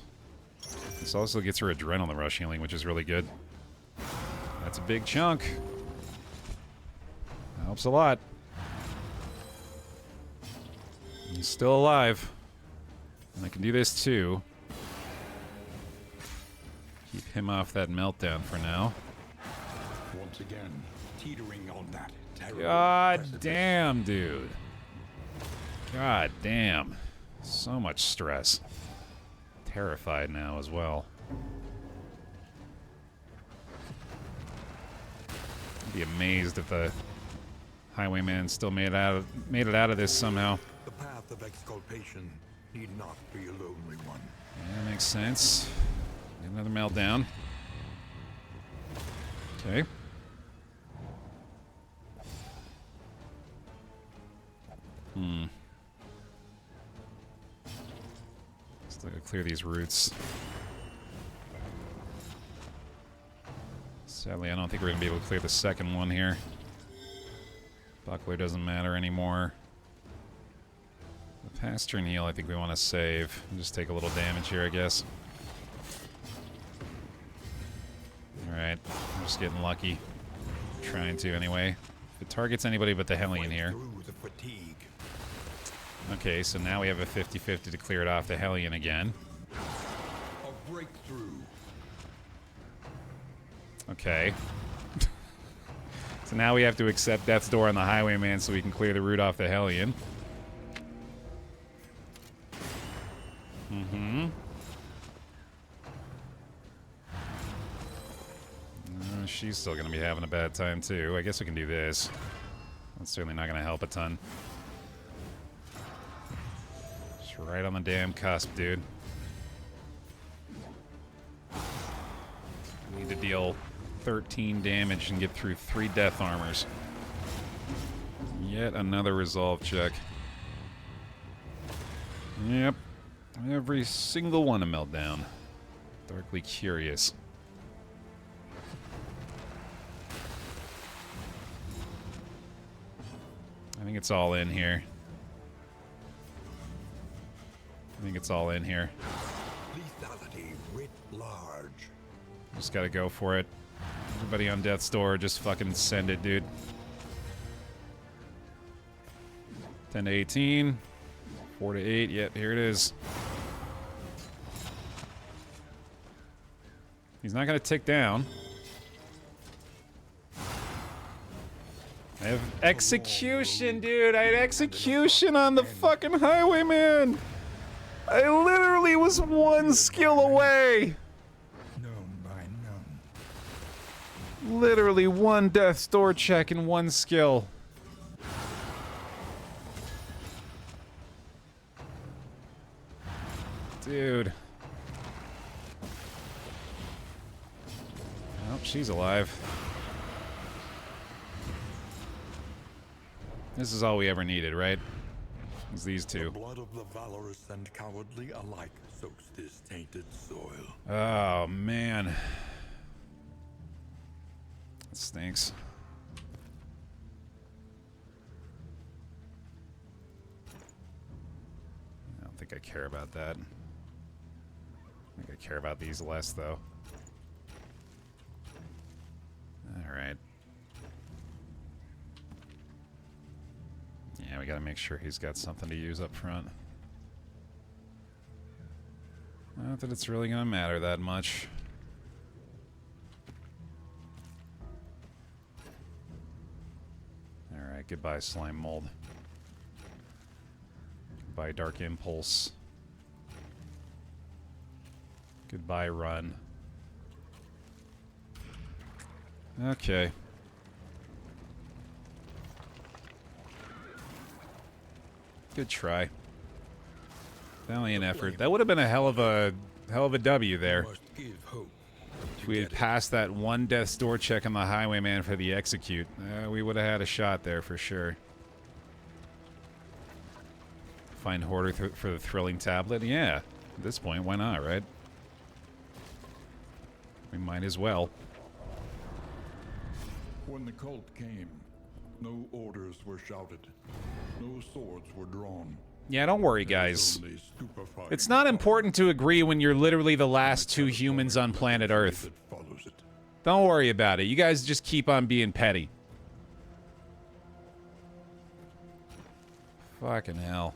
This also gets her Adrenaline Rush healing, which is really good. That's a big chunk. Helps a lot. He's still alive. And I can do this too. Keep him off that meltdown for now. Once again, teetering on that terrible God precipice. damn, dude. God damn. So much stress. Terrified now as well. I'd be amazed if the Highwayman still made it out of this somehow. The path of exculpation need not be a lonely one. Yeah, that makes sense. Get another meltdown. Okay. clear these routes. Sadly, I don't think we're going to be able to clear the second one here. Buckler doesn't matter anymore. The Pasture and Heal, I think we want to save. And just take a little damage here, I guess. Alright, I'm just getting lucky. Trying to, anyway. If it targets anybody but the Hellion here. Okay, so now we have a 50-50 to clear it off the Hellion again. A breakthrough. Okay. So now we have to accept Death's Door on the Highwayman so we can clear the route off the Hellion. She's still going to be having a bad time, too. I guess we can do this. That's certainly not going to help a ton. Just right on the damn cusp, dude. Need to deal 13 damage and get through 3 death armors. Yet another resolve check. Yep. Every single one a meltdown. Darkly curious. I think it's all in here. Lethality writ large. Just gotta go for it. Everybody on Death's Door, just fucking send it, dude. 10 to 18. 4 to 8. Yep, here it is. He's not gonna tick down. I have execution, dude. I had execution on the fucking Highwayman. I literally was 1 skill away. Known by none. Literally 1 Death's Door check and 1 skill. Dude. Oh, she's alive. This is all we ever needed, right? Is these two. The blood of the valorous and cowardly alike soaks this tainted soil. Oh, man. That stinks. I don't think I care about that. I think I care about these less, though. Alright. Yeah, we gotta make sure he's got something to use up front. Not that it's really gonna matter that much. Alright, goodbye Slime Mold. Goodbye Dark Impulse. Goodbye Run. Okay. Good try. Valiant effort. That would have been a hell of a W there. If we had passed that 1 Death's Door check on the Highwayman for the execute, we would have had a shot there for sure. Find Hoarder for the Thrilling Tablet? Yeah. At this point, why not, right? We might as well. When the cult came, no orders were shouted. No swords were drawn. Yeah, don't worry, guys. It's not important to agree when you're literally the last 2 humans on planet Earth. Don't worry about it. You guys just keep on being petty. Fucking hell.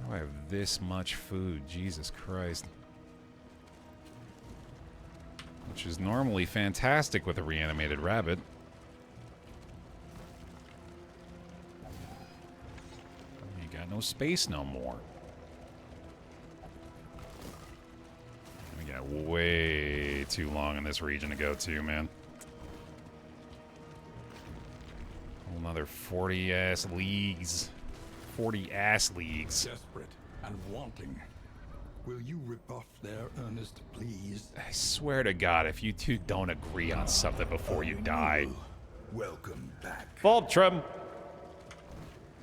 How do I have this much food? Jesus Christ. Which is normally fantastic with a reanimated rabbit. You got no space no more. We got way too long in this region to go to, man. Another 40-ass leagues. 40-ass leagues. Desperate and wanting. Will you rebuff their earnest pleas? I swear to God, if you two don't agree on something before you die. Welcome back. Voltrum!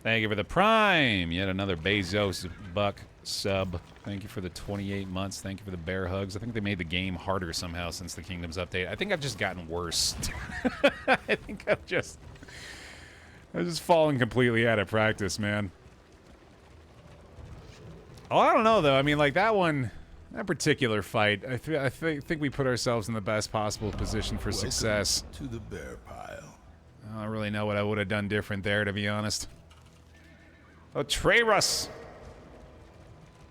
Thank you for the Prime. Yet another Bezos buck sub. Thank you for the 28 months. Thank you for the bear hugs. I think they made the game harder somehow since the Kingdoms update. I think I've just gotten worse. I think I'm just falling completely out of practice, man. Oh, I don't know, though. I mean, like, that particular fight, I think we put ourselves in the best possible position for success. To the bear pile. I don't really know what I would have done different there, to be honest. Oh, Trey-Russ!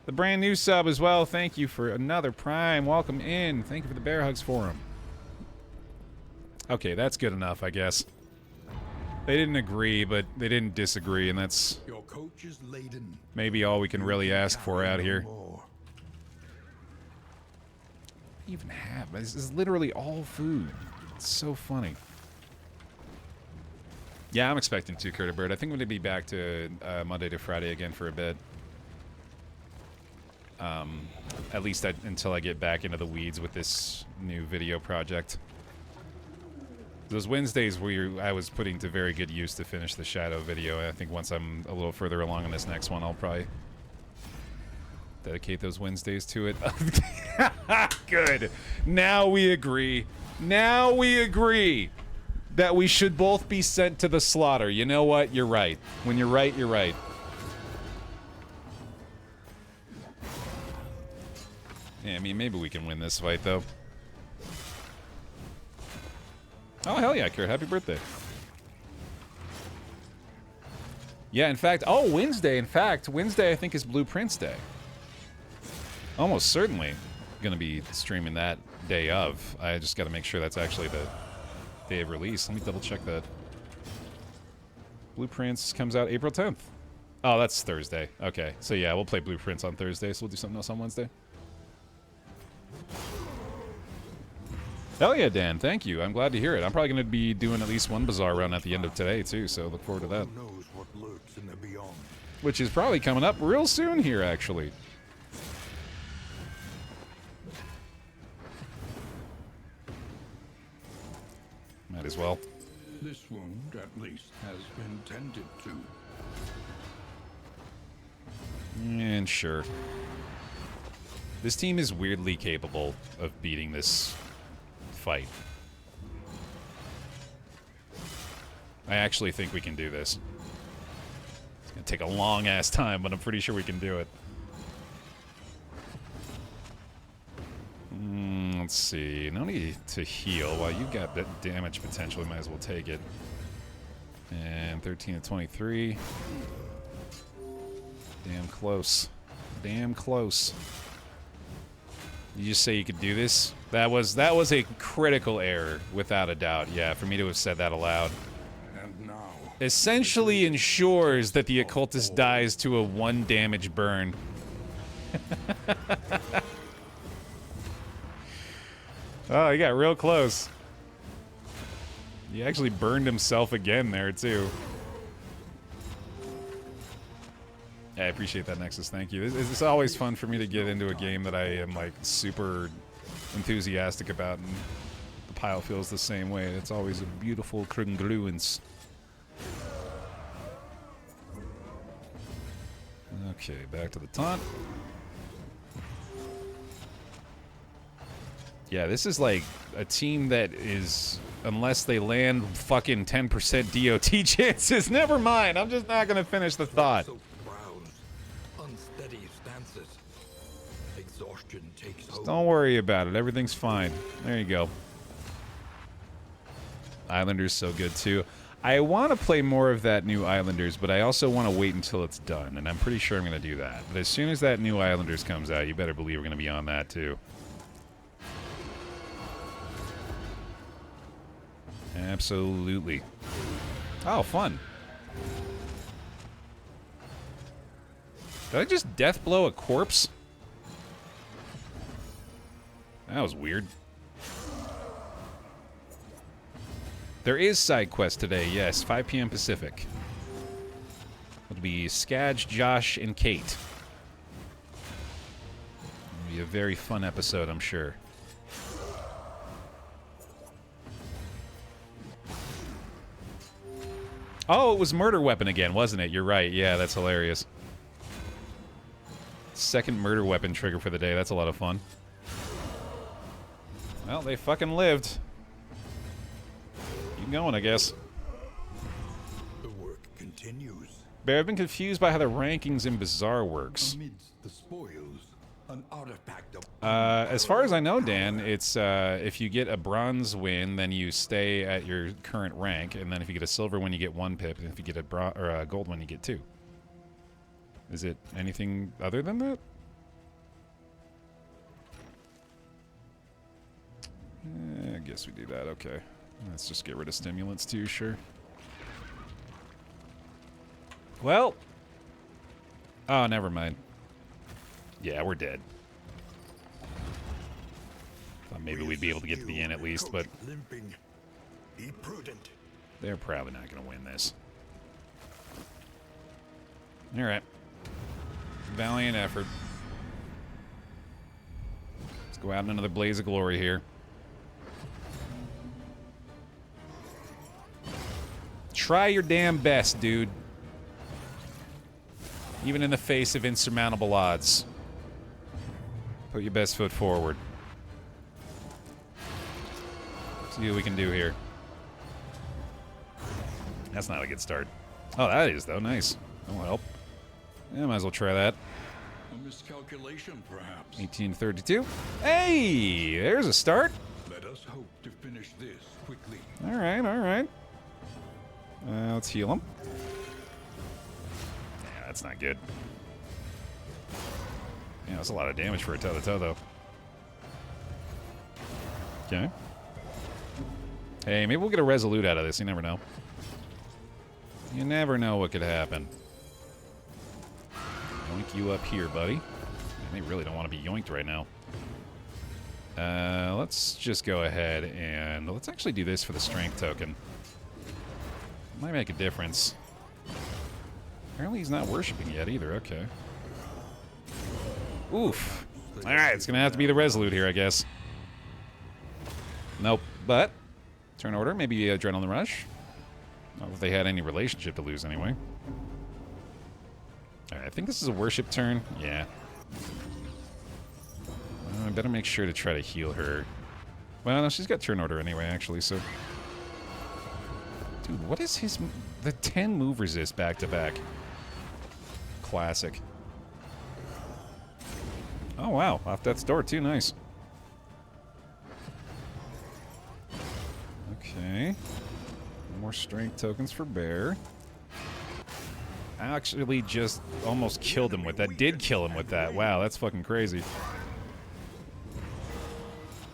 The brand new sub as well. Thank you for another Prime. Welcome in. Thank you for the bear hugs forum. Okay, that's good enough, I guess. They didn't agree, but they didn't disagree, and that's Your coach is laden. maybe all we can really ask for out here. More. Even have? This is literally all food. It's so funny. Yeah, I'm expecting to, Curtis Bird. I think I'm going to be back to Monday to Friday again for a bit. At least until I get back into the weeds with this new video project. Those Wednesdays I was putting to very good use to finish the Shadow video. I think once I'm a little further along in this next one, I'll probably dedicate those Wednesdays to it. Good. Now we agree. Now we agree that we should both be sent to the slaughter. You know what? You're right. When you're right, you're right. Yeah, I mean, maybe we can win this fight, though. Oh, hell yeah, Kurt. Happy birthday. Yeah, in fact... Oh, Wednesday. In fact, Wednesday, I think, is Blueprints Day. Almost certainly going to be streaming that day of. I just got to make sure that's actually the day of release. Let me double-check that. Blueprints comes out April 10th. Oh, that's Thursday. Okay. So, yeah, we'll play Blueprints on Thursday, so we'll do something else on Wednesday. Hell yeah, Dan. Thank you. I'm glad to hear it. I'm probably going to be doing at least one Bazaar run at the end of today, too, so look forward to that. Who knows what lurks in the beyond? Which is probably coming up real soon here, actually. Might as well. This wound, at least, has been tended to. And sure. This team is weirdly capable of beating this fight. I actually think we can do this. It's gonna take a long-ass time, but I'm pretty sure we can do it. Let's see. No need to heal. While you've got that damage potential, we might as well take it. And 13 to 23. Damn close. Damn close. You just say you could do this? That was a critical error, without a doubt. Yeah, for me to have said that aloud. And now, Essentially ensures that the occultist dies to a 1 damage burn. Oh, he got real close. He actually burned himself again there, too. Yeah, I appreciate that, Nexus. Thank you. It's always fun for me to get into a game that I am, like, super enthusiastic about, and the pile feels the same way. It's always a beautiful congruence. Okay, back to the taunt. Yeah, this is like a team that is, unless they land fucking 10% DOT chances, never mind. I'm just not going to finish the thought. So browse, unsteady stances. Exhaustion takes hold. Don't worry about it. Everything's fine. There you go. Islanders so good too. I want to play more of that new Islanders, but I also want to wait until it's done, and I'm pretty sure I'm going to do that. But as soon as that new Islanders comes out, you better believe we're going to be on that too. Absolutely. Oh, fun. Did I just death blow a corpse? That was weird. There is side quest today, yes, 5 p.m. Pacific. It'll be Skadge, Josh, and Kate. It'll be a very fun episode, I'm sure. Oh, it was murder weapon again, wasn't it? You're right. Yeah, that's hilarious. Second murder weapon trigger for the day. That's a lot of fun. Well, they fucking lived. Keep going, I guess. The work continues. Baer, I've been confused by how the rankings in Bazaar works. Amidst the spoils, an artifact of As far as I know, Dan, it's if you get a bronze win, then you stay at your current rank, and then if you get a silver win, you get 1 pip, and if you get a gold win, you get 2. Is it anything other than that? I guess we do that. Okay, let's just get rid of stimulants too. Sure. Well. Oh, never mind. Yeah, we're dead. Thought maybe we'd be able to get to the end at least, but limping. Be prudent. they're probably not going to win this. All right. Valiant effort. Let's go out in another blaze of glory here. Try your damn best, dude. Even in the face of insurmountable odds. Put your best foot forward. See what we can do here. That's not a good start. Oh, that is, though. Nice. That'll help. Yeah, might as well try that. A miscalculation, perhaps. 1832. Hey! There's a start. Let us hope To finish this quickly. All right, all right. Let's heal him. Yeah, that's not good. Yeah, that's a lot of damage for a toe-to-toe, though. Okay. Hey, maybe we'll get a Resolute out of this. You never know. You never know what could happen. Yoink you up here, buddy. They really don't want to be yoinked right now. Let's just go ahead and... Let's actually do this for the strength token. Might make a difference. Apparently he's not worshipping yet either. Okay. Oof. Alright, it's going to have to be the Resolute here, I guess. Nope. But, turn order, maybe Adrenaline Rush. Not if they had any relationship to lose anyway. Alright, I think this is a worship turn. Yeah. I better make sure to try to heal her. Well, no, she's got turn order anyway, actually, so... Dude, what is his... The 10 move resist back-to-back. Classic. Oh, wow. Off death's door, too. Nice. Okay. More strength tokens for Baer. I actually just almost killed him with that. Did kill him with that. Wow, that's fucking crazy.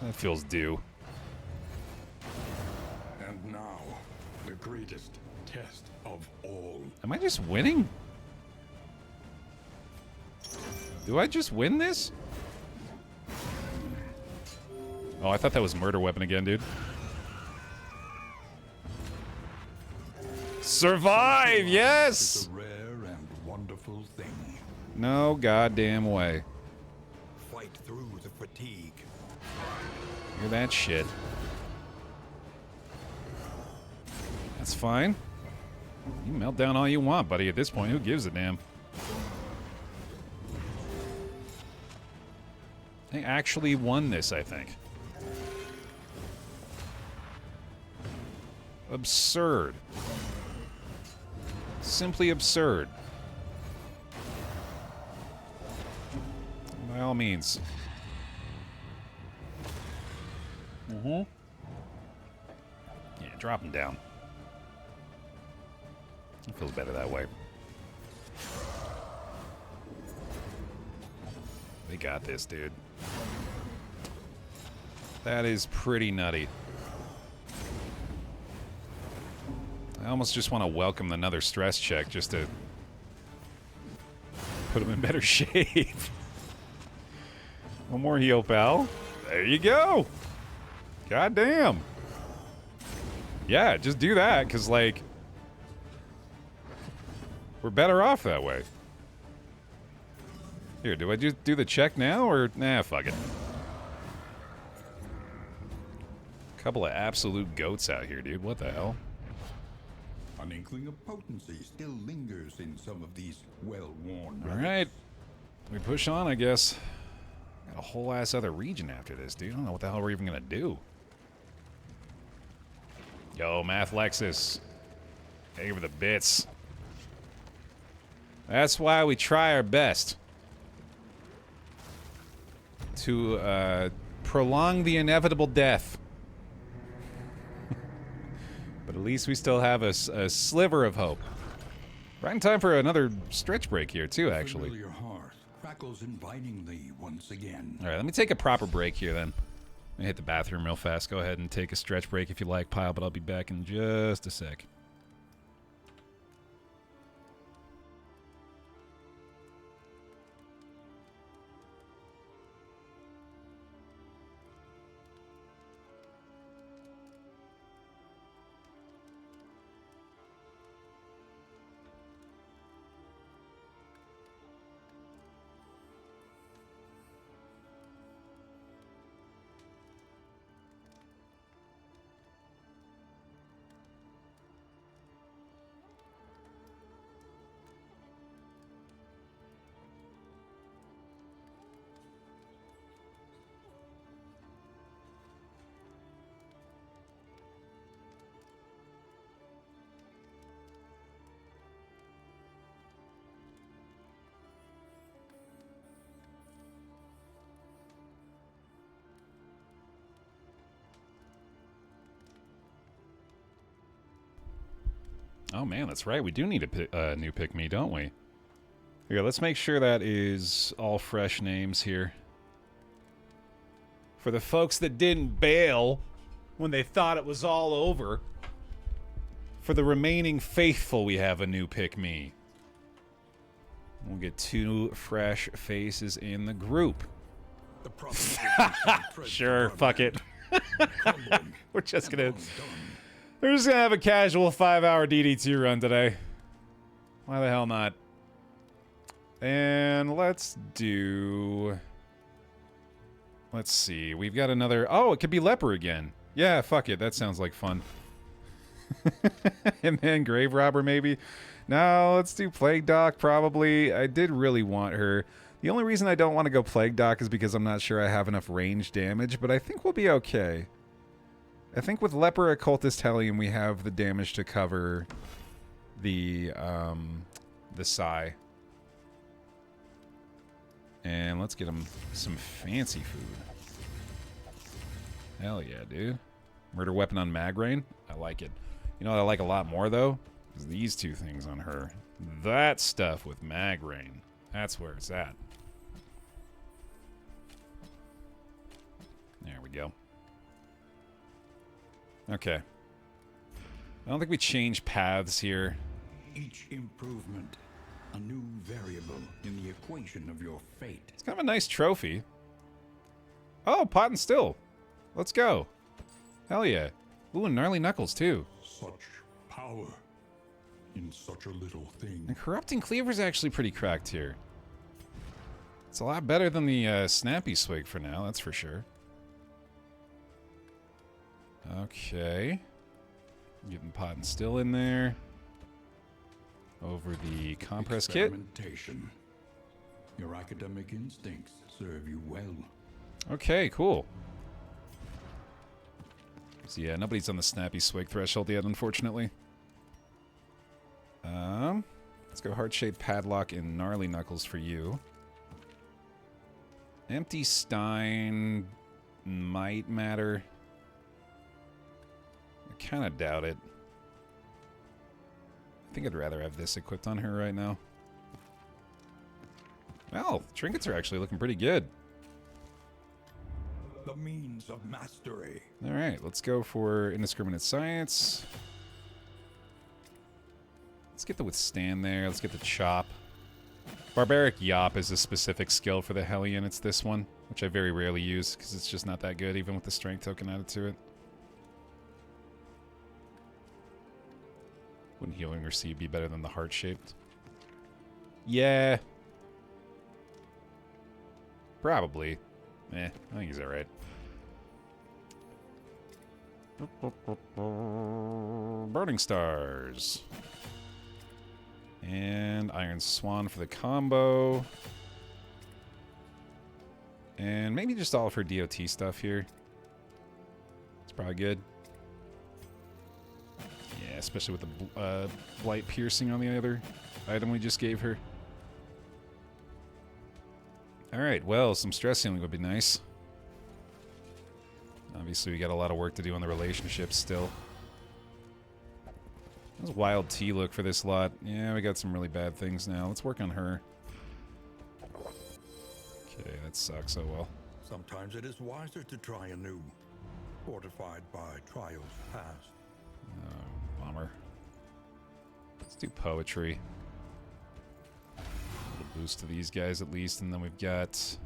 That feels due. And now, the greatest test of all. Am I just winning? Do I just win this? Oh, I thought that was murder weapon again, dude. Survive! Yes! It's a rare and wonderful thing. No goddamn way. fight through the fatigue. Hear that shit. That's fine. You can melt down all you want, buddy. At this point, who gives a damn? They actually won this, I think. Absurd. Simply absurd. By all means. Mm-hmm. Yeah, drop him down. It feels better that way. They got this, dude. That is pretty nutty. I almost just want to welcome another stress check just to put him in better shape. One more heal, pal. There you go. God damn. Yeah, just do that, because, like, we're better off that way. Here, do I just do the check now, or... Nah, fuck it. Couple of absolute goats out here, dude. What the hell? An inkling of potency still lingers in some of these well-worn All right. We push on, I guess. Got a whole ass other region after this, dude. I don't know what the hell we're even gonna do. Yo, Math Lexus. Hey for the bits. That's why we try our best to prolong the inevitable death. But at least we still have a sliver of hope. Right in time for another stretch break here, too, actually. Familiar hearth crackles invitingly once again. All right, let me take a proper break here, then. Let me hit the bathroom real fast. Go ahead and take a stretch break if you like, Pile, but I'll be back in just a sec. Oh man, that's right. We do need a new pick-me, don't we? Here, let's make sure that is all fresh names here. For the folks that didn't bail when they thought it was all over. For the remaining faithful, we have a new pick-me. We'll get 2 fresh faces in the group. Sure, fuck it. We're just gonna have a casual 5-hour DD2 run today. Why the hell not? And let's see. We've got another. Oh, it could be Leper again. Yeah, fuck it. That sounds like fun. And then Grave Robber maybe. No, let's do Plague Doc probably. I did really want her. The only reason I don't want to go Plague Doc is because I'm not sure I have enough range damage, but I think we'll be okay. I think with Leper, Occultist, Hellion, we have the damage to cover the Psy. And let's get him some fancy food. Hell yeah, dude. Murder Weapon on Magrain? I like it. You know what I like a lot more, though? Is these 2 things on her. That stuff with Magrain. That's where it's at. There we go. Okay. I don't think we change paths here. Each improvement, a new variable in the equation of your fate. It's kind of a nice trophy. Oh, Pot and Still. Let's go. Hell yeah. Ooh, and Gnarly Knuckles, too. Such power in such a little thing. And Corrupting Cleaver's actually pretty cracked here. It's a lot better than the Snappy Swig for now, that's for sure. Okay. Getting Pot and Still in there. Over the compress kit. Experimentation. Your academic instincts serve you well. Okay, cool. So yeah, nobody's on the Snappy Swig threshold yet, unfortunately. Let's go Heart-Shaped Padlock and Gnarly Knuckles for you. Empty Stein might matter. I kind of doubt it. I think I'd rather have this equipped on her right now. Well, trinkets are actually looking pretty good. The means of mastery. Alright, let's go for Indiscriminate Science. Let's get the Withstand there. Let's get the Chop. Barbaric Yop is a specific skill for the Hellion. It's this one, which I very rarely use because it's just not that good, even with the Strength token added to it. Wouldn't Healing Receive be better than the Heart-Shaped? Yeah. Probably. I think he's alright. Burning Stars. And Iron Swan for the combo. And maybe just all of her DOT stuff here. It's probably good. Yeah, especially with the Blight Piercing on the other item we just gave her. Alright, well, some stress healing would be nice. Obviously, we got a lot of work to do on the relationships still. How's Wild Tea look for this lot? Yeah, we got some really bad things now. Let's work on her. Okay, that sucks. Oh well. Sometimes it is wiser to try anew, fortified by trials past. Oh, bummer. Let's do poetry. A little boost to these guys at least, and then we've got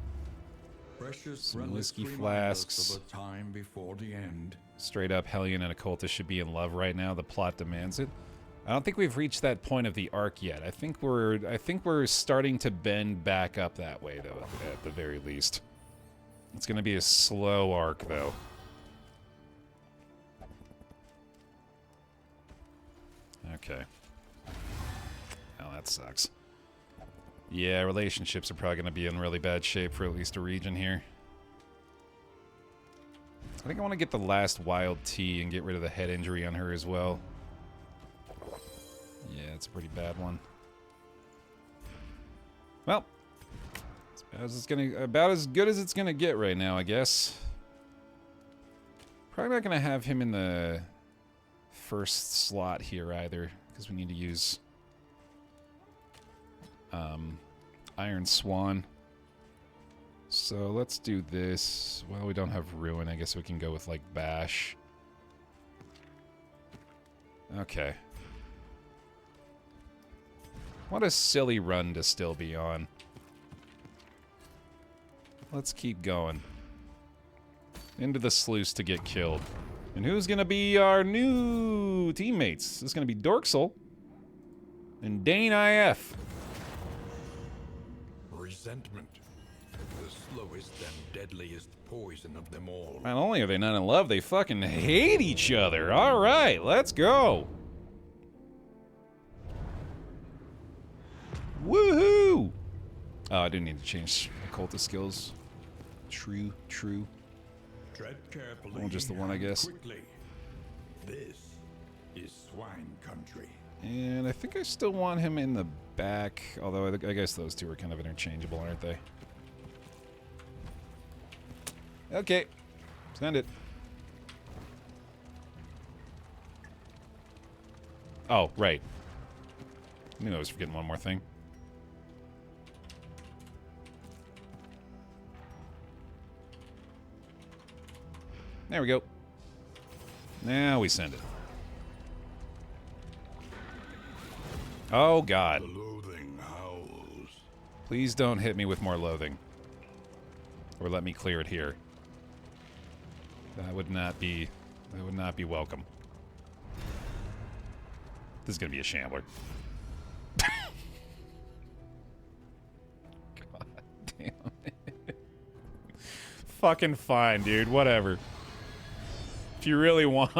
Precious some whiskey reminders flasks. of a time before the end. Straight up, Hellion and Occultist should be in love right now. The plot demands it. I don't think we've reached that point of the arc yet. I think we're starting to bend back up that way, though, at the very least. It's going to be a slow arc, though. Okay. Oh, that sucks. Yeah, relationships are probably going to be in really bad shape for at least a region here. I think I want to get the last Wild Tea and get rid of the head injury on her as well. Yeah, it's a pretty bad one. Well, about as good as it's gonna get right now, I guess. Probably not gonna have him in the first slot here either, because we need to use Iron Swan. So let's do this. Well, we don't have Ruin. I guess we can go with, like, Bash. Okay. What a silly run to still be on. Let's keep going. Into the sluice to get killed. And who's going to be our new teammates? This is going to be Dorksel and Dane IF. Resentment. The slowest and deadliest poison of them all. Not only are they not in love, they fucking hate each other. All right, let's go. Woohoo! Oh, I do need to change occultist skills. True. Tread carefully. Well, just the one, I and guess. Quickly. This is swine country. And I think I still want him in the back, although I guess those two are kind of interchangeable, aren't they? Okay. Send it. Oh, right. I knew I was forgetting one more thing. There we go. Now we send it. Oh, God. The loathing howls. Please don't hit me with more loathing. Or let me clear it here. That would not be welcome. This is gonna be a shambler. God damn it. Fucking fine, dude. Whatever. If you really want,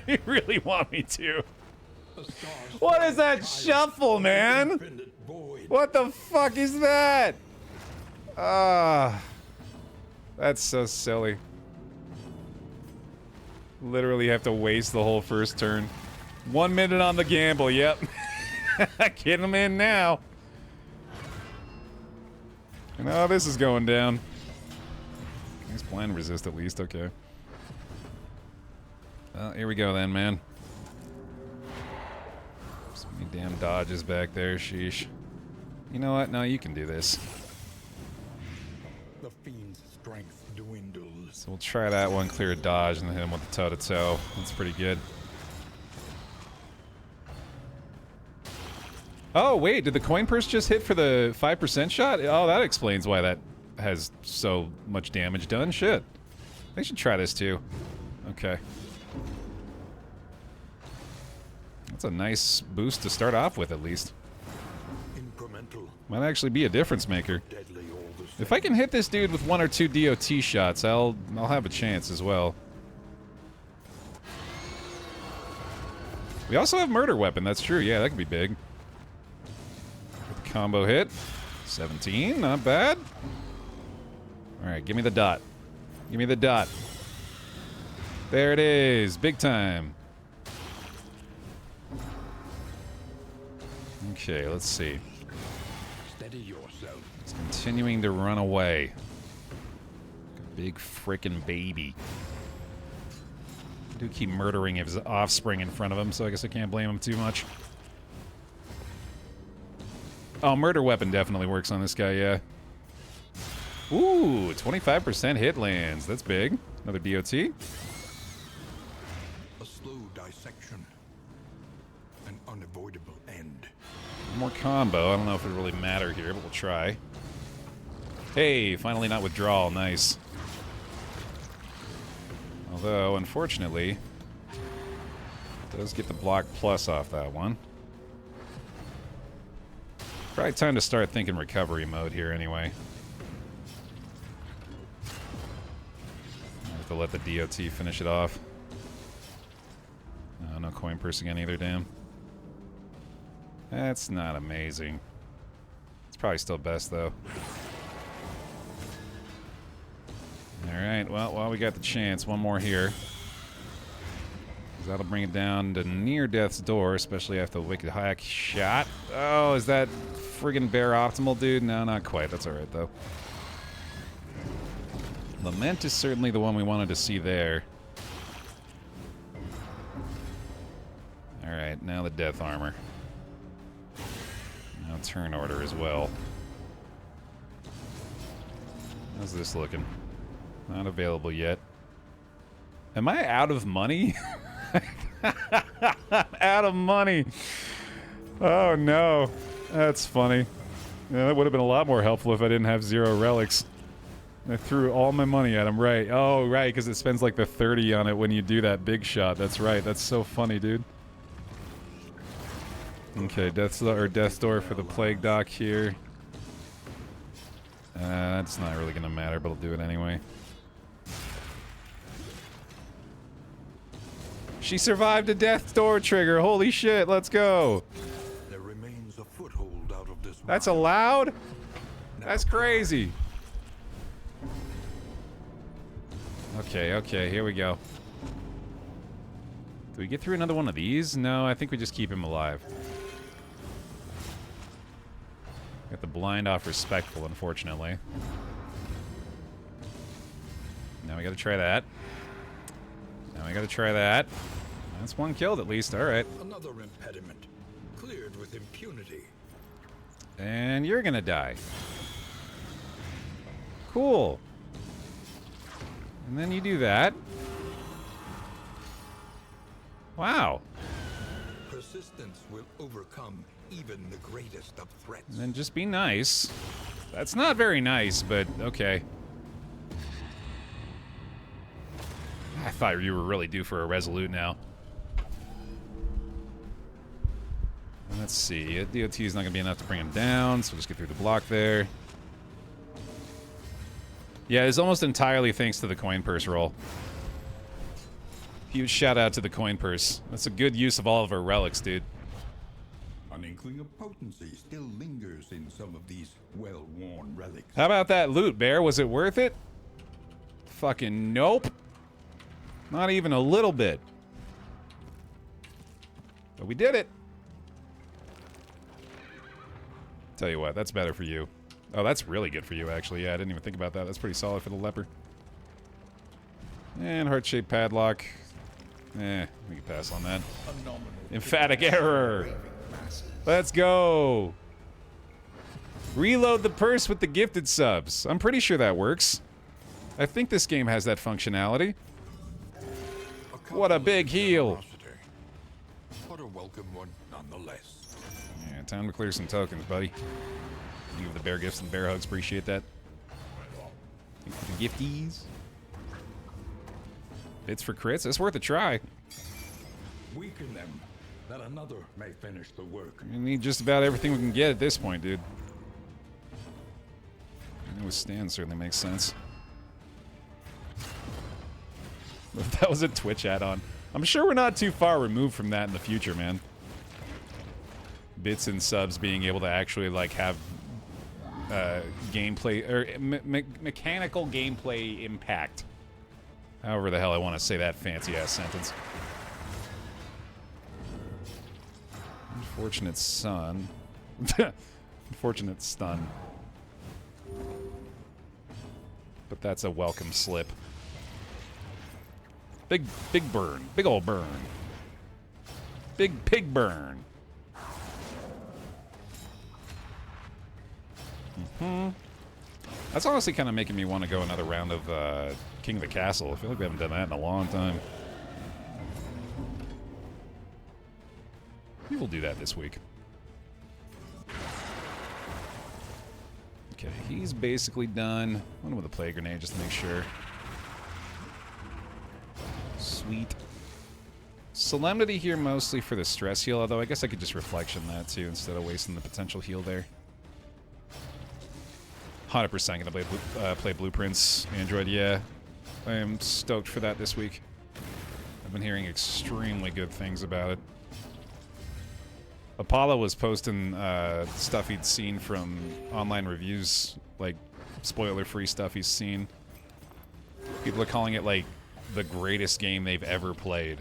you really want me to. What is that shuffle, man? What the fuck is that? Ah, that's so silly. Literally have to waste the whole first turn. 1 minute on the gamble, yep. Get him in now. And oh, this is going down. Nice blind resist at least, okay. Well, here we go then, man. So many damn dodges back there, sheesh. You know what? No, you can do this. The fiend's strength dwindles. So we'll try that one, clear a dodge, and then hit him with the toe-to-toe. That's pretty good. Oh, wait, did the coin purse just hit for the 5% shot? Oh, that explains why that has so much damage done. Shit. I should try this too. Okay. That's a nice boost to start off with, at least. Incremental. Might actually be a difference maker. Deadly all the same. If I can hit this dude with 1 or 2 DOT shots, I'll have a chance as well. We also have murder weapon. That's true. Yeah, that could be big. With the combo hit. 17. Not bad. All right, give me the dot. Give me the dot. There it is. Big time. Okay, let's see. Steady yourself. It's continuing to run away. Big frickin' baby. I do keep murdering his offspring in front of him, so I guess I can't blame him too much. Oh, murder weapon definitely works on this guy, yeah. Ooh, 25% hit lands. That's big. Another DOT. A slow dissection. An unavoidable end. More combo. I don't know if it really matter here, but we'll try. Hey, finally not withdrawal. Nice. Although, unfortunately, it does get the block plus off that one. Probably time to start thinking recovery mode here anyway. I have to let the DOT finish it off. No coin purse again either, damn. That's not amazing. It's probably still best, though. Alright, well, while we got the chance, one more here. That'll bring it down to near death's door, especially after the Wicked Hack shot. Oh, is that friggin' Baer optimal, dude? No, not quite. That's alright, though. Lament is certainly the one we wanted to see there. Alright, now the death armor. Now turn order as well. How's this looking? Not available yet. Am I out of money? Out of money. Oh no. That's funny. Yeah, that would have been a lot more helpful if I didn't have 0 relics. I threw all my money at him, right. Oh, right, because it spends like the 30 on it when you do that big shot. That's right. That's so funny, dude. Okay, death's door for the plague dock here. That's not really going to matter, but I'll do it anyway. She survived a death door trigger. Holy shit, let's go. There remains a foothold out of this. That's allowed? That's crazy. Okay, here we go. Do we get through another one of these? No, I think we just keep him alive. Got the blind off respectful, unfortunately. Now we gotta try that. Now we gotta try that. That's one killed at least, alright. Another impediment. Cleared with impunity. And you're gonna die. Cool. And then you do that. Wow. Persistence will overcome even the greatest of threats. And then just be nice. That's not very nice, but okay. I thought you were really due for a resolute now. Let's see. DOT is not going to be enough to bring him down, so we'll just get through the block there. Yeah, it's almost entirely thanks to the coin purse roll. Huge shout out to the coin purse. That's a good use of all of our relics, dude. An inkling of potency still lingers in some of these well-worn relics. How about that loot, Baer? Was it worth it? Fucking nope. Not even a little bit. But we did it. Tell you what, that's better for you. Oh, that's really good for you, actually. Yeah, I didn't even think about that. That's pretty solid for the leper. And heart-shaped padlock. We can pass on that. Emphatic error. Let's go. Reload the purse with the gifted subs. I'm pretty sure that works. I think this game has that functionality. What a big heal. What a welcome one, nonetheless. Yeah, time to clear some tokens, buddy. You give the bear gifts and bear hugs. Appreciate that. Thank you for the gifties. Bits for crits. It's worth a try. Weaken them, that another may finish the work. We need just about everything we can get at this point, dude. Withstand certainly makes sense. That was a Twitch add-on. I'm sure we're not too far removed from that in the future, man. Bits and subs being able to actually, like, have gameplay, or mechanical gameplay impact. However the hell I want to say that fancy-ass sentence. Unfortunate son. Unfortunate stun. But that's a welcome slip. Big burn. Big ol' burn. Big pig burn. That's honestly kind of making me want to go another round of King of the Castle. I feel like we haven't done that in a long time. We will do that this week. Okay, he's basically done. I wonder with a plague grenade just to make sure. Sweet. Solemnity here mostly for the stress heal, although I guess I could just reflection that too instead of wasting the potential heal there. 100% gonna play Blueprints, Android, yeah. I am stoked for that this week. I've been hearing extremely good things about it. Apollo was posting stuff he'd seen from online reviews, like spoiler-free stuff he's seen. People are calling it like the greatest game they've ever played.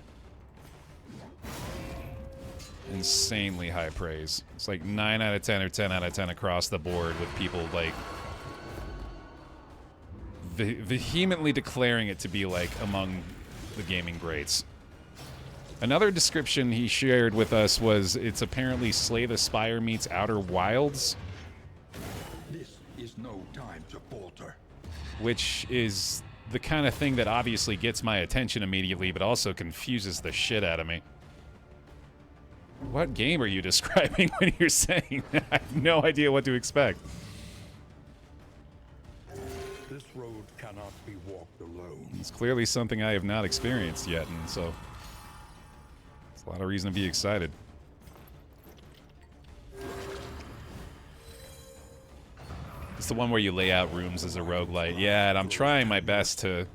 Insanely high praise. It's like 9 out of 10 or 10 out of 10 across the board with people like vehemently declaring it to be like among the gaming greats. Another description he shared with us was it's apparently Slay the Spire meets Outer Wilds. This is no time to falter. Which is the kind of thing that obviously gets my attention immediately, but also confuses the shit out of me. What game are you describing when you're saying that? I have no idea what to expect. This road cannot be walked alone. It's clearly something I have not experienced yet, and so it's a lot of reason to be excited. It's the one where you lay out rooms as a roguelite. Yeah, and I'm trying my best to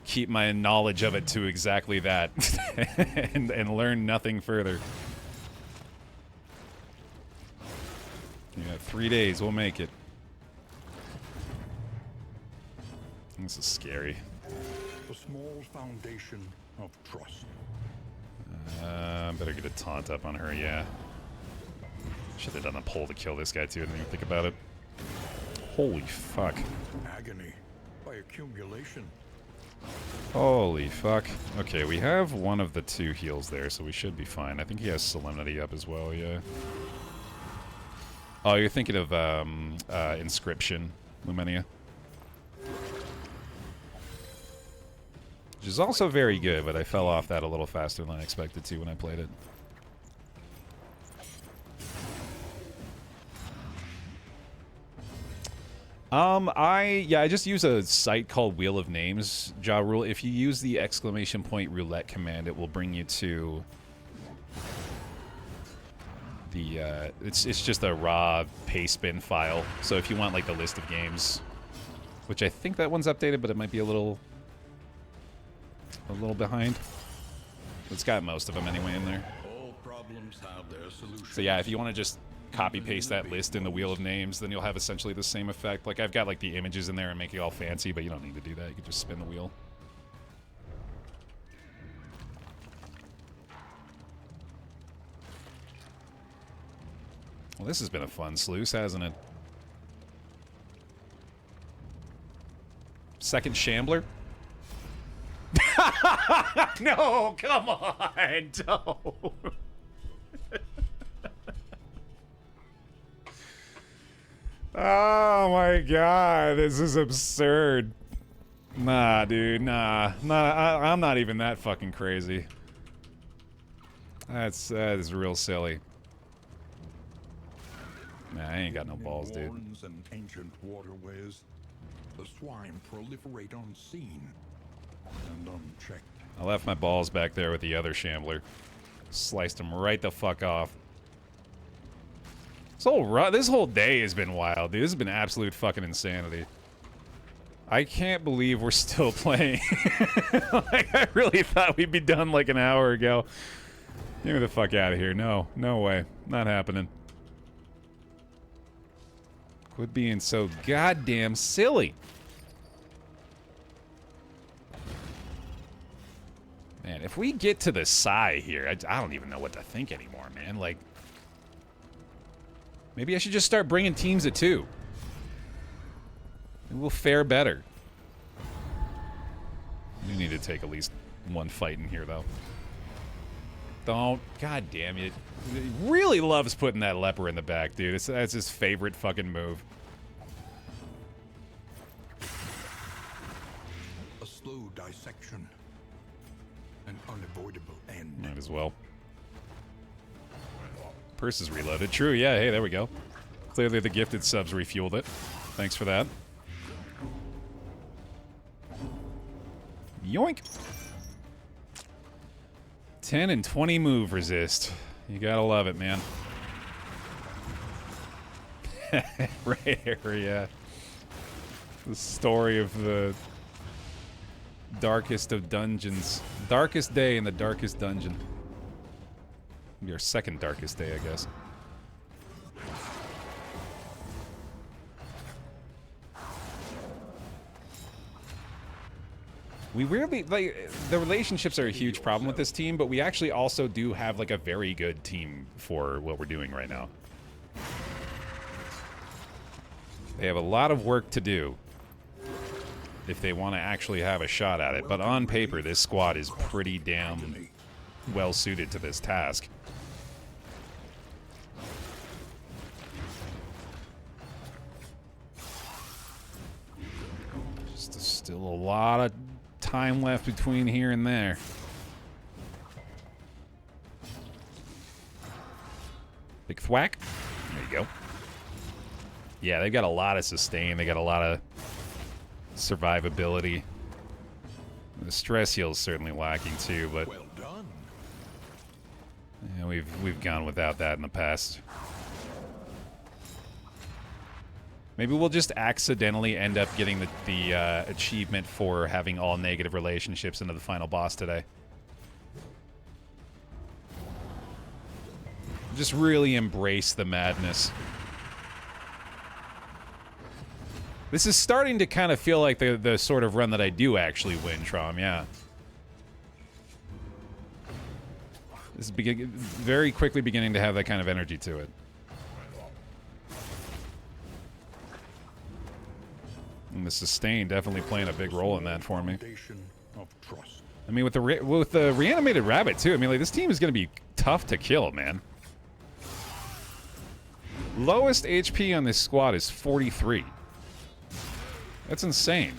keep my knowledge of it to exactly that and learn nothing further. Yeah, 3 days, we'll make it. This is scary. The small foundation of trust. Better get a taunt up on her, yeah. Should have done a pull to kill this guy too, I didn't even think about it. Holy fuck. Agony by accumulation. Holy fuck. Okay, we have one of the two heals there, so we should be fine. I think he has Solemnity up as well, yeah. Oh, you're thinking of Inscription, Lumenia. Which is also very good, but I fell off that a little faster than I expected to when I played it. I just use a site called Wheel of Names, Ja Rule. If you use the ! roulette command, it will bring you to the it's just a raw paste bin file. So if you want like the list of games, which I think that one's updated, but it might be a little behind. It's got most of them anyway in there. All problems have their solution. So yeah, if you want to just copy paste that list in the Wheel of Names, then you'll have essentially the same effect. Like I've got like the images in there and make it all fancy, but you don't need to do that. You can just spin the wheel. Well, this has been a fun sluice, hasn't it? Second Shambler? No, come on, don't. Oh my god, this is absurd. Nah, dude, nah. I'm not even that fucking crazy. That is real silly. Nah, I ain't got no balls, dude. Warrens and ancient waterways, the swine proliferate unseen and unchecked. I left my balls back there with the other Shambler. Sliced them right the fuck off. This whole day has been wild, dude. This has been absolute fucking insanity. I can't believe we're still playing. Like, I really thought we'd be done like an hour ago. Get me the fuck out of here. No, no way. Not happening. Quit being so goddamn silly. Man, if we get to the Psy here, I don't even know what to think anymore, man. Like, maybe I should just start bringing teams of 2. Maybe we'll fare better. We need to take at least one fight in here, though. Don't. God damn it. He really loves putting that leper in the back, dude. That's his favorite fucking move. A slow dissection. An unavoidable end. Might as well. Purse is reloaded. True, yeah. Hey, there we go. Clearly the gifted subs refueled it. Thanks for that. Yoink. 10 and 20 move resist. You gotta love it, man. Right area. The story of the darkest of dungeons. Darkest day in the darkest dungeon. Your second darkest day, I guess. We weirdly, like, the relationships are a huge problem with this team, but we actually also do have, like, a very good team for what we're doing right now. They have a lot of work to do if they want to actually have a shot at it, but on paper, this squad is pretty damn well suited to this task. Just still a lot of time left between here and there. Big thwack. There you go. Yeah, they've got a lot of sustain. They got a lot of survivability. The stress heal's certainly lacking too, but Well done. yeah, we've gone without that in the past. Maybe we'll just accidentally end up getting the achievement for having all negative relationships into the final boss today. Just really embrace the madness. This is starting to kind of feel like the sort of run that I do actually win, Trom, yeah. This is very quickly beginning to have that kind of energy to it. And the sustain definitely playing a big role in that for me. Of trust. I mean, with the reanimated rabbit too. I mean, like, this team is going to be tough to kill, man. Lowest HP on this squad is 43. That's insane.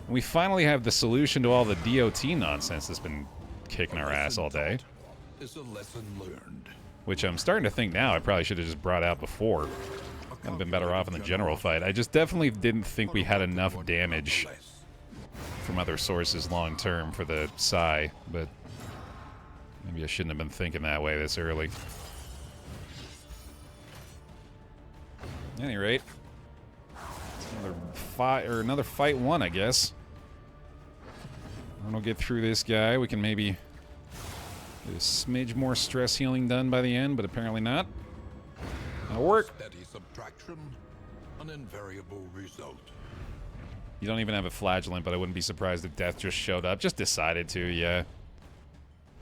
We finally have the solution to all the DOT nonsense that's been kicking our ass all day. Is a lesson learned. Which I'm starting to think now I probably should have just brought out before. I'd have been better off in the general fight. I just definitely didn't think we had enough damage from other sources long term for the Psy, but maybe I shouldn't have been thinking that way this early. At any rate, another fight won, I guess. And we'll get through this guy. We can maybe get a smidge more stress healing done by the end, but apparently not. That'll work. Steady subtraction, an invariable result. You don't even have a flagellant, but I wouldn't be surprised if Death just showed up. Just decided to, yeah.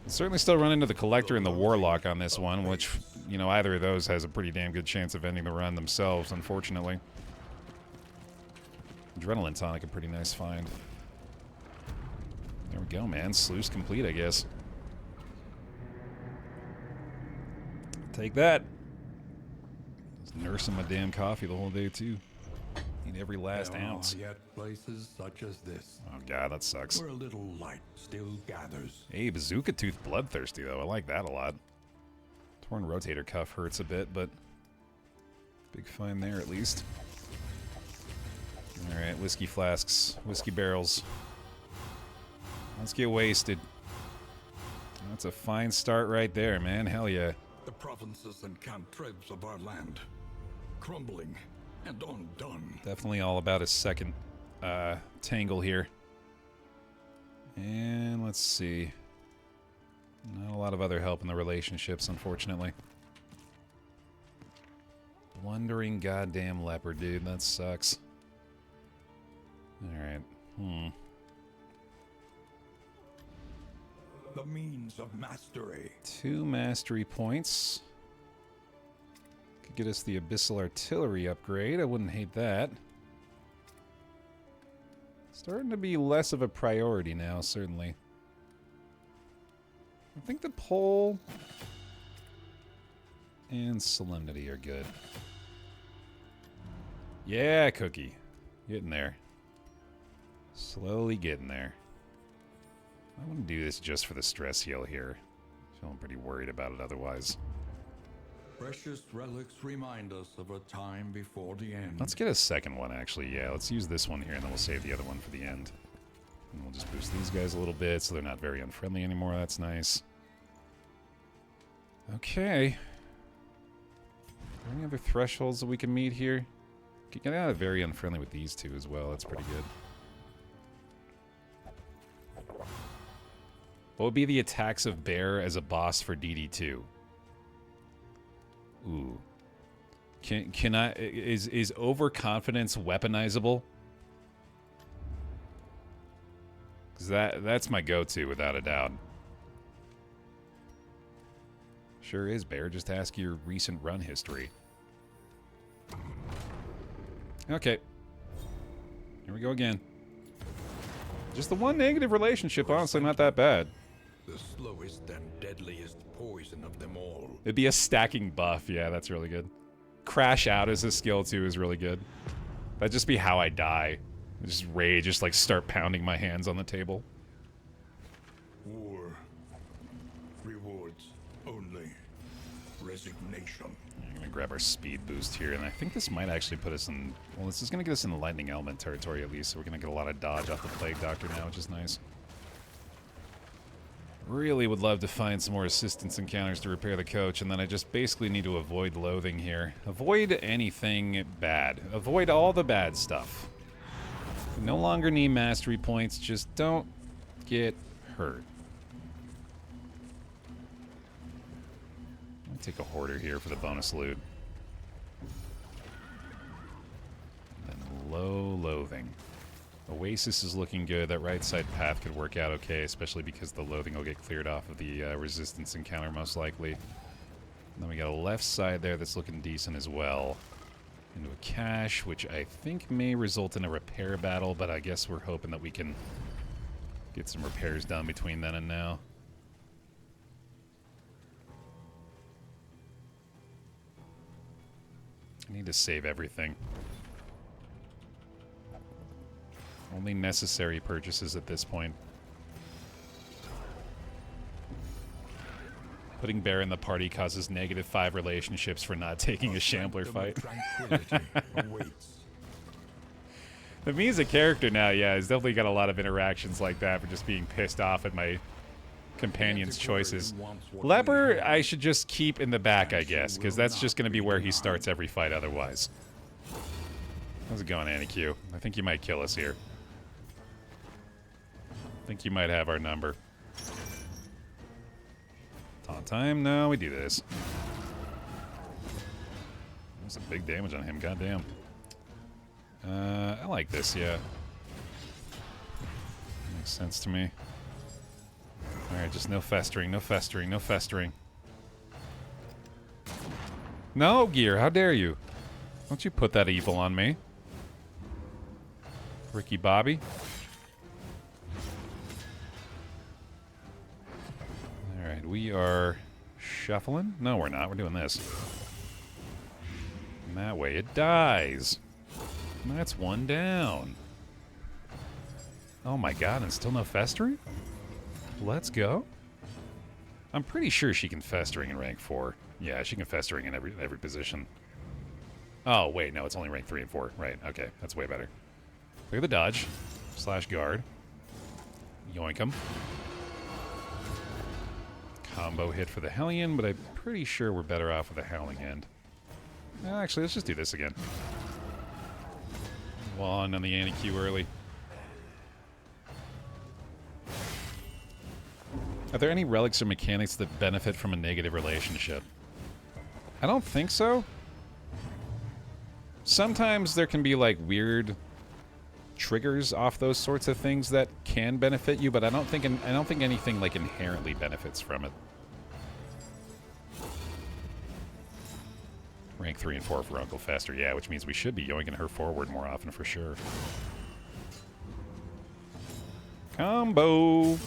Certainly still run into the Collector and the Warlock on this one, which, you know, either of those has a pretty damn good chance of ending the run themselves, unfortunately. Adrenaline Tonic, a pretty nice find. There we go, man. Sluice complete, I guess. Take that. Just nursing my damn coffee the whole day, too. Need every last ounce. Yet places such as this, Oh, God, that sucks. where a little light still gathers. Hey, Bazooka Tooth Bloodthirsty, though. I like that a lot. Torn Rotator Cuff hurts a bit, but big find there, at least. Alright, whiskey flasks, whiskey barrels. Let's get wasted. That's a fine start right there, man. Hell yeah. The provinces and cantrevs of our land, crumbling and undone. Definitely all about his second Tangle here. And let's see. Not a lot of other help in the relationships, unfortunately. Blundering goddamn leopard, dude. That sucks. Alright. The means of mastery. 2 mastery points. Could get us the Abyssal Artillery upgrade. I wouldn't hate that. Starting to be less of a priority now, certainly. I think the pole and Solemnity are good. Yeah, Cookie. Getting there. Slowly getting there. I want to do this just for the stress heal here. Feeling pretty worried about it otherwise. Precious relics remind us of a time before the end. Let's get a second one, actually. Yeah, let's use this one here, and then we'll save the other one for the end. And we'll just boost these guys a little bit so they're not very unfriendly anymore. That's nice. Okay. Are there any other thresholds that we can meet here? Get out of very unfriendly with these two as well. That's pretty good. What would be the attacks of Baer as a boss for DD2? Ooh. Can I... Is overconfidence weaponizable? Because that's my go-to, without a doubt. Sure is, Baer. Just ask your recent run history. Okay. Here we go again. Just the one negative relationship, honestly, not that bad. The slowest and deadliest poison of them all. It'd be a stacking buff. Yeah, that's really good. Crash out as a skill, too, is really good. That'd just be how I die. Just rage, just like start pounding my hands on the table. War. Rewards only. Resignation. I'm gonna grab our speed boost here, and I think this might actually put us in... Well, this is gonna get us in the lightning element territory at least, so we're gonna get a lot of dodge off the Plague Doctor now, which is nice. Really would love to find some more assistance encounters to repair the coach, and then I just basically need to avoid loathing here. Avoid anything bad. Avoid all the bad stuff. We no longer need mastery points, just don't get hurt. I'll take a hoarder here for the bonus loot. And then low loathing. Oasis is looking good. That right side path could work out okay, especially because the loathing will get cleared off of the resistance encounter most likely. And then we got a left side there that's looking decent as well. Into a cache, which I think may result in a repair battle, but I guess we're hoping that we can get some repairs done between then and now. I need to save everything. Only necessary purchases at this point. Putting Baer in the party causes -5 relationships for not taking a Shambler fight. But me as a character now, yeah, has definitely got a lot of interactions like that for just being pissed off at my companion's choices. Leper, I should just keep in the back, I guess, because that's just going to be where he starts every fight otherwise. How's it going, Q? I think you might kill us here. I think you might have our number. Taunt time? No, we do this. That's some big damage on him, goddamn. I like this, yeah. Makes sense to me. Alright, just no festering, no festering, no festering. No, Gear, how dare you? Don't you put that evil on me. Ricky Bobby. Alright, we are shuffling? No, we're not. We're doing this. And that way it dies. And that's one down. Oh my god, and still no festering? Let's go. I'm pretty sure she can festering in rank 4. Yeah, she can festering in every position. Oh, wait, no, it's only rank 3 and 4. Right, okay, that's way better. Look at the dodge. / guard. Yoink him. Combo hit for the Hellion, but I'm pretty sure we're better off with the Howling Hand. Well, actually, let's just do this again. on the anti-Q early. Are there any relics or mechanics that benefit from a negative relationship? I don't think so. Sometimes there can be like weird triggers off those sorts of things that can benefit you, but I don't think anything like inherently benefits from it. Rank 3 and 4 for Uncle Fester, yeah, which means we should be yoinking her forward more often for sure. Combo!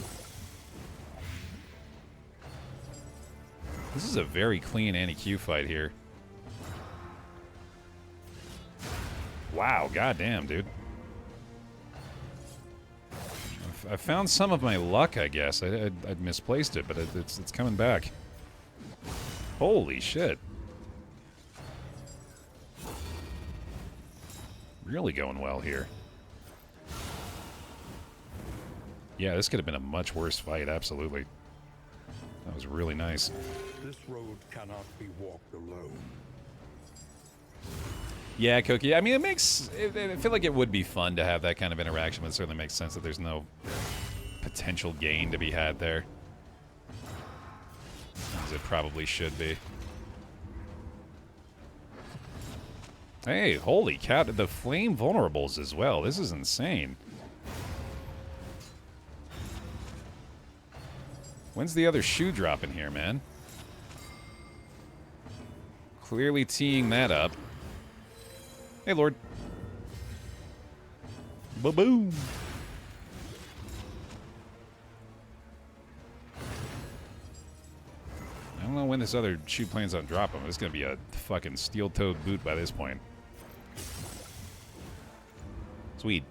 This is a very clean anti-Q fight here. Wow, goddamn, dude. I found some of my luck, I guess. I'd misplaced it, but it's coming back. Holy shit. Really going well here. Yeah, this could have been a much worse fight, absolutely. That was really nice. This road cannot be walked alone. Yeah, Cookie. I mean, I feel like it would be fun to have that kind of interaction, but it certainly makes sense that there's no potential gain to be had there. As it probably should be. Hey, holy cow, the flame vulnerables as well. This is insane. When's the other shoe drop in here, man? Clearly teeing that up. Hey, Lord. Ba-boom. I don't know when this other shoe plans on dropping. It's going to be a fucking steel-toed boot by this point. Sweet.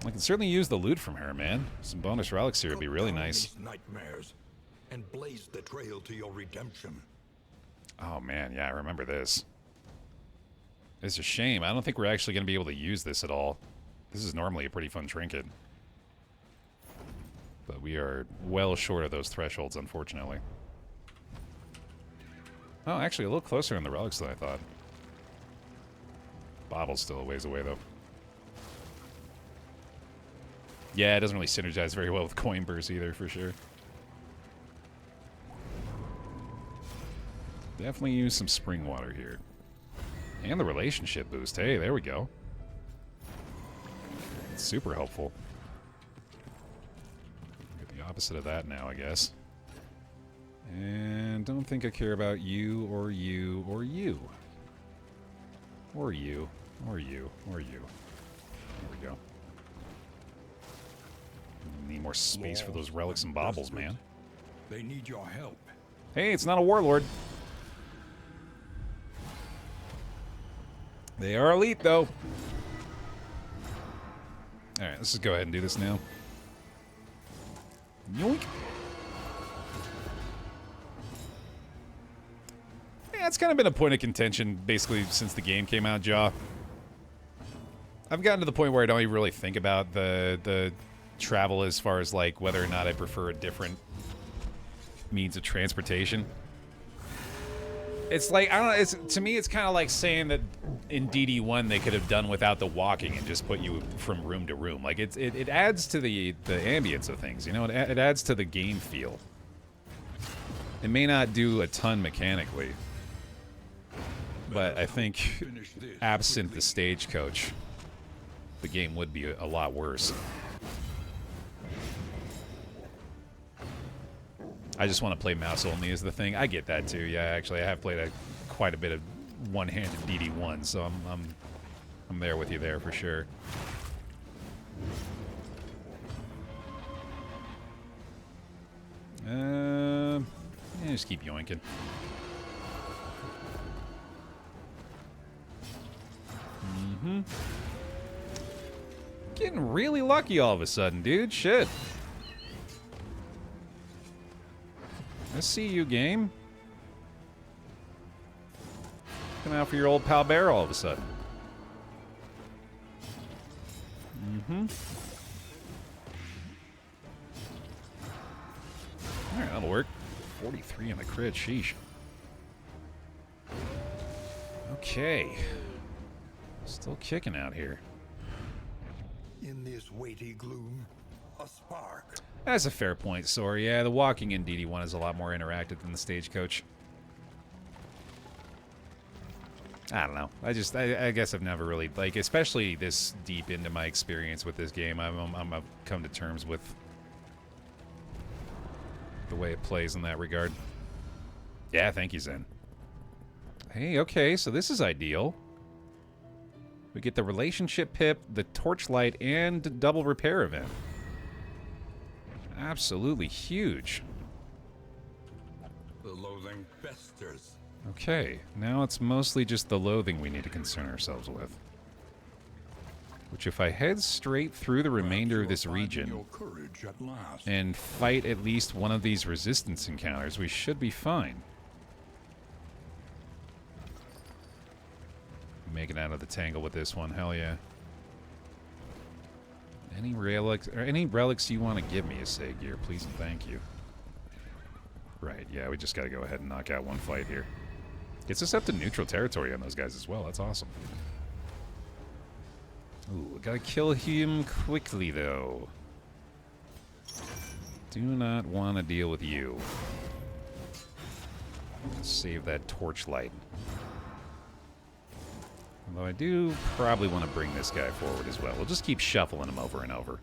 I can certainly use the loot from her, man. Some bonus relics here would be really nice. Nightmares and blaze the trail to your redemption. Oh, man, yeah, I remember this. It's a shame. I don't think we're actually going to be able to use this at all. This is normally a pretty fun trinket. But we are well short of those thresholds, unfortunately. Oh, actually, a little closer in the relics than I thought. Bottle's still a ways away, though. Yeah, it doesn't really synergize very well with coin burst either, for sure. Definitely use some spring water here. And the relationship boost. Hey, there we go. It's super helpful. Get the opposite of that now, I guess. And don't think I care about you, or you, or you. Or you, or you, or you. There we go. Need more space for those relics and baubles, man. They need your help. Hey, it's not a warlord. They are elite, though. Alright, let's just go ahead and do this now. Yoink. Yeah, it's kind of been a point of contention, basically, since the game came out, Jaw. I've gotten to the point where I don't even really think about the travel as far as, like, whether or not I prefer a different means of transportation. It's like, I don't know, to me it's kind of like saying that in DD1 they could have done without the walking and just put you from room to room. Like, it adds to the ambience of things, you know? It adds to the game feel. It may not do a ton mechanically, but I think absent the stagecoach, the game would be a lot worse. I just want to play mouse only is the thing. I get that too. Yeah, actually, I have played quite a bit of one-handed DD1, so I'm there with you there for sure. Yeah, just keep yoinking. Getting really lucky all of a sudden, dude. Shit. I see you, game. Come out for your old pal Baer all of a sudden. Alright, that'll work. 43 on the crit, sheesh. Okay. Still kicking out here. in this weighty gloom. A spark. That's a fair point, Sora. Yeah, the walking in DD1 is a lot more interactive than the stagecoach. I don't know. I guess I've never really, like, especially this deep into my experience with this game, I've come to terms with the way it plays in that regard. Yeah, thank you, Zen. Hey, okay, so this is ideal. We get the relationship pip, the torchlight, and double repair event. Absolutely huge. The loathing festers. Okay, now it's mostly just the loathing we need to concern ourselves with. Which, if I head straight through the remainder of this region and fight at least one of these resistance encounters, we should be fine. Making out of the Tangle with this one, hell yeah. Any relics you want to give me, Gear, please and thank you. Right, yeah, we just gotta go ahead and knock out one fight here. Gets us up to neutral territory on those guys as well, that's awesome. Ooh, gotta kill him quickly, though. Do not want to deal with you. Save that torchlight. Although I do probably want to bring this guy forward as well. We'll just keep shuffling him over and over.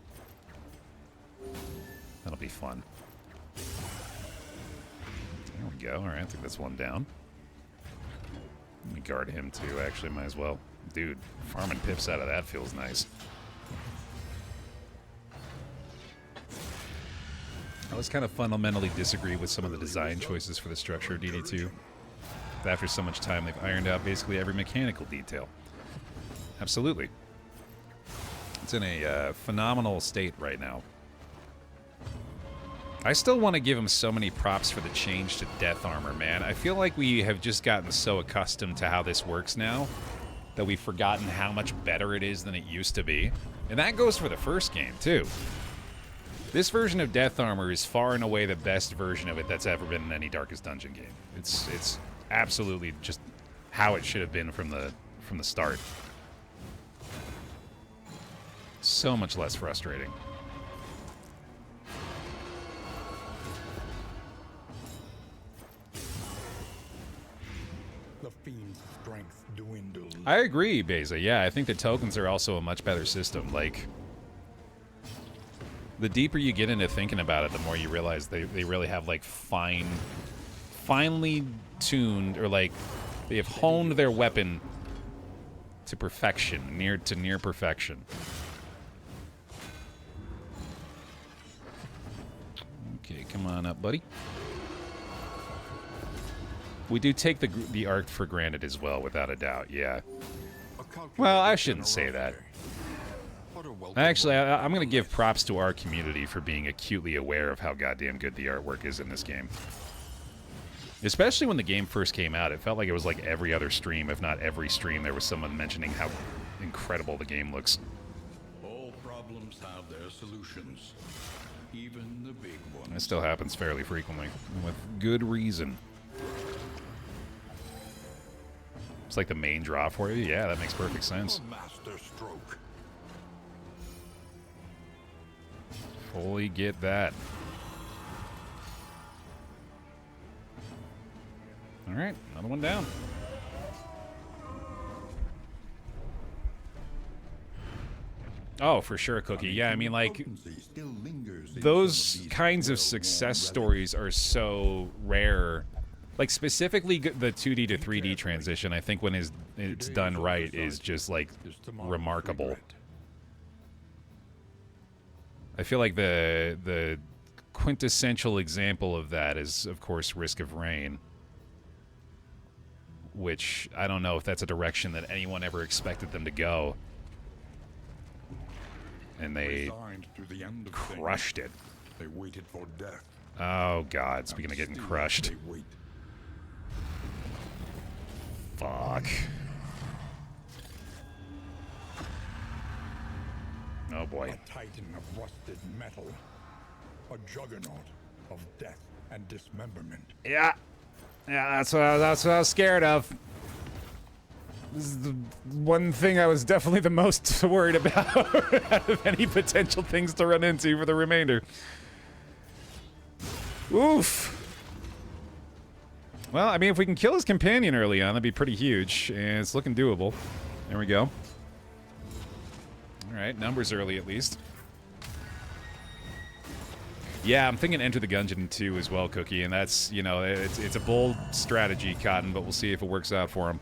That'll be fun. There we go. Alright, I think that's one down. Let me guard him too, actually, might as well. Dude, farming pips out of that feels nice. I was kind of fundamentally disagree with some of the design choices for the structure of DD2. But after so much time, they've ironed out basically every mechanical detail. Absolutely. It's in a phenomenal state right now. I still want to give him so many props for the change to death armor, man. I feel like we have just gotten so accustomed to how this works now that we've forgotten how much better it is than it used to be. And that goes for the first game, too. This version of death armor is far and away the best version of it that's ever been in any Darkest Dungeon game. It's absolutely just how it should have been from the start. So much less frustrating. The fiend's strength dwindles. I agree, Beza. Yeah, I think the tokens are also a much better system. Like, the deeper you get into thinking about it, the more you realize they really have, like, finely tuned, or, like, they have honed their weapon to perfection, near perfection. Okay, come on up, buddy. We do take the arc for granted as well, without a doubt, yeah. Well, I shouldn't say that. Actually, I'm going to give props to our community for being acutely aware of how goddamn good the artwork is in this game. Especially when the game first came out, it felt like it was like every other stream, if not every stream, there was someone mentioning how incredible the game looks. All problems have their solutions, even the big ones. It still happens fairly frequently, and with good reason. It's like the main draw for you? Yeah, that makes perfect sense. Master stroke. Fully get that. Alright, another one down. Oh, for sure, Cookie. Yeah, I mean, like, those kinds of success stories are so rare. Like, specifically the 2D to 3D transition, I think when it's done right, is just, like, remarkable. I feel like the quintessential example of that is, of course, Risk of Rain. Which, I don't know if that's a direction that anyone ever expected them to go. And they crushed it. They waited for death. Oh, God. Speaking of getting crushed. Fuck. Oh, boy. A titan of rusted metal. A juggernaut of death and dismemberment. Yeah. Yeah, that's what I was scared of. This is the one thing I was definitely the most worried about out of any potential things to run into for the remainder. Oof. Well, I mean, if we can kill his companion early on, that'd be pretty huge, and it's looking doable. There we go. All right, numbers early at least. Yeah, I'm thinking enter the gungeon too as well, Cookie, and that's, you know, it's a bold strategy, Cotton, but we'll see if it works out for him.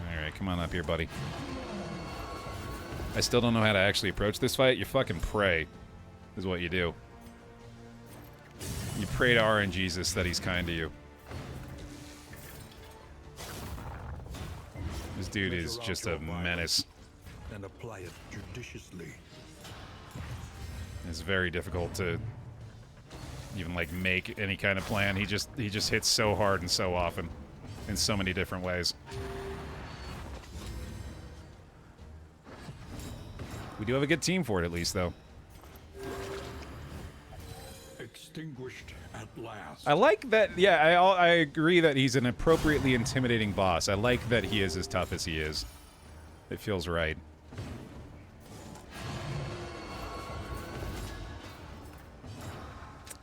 All right, come on up here, buddy. I still don't know how to actually approach this fight. You fucking pray, is what you do. You pray to RNGesus that he's kind to you. This dude is just a menace. And apply it judiciously. It's very difficult to even like make any kind of plan. He just hits so hard and so often in so many different ways. We do have a good team for it at least, though. Extinguished at last. I like that. Yeah, I agree that he's an appropriately intimidating boss. I like that he is as tough as he is. It feels right.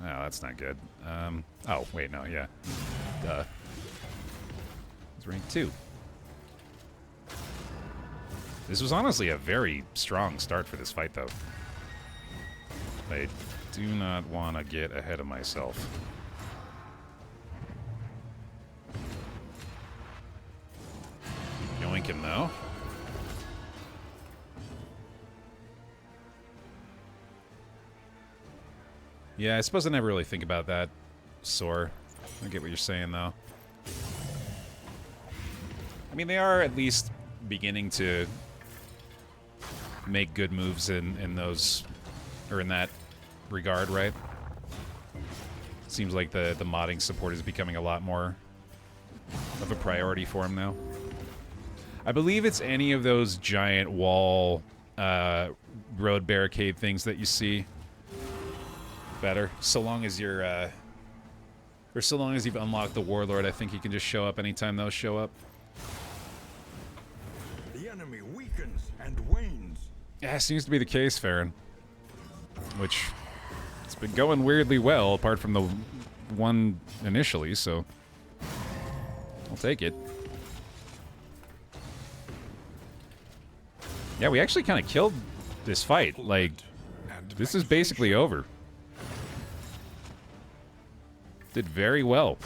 Oh, that's not good. Oh, wait, no, yeah. Duh. It's rank 2. This was honestly a very strong start for this fight, though. I do not want to get ahead of myself. Yoink him, though. Yeah, I suppose I never really think about that, Soar. I get what you're saying, though. I mean, they are at least beginning to make good moves in those, or in that regard, right? Seems like the modding support is becoming a lot more of a priority for him now. I believe it's any of those giant wall road barricade things that you see. Better, so long as you're or so long as you've unlocked the Warlord, I think he can just show up anytime those show up. The enemy weakens and wanes. Yeah, seems to be the case, Farron. Which, it's been going weirdly well, apart from the one initially, so I'll take it. Yeah, we actually kind of killed this fight. Like, this is basically over. Did very well.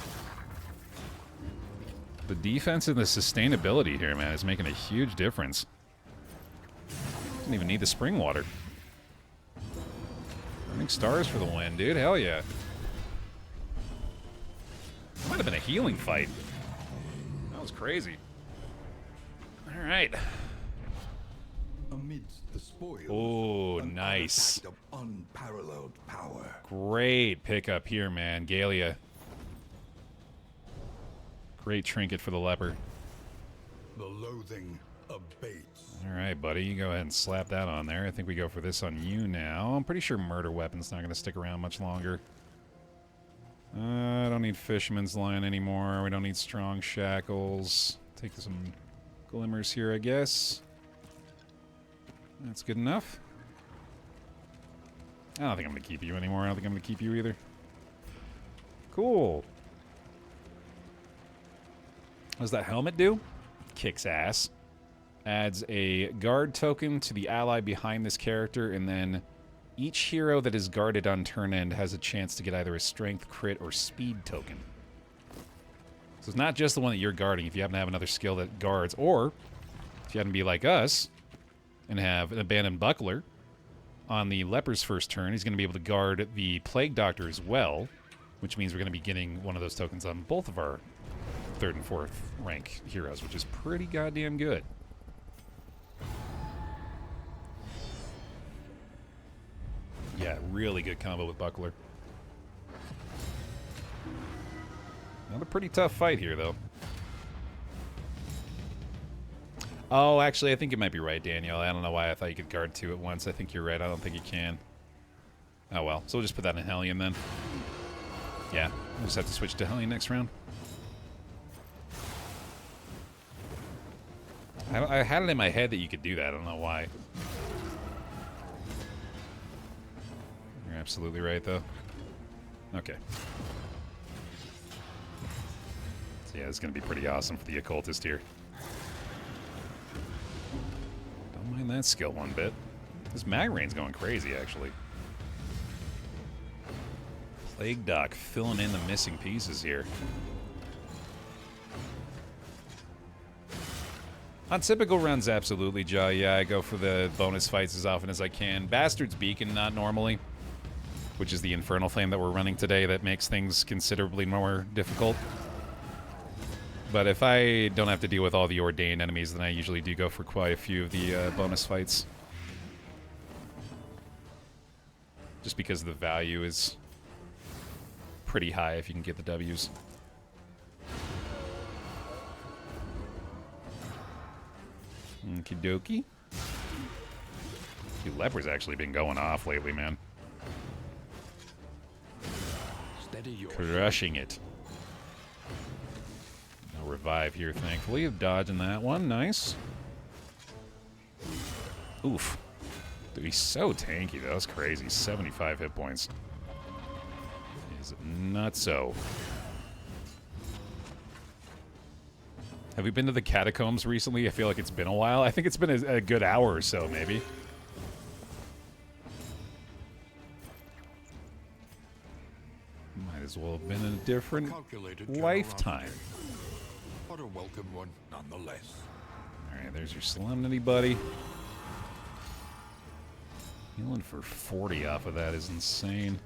The defense and the sustainability here, man, is making a huge difference. Didn't even need the spring water. I think stars for the win, dude. Hell yeah. Might have been a healing fight. That was crazy. All right. Amidst the spoils. Oh, nice. Of unparalleled power. Great pickup here, man. Galia. Great trinket for the leper. The loathing abates. All right, buddy. You go ahead and slap that on there. I think we go for this on you now. I'm pretty sure murder weapon's not going to stick around much longer. I don't need Fisherman's Line anymore. We don't need Strong Shackles. Take some glimmers here, I guess. That's good enough. I don't think I'm going to keep you anymore. I don't think I'm going to keep you either. Cool. What does that helmet do? Kicks ass. Adds a guard token to the ally behind this character, and then each hero that is guarded on turn end has a chance to get either a strength, crit, or speed token. So it's not just the one that you're guarding if you happen to have another skill that guards, or if you happen to be like us and have an abandoned buckler on the leper's first turn, he's going to be able to guard the plague doctor as well, which means we're going to be getting one of those tokens on both of our 3rd and 4th rank heroes, which is pretty goddamn good. Yeah, really good combo with buckler. Another pretty tough fight here, though. Oh, actually, I think you might be right, Daniel. I don't know why I thought you could guard 2 at once. I think you're right. I don't think you can. Oh, well. So we'll just put that in Hellion, then. Yeah, we'll just have to switch to Hellion next round. I had it in my head that you could do that. I don't know why. You're absolutely right, though. Okay. So yeah, it's going to be pretty awesome for the occultist here. Don't mind that skill one bit. This mag rain's going crazy, actually. Plague Doc filling in the missing pieces here. On typical runs, absolutely, Jaw. Yeah, I go for the bonus fights as often as I can. Bastard's Beacon, not normally, which is the Infernal Flame that we're running today that makes things considerably more difficult. But if I don't have to deal with all the ordained enemies, then I usually do go for quite a few of the bonus fights. Just because the value is pretty high if you can get the Ws. Okie dokie. Leper's actually been going off lately, man. Steady your Crushing it. No revive here, thankfully. Dodging that one. Nice. Oof. Dude, he's so tanky, though. That's crazy. 75 hit points. Is nutso. Have we been to the Catacombs recently? I feel like it's been a while. I think it's been a good hour or so, maybe. Might as well have been in a different lifetime. But a welcome one, nonetheless. Alright, there's your Solemnity, buddy. Healing for 40 off of that is insane.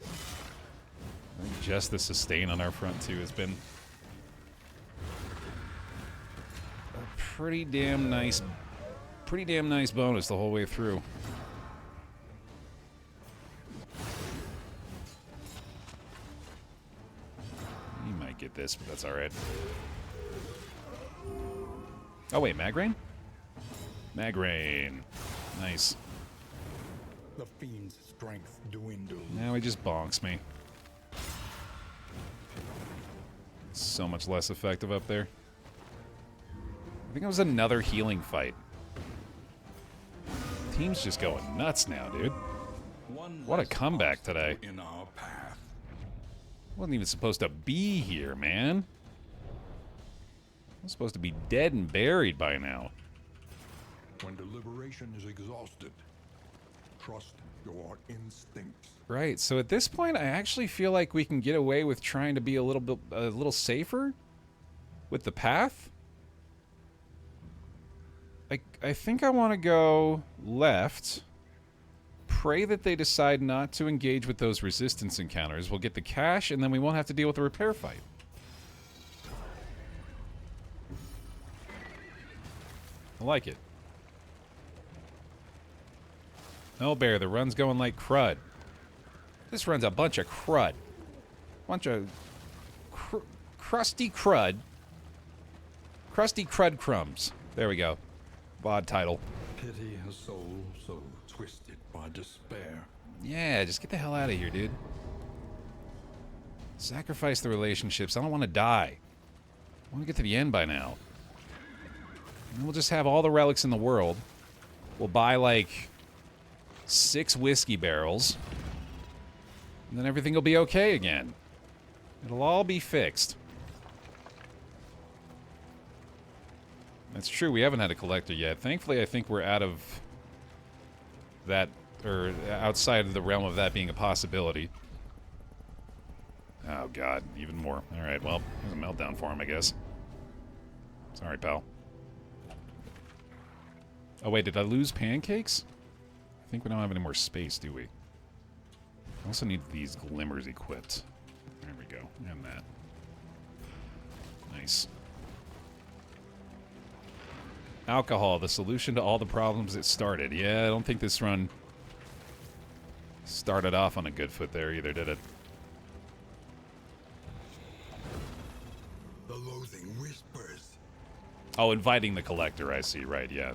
I think just the sustain on our front, too, has been a pretty damn nice bonus the whole way through. You might get this, but that's alright. Oh wait, mag rain? Mag rain. Nice. The fiend's strength dwindles. Now he just bonks me. So much less effective up there. I think it was another healing fight. Team's just going nuts now, dude. What a comeback today. In our path. Wasn't even supposed to be here, man. I'm supposed to be dead and buried by now. When deliberation is exhausted, trust your instincts. Right, so at this point, I actually feel like we can get away with trying to be a little safer with the path. I think I want to go left, pray that they decide not to engage with those resistance encounters. We'll get the cash, and then we won't have to deal with the repair fight. I like it. No, Baer, the run's going like crud. This run's a bunch of crud. Bunch of crusty crud. Crusty crud crumbs. There we go. VOD title. Pity a soul so twisted by despair. Yeah, just get the hell out of here, dude. Sacrifice the relationships. I don't want to die. I want to get to the end by now. And we'll just have all the relics in the world. We'll buy, like, 6 whiskey barrels. And then everything will be okay again. It'll all be fixed. That's true, we haven't had a collector yet. Thankfully, I think we're out of that, or outside of the realm of that being a possibility. Oh god, even more. Alright, well, there's a meltdown for him, I guess. Sorry, pal. Oh wait, did I lose pancakes? I think we don't have any more space, do we? I also need these glimmers equipped. There we go, and that. Nice. Alcohol, the solution to all the problems it started. Yeah, I don't think this run started off on a good foot there either, did it? The loathing whispers. Oh, inviting the collector, I see, right, yeah.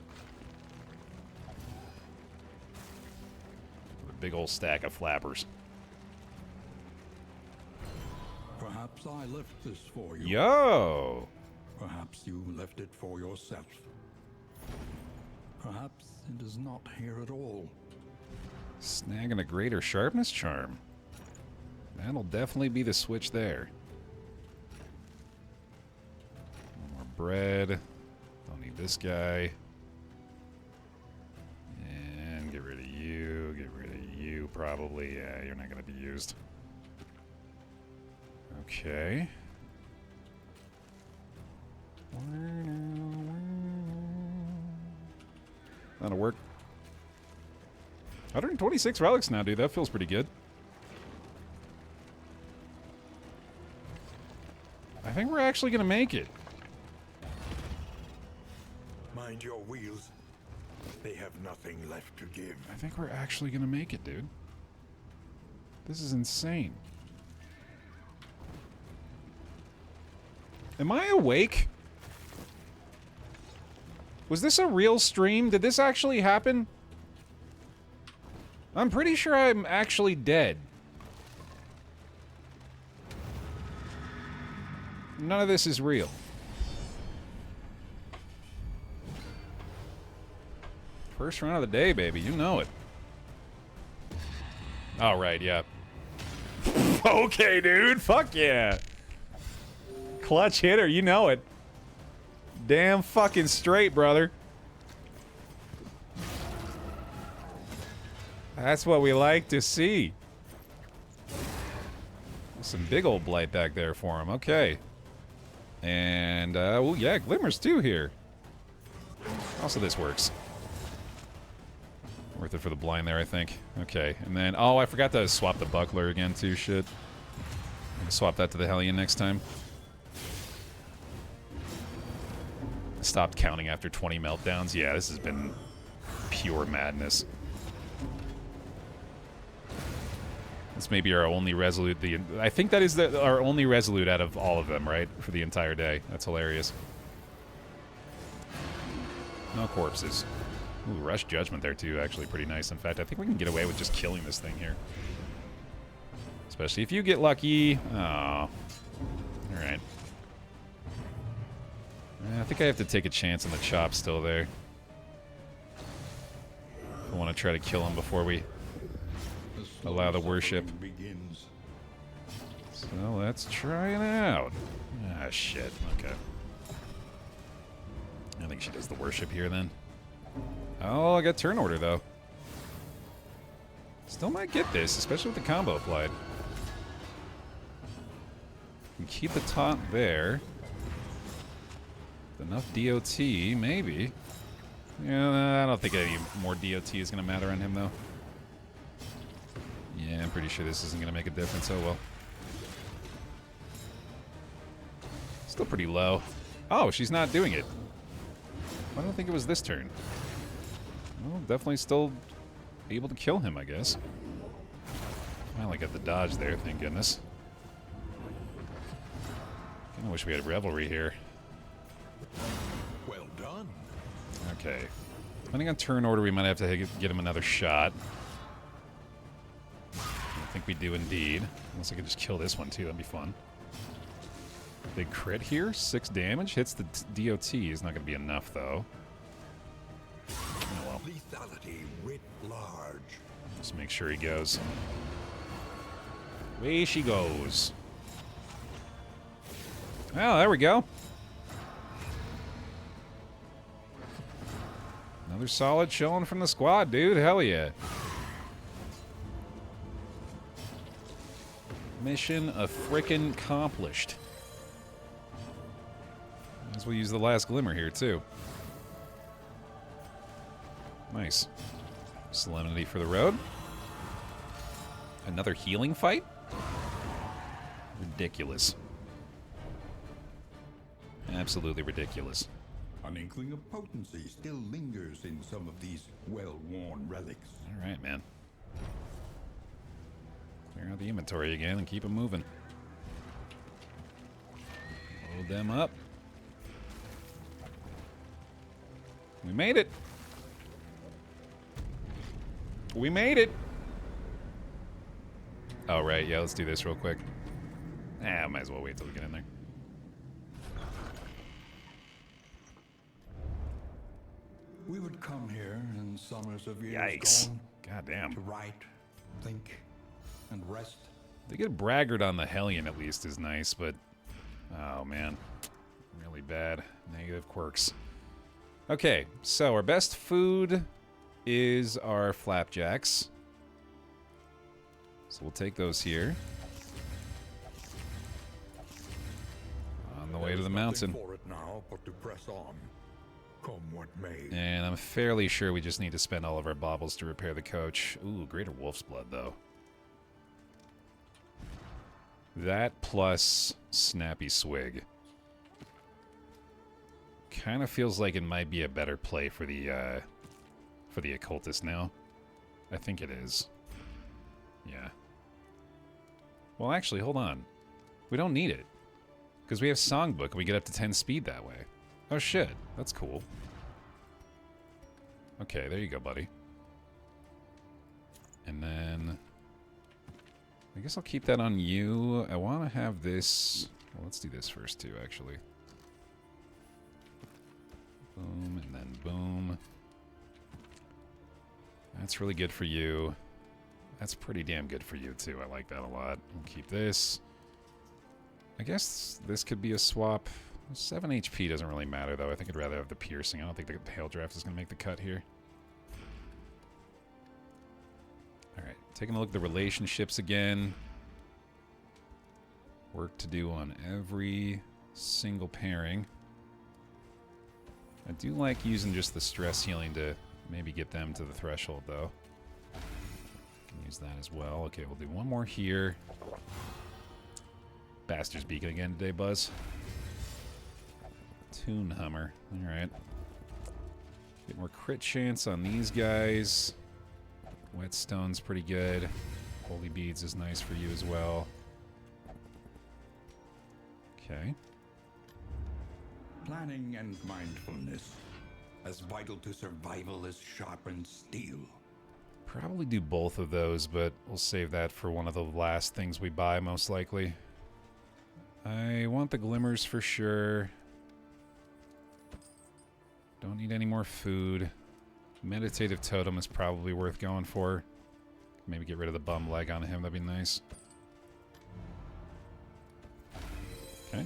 A big old stack of flappers. Perhaps I left this for you. Yo! Perhaps you left it for yourself. Perhaps it is not here at all. Snagging a greater sharpness charm. That'll definitely be the switch there. More bread. Don't need this guy. And get rid of you. Get rid of you, probably. Yeah, you're not going to be used. Okay. That'll work. 126 relics now, dude. That feels pretty good. I think we're actually going to make it. Mind your wheels. They have nothing left to give. I think we're actually going to make it, dude. This is insane. Am I awake? Was this a real stream? Did this actually happen? I'm pretty sure I'm actually dead. None of this is real. First round of the day, baby. You know it. All right, yeah. Okay, dude. Fuck yeah. Clutch hitter, you know it. Damn fucking straight, brother. That's what we like to see. Some big old blight back there for him. Okay. And, well, yeah, glimmers too here. Also, this works. Worth it for the blind there, I think. Okay, and then, oh, I forgot to swap the buckler again too, shit. I can swap that to the Hellion next time. Stopped counting after 20 meltdowns. Yeah, this has been pure madness. This may be our only resolute. I think that is our only resolute out of all of them, right? For the entire day. That's hilarious. No corpses. Ooh, Rush Judgment there too, actually pretty nice. In fact, I think we can get away with just killing this thing here. Especially if you get lucky. Oh. Alright. I think I have to take a chance on the chop still there. I want to try to kill him before we allow the worship. So let's try it out. Ah, shit. Okay. I think she does the worship here then. Oh, I got turn order though. Still might get this, especially with the combo applied. Can keep the taunt there. Enough DOT, maybe. Yeah, I don't think any more DOT is going to matter on him though. Yeah, I'm pretty sure this isn't going to make a difference. Oh well. Still pretty low. Oh, she's not doing it. I don't think it was this turn. Well, definitely still able to kill him, I guess. Finally got the dodge there, thank goodness. I wish we had Revelry here. Well done. Okay. Depending on turn order, we might have to get him another shot. I think we do indeed. Unless I could just kill this one too, that'd be fun. Big crit here, 6 damage. Hits the DOT. Is not going to be enough, though. Oh well. Lethality writ large. Just make sure he goes. Away she goes. Oh, there we go. Another solid showing from the squad, dude. Hell yeah. Mission a frickin' accomplished. Might as well use the last glimmer here, too. Nice. Solemnity for the road. Another healing fight? Ridiculous. Absolutely ridiculous. An inkling of potency still lingers in some of these well-worn relics. All right, man. Clear out the inventory again and keep it moving. Load them up. We made it. We made it. Oh, right. Yeah, let's do this real quick. Might as well wait till we get in there. We would come here in summers of years Yikes. gone Goddamn. to write, think, and rest. They get braggart on the Hellion at least is nice, but oh man, really bad. Negative quirks. Okay, so our best food is our flapjacks. So we'll take those here. On the way to the mountain. For it now, but to press on. Come what may. And I'm fairly sure we just need to spend all of our baubles to repair the coach. Ooh, greater wolf's blood though. That plus snappy swig. Kind of feels like it might be a better play for the occultist now. I think it is. Yeah. Well, actually, hold on. We don't need it. Because we have Songbook and we get up to 10 speed that way. Oh shit, that's cool. Okay, there you go, buddy. And then... I guess I'll keep that on you. I want to have this... Well, let's do this first too, actually. Boom, and then boom. That's really good for you. That's pretty damn good for you, too. I like that a lot. We'll keep this. I guess this could be a swap. 7 HP doesn't really matter, though. I think I'd rather have the piercing. I don't think the hail draft is going to make the cut here. Alright, taking a look at the relationships again. Work to do on every single pairing. I do like using just the stress healing to maybe get them to the threshold, though. Can use that as well. Okay, we'll do one more here. Bastard's Beacon again today, Buzz. Toon Hummer. Alright. Get more crit chance on these guys. Whetstone's pretty good. Holy Beads is nice for you as well. Okay. Planning and mindfulness, as vital to survival as sharpened steel. Probably do both of those, but we'll save that for one of the last things we buy, most likely. I want the glimmers for sure. Don't need any more food. Meditative Totem is probably worth going for. Maybe get rid of the bum leg on him, that'd be nice. Okay.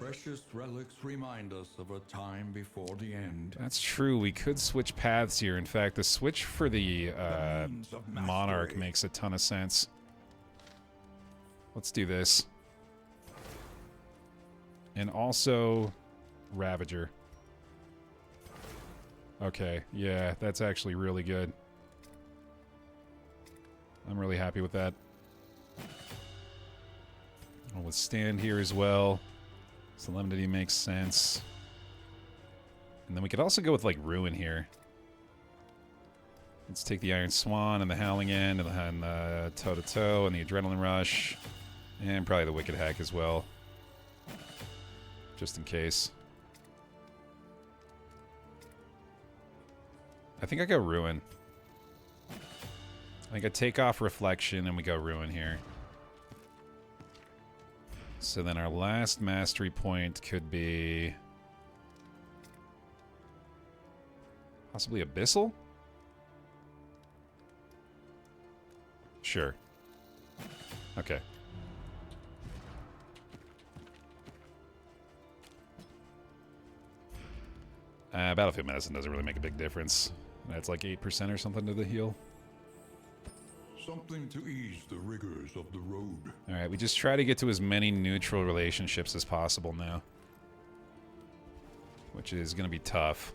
Precious relics remind us of a time before the end. That's true, we could switch paths here. In fact, the switch for the means of Monarch mastery. makes a ton of sense. Let's do this. And also, Ravager. Okay, yeah, that's actually really good. I'm really happy with that. I'll withstand here as well. Solemnity makes sense. And then we could also go with, like, Ruin here. Let's take the Iron Swan and the Howling End and the Toe-to-Toe and the Adrenaline Rush. And probably the Wicked Hack as well. Just in case. I think I go Ruin. I think I take off Reflection and we go Ruin here. So then our last mastery point could be... possibly Abyssal? Sure. Okay. Battlefield Medicine doesn't really make a big difference. That's like 8% or something to the heal. Something to ease the rigors of the road. Alright, we just try to get to as many neutral relationships as possible now. Which is going to be tough.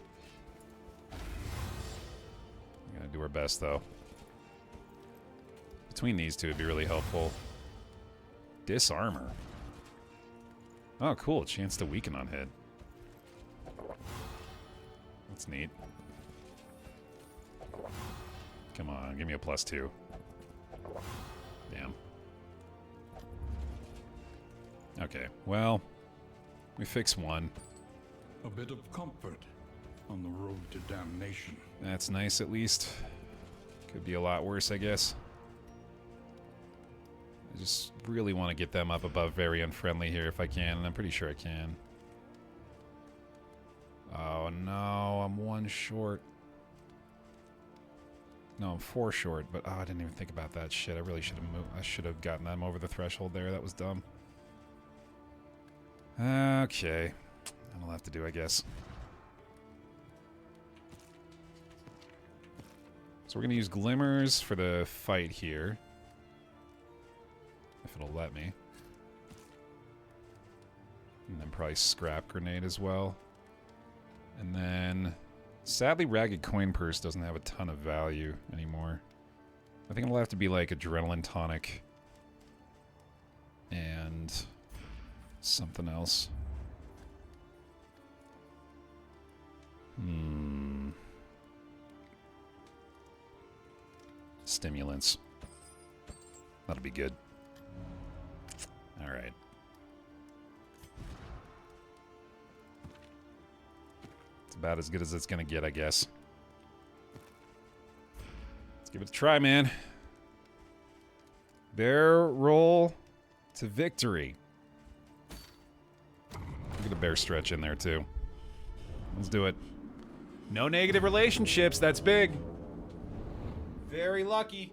We're going to do our best, though. Between these two, it'd be really helpful. Disarmor. Oh, cool. Chance to weaken on hit. That's neat. Come on, give me a +2. Damn. Okay, well, we fix one. A bit of comfort on the road to damnation. That's nice, at least. Could be a lot worse, I guess. I just really want to get them up above very unfriendly here if I can, and I'm pretty sure I can. Oh no, I'm 1 short. No, I'm 4 short, but oh, I didn't even think about that shit. I really should have moved. I should have gotten them over the threshold there. That was dumb. Okay. That'll have to do, I guess. So we're going to use glimmers for the fight here. If it'll let me. And then probably scrap grenade as well. And then... Sadly, Ragged Coin Purse doesn't have a ton of value anymore. I think it'll have to be like Adrenaline Tonic. And... something else. Stimulants. That'll be good. Alright. It's about as good as it's gonna get, I guess. Let's give it a try, man. Baer roll to victory. Look at the Baer stretch in there, too. Let's do it. No negative relationships, that's big. Very lucky.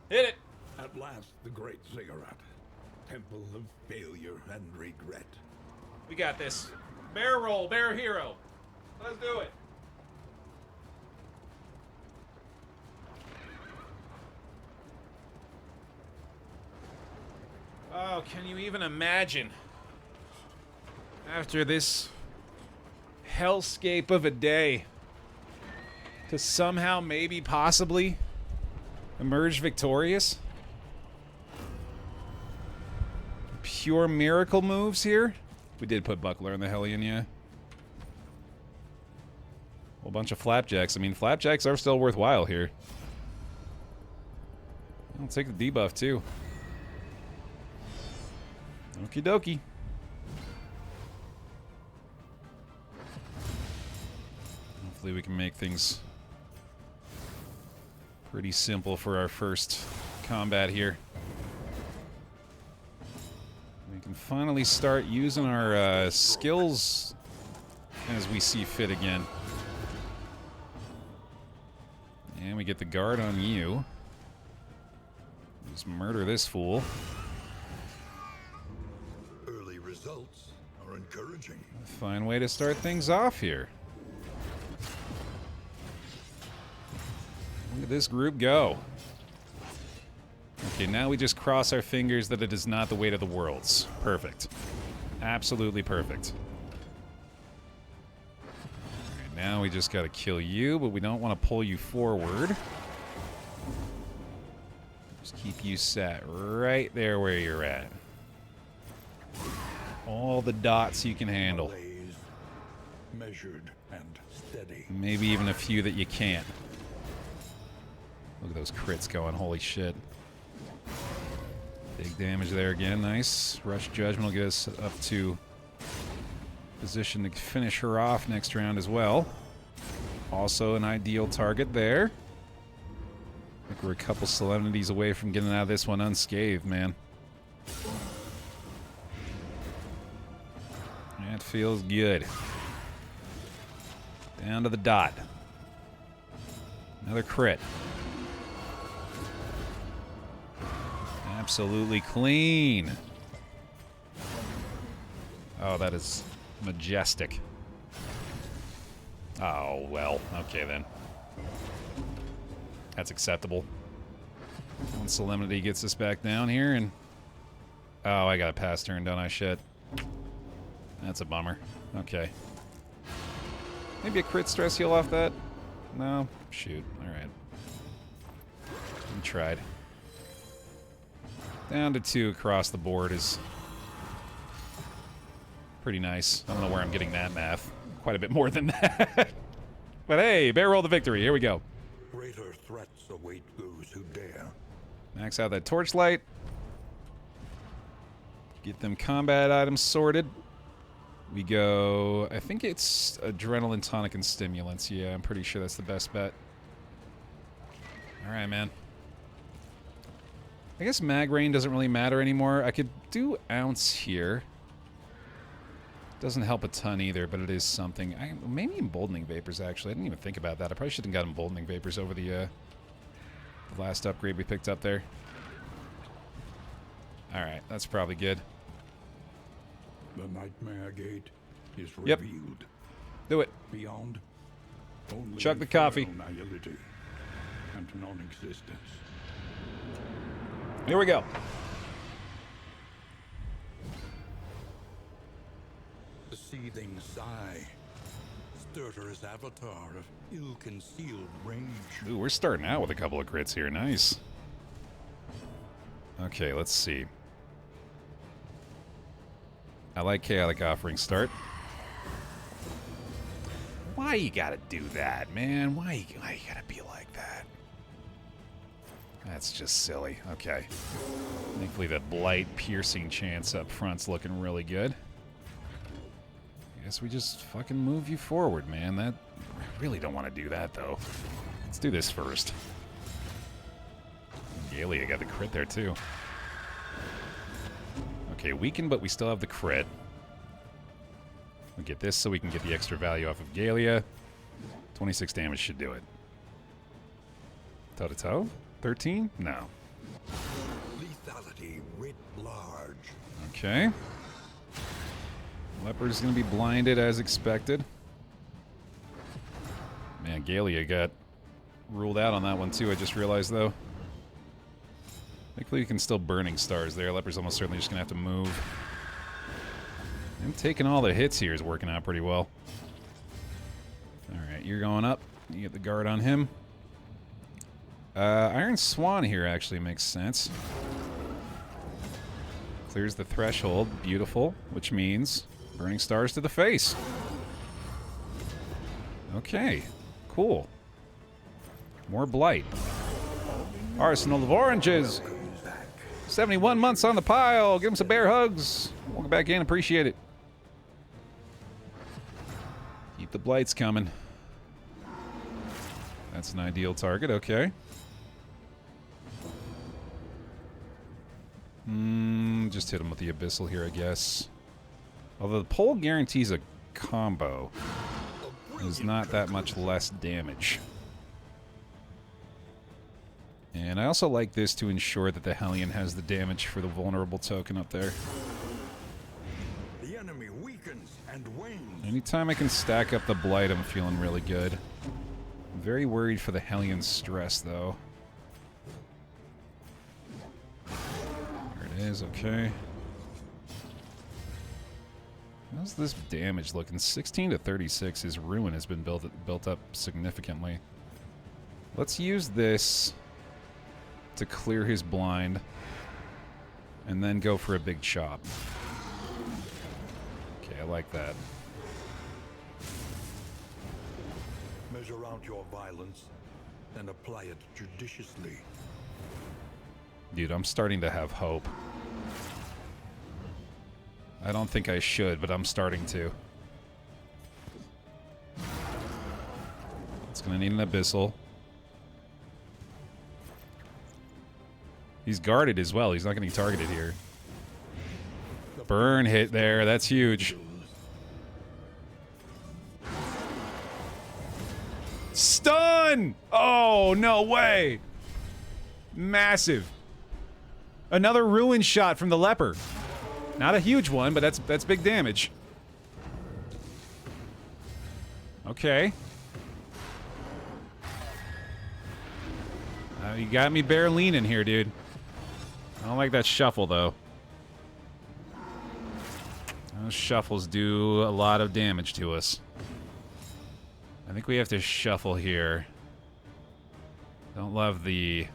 Hit it! At last, the great ziggurat. Temple of failure and regret. We got this. Baer roll, Baer hero. Let's do it. Oh, can you even imagine? After this hellscape of a day, to somehow, maybe, possibly emerge victorious? Pure miracle moves here? We did put Buckler in the Hellion, yeah. Whole bunch of flapjacks. I mean, flapjacks are still worthwhile here. I'll take the debuff, too. Okie dokie. Hopefully we can make things pretty simple for our first combat here. We can finally start using our skills as we see fit again. And we get the guard on you. Just murder this fool. Early results are encouraging. Fine way to start things off here. Look at this group go. Okay, now we just cross our fingers that it is not the weight of the worlds. Perfect. Absolutely perfect. Alright, now we just gotta kill you, but we don't want to pull you forward. Just keep you sat right there where you're at. All the dots you can handle. Measured and steady. Maybe even a few that you can't. Look at those crits going, holy shit. Big damage there again, nice. Rush Judgment will get us up to position to finish her off next round as well. Also an ideal target there. I think we're a couple solemnities away from getting out of this one unscathed, man. That feels good. Down to the dot. Another crit. Absolutely clean. Oh, that is majestic. Oh, well. Okay, then. That's acceptable. One Solemnity gets us back down here, and... Oh, I got a pass turn, don't I? Shit. That's a bummer. Okay. Maybe a crit stress heal off that? No? Shoot. Alright. We tried. Down to 2 across the board is pretty nice. I don't know where I'm getting that math. Quite a bit more than that. But hey, Baer roll the victory. Here we go. Greater threats await those who dare. Max out that torchlight. Get them combat items sorted. We go... I think it's Adrenaline Tonic and Stimulants. Yeah, I'm pretty sure that's the best bet. Alright, man. I guess mag rain doesn't really matter anymore. I could do ounce here. Doesn't help a ton either, but it is something. Maybe emboldening vapors, actually. I didn't even think about that. I probably should have got emboldening vapors over the last upgrade we picked up there. Alright, that's probably good. The Nightmare Gate is Yep. revealed. Do it. Beyond, only Chug the coffee. infernal nihility and non-existence. Here we go. The seething sigh. Stertorous avatar of ill-concealed rage. Ooh, we're starting out with a couple of crits here. Nice. Okay, let's see. I like Chaotic Offering start. Why you gotta do that, man? Why you gotta be like that? That's just silly. Okay. Thankfully, the Blight piercing chance up front's looking really good. I guess we just fucking move you forward, man. I really don't want to do that, though. Let's do this first. Galia got the crit there, too. Okay, weakened, but we still have the crit. We get this so we can get the extra value off of Galia. 26 damage should do it. Toe-to-toe? 13? No. Lethality writ large. Okay. Leopard's gonna be blinded as expected. Man, Galia got ruled out on that one too, I just realized though. Thankfully you can still Burning Stars there. Leopard's almost certainly just gonna have to move. And taking all the hits here is working out pretty well. Alright, you're going up. You get the guard on him. Iron Swan here actually makes sense. Clears the threshold. Beautiful. Which means Burning Stars to the face. Okay. Cool. More Blight. Arsenal of Oranges. 71 months on the pile. Give him some bear hugs. Welcome back in. Appreciate it. Keep the Blights coming. That's an ideal target. Okay. Just hit him with the Abyssal here, I guess. Although the pole guarantees a combo. There's not that much less damage. And I also like this to ensure that the Hellion has the damage for the vulnerable token up there. The enemy weakens and wanes. Anytime I can stack up the Blight, I'm feeling really good. I'm very worried for the Hellion stress, though. Is okay. How's this damage looking? 16 to 36. His ruin has been built up significantly. Let's use this to clear his blind, and then go for a big chop. Okay, I like that. Measure out your violence, and apply it judiciously. Dude, I'm starting to have hope. I don't think I should, but I'm starting to. It's gonna need an Abyssal. He's guarded as well. He's not getting targeted here. Burn hit there. That's huge. Stun! Oh, no way. Massive. Another ruin shot from the leper. Not a huge one, but that's big damage. Okay. You got me bare leaning here, dude. I don't like that shuffle, though. Those shuffles do a lot of damage to us. I think we have to shuffle here. Don't love the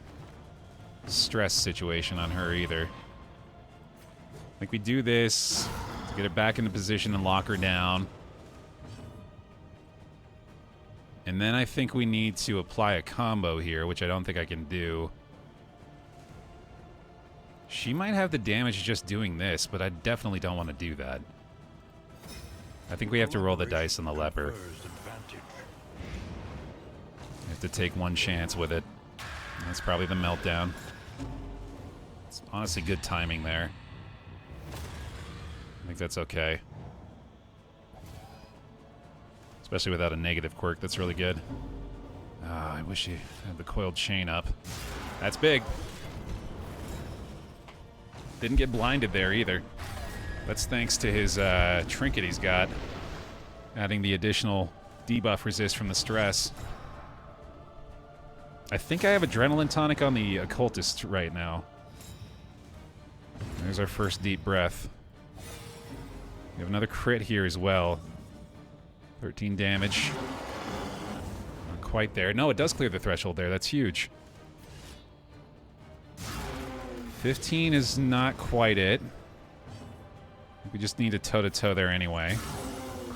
stress situation on her either. I think we do this to get her back into position and lock her down. And then I think we need to apply a combo here, which I don't think I can do. She might have the damage just doing this, but I definitely don't want to do that. I think we have to roll the dice on the leper. We have to take one chance with it. That's probably the meltdown. It's honestly good timing there. I think that's okay. Especially without a negative quirk, that's really good. I wish he had the coiled chain up. That's big. Didn't get blinded there either. That's thanks to his trinket he's got. Adding the additional debuff resist from the stress. I think I have Adrenaline Tonic on the Occultist right now. There's our first deep breath. We have another crit here as well. 13 damage. Not quite there. No, it does clear the threshold there. That's huge. 15 is not quite it. We just need a toe-to-toe there anyway.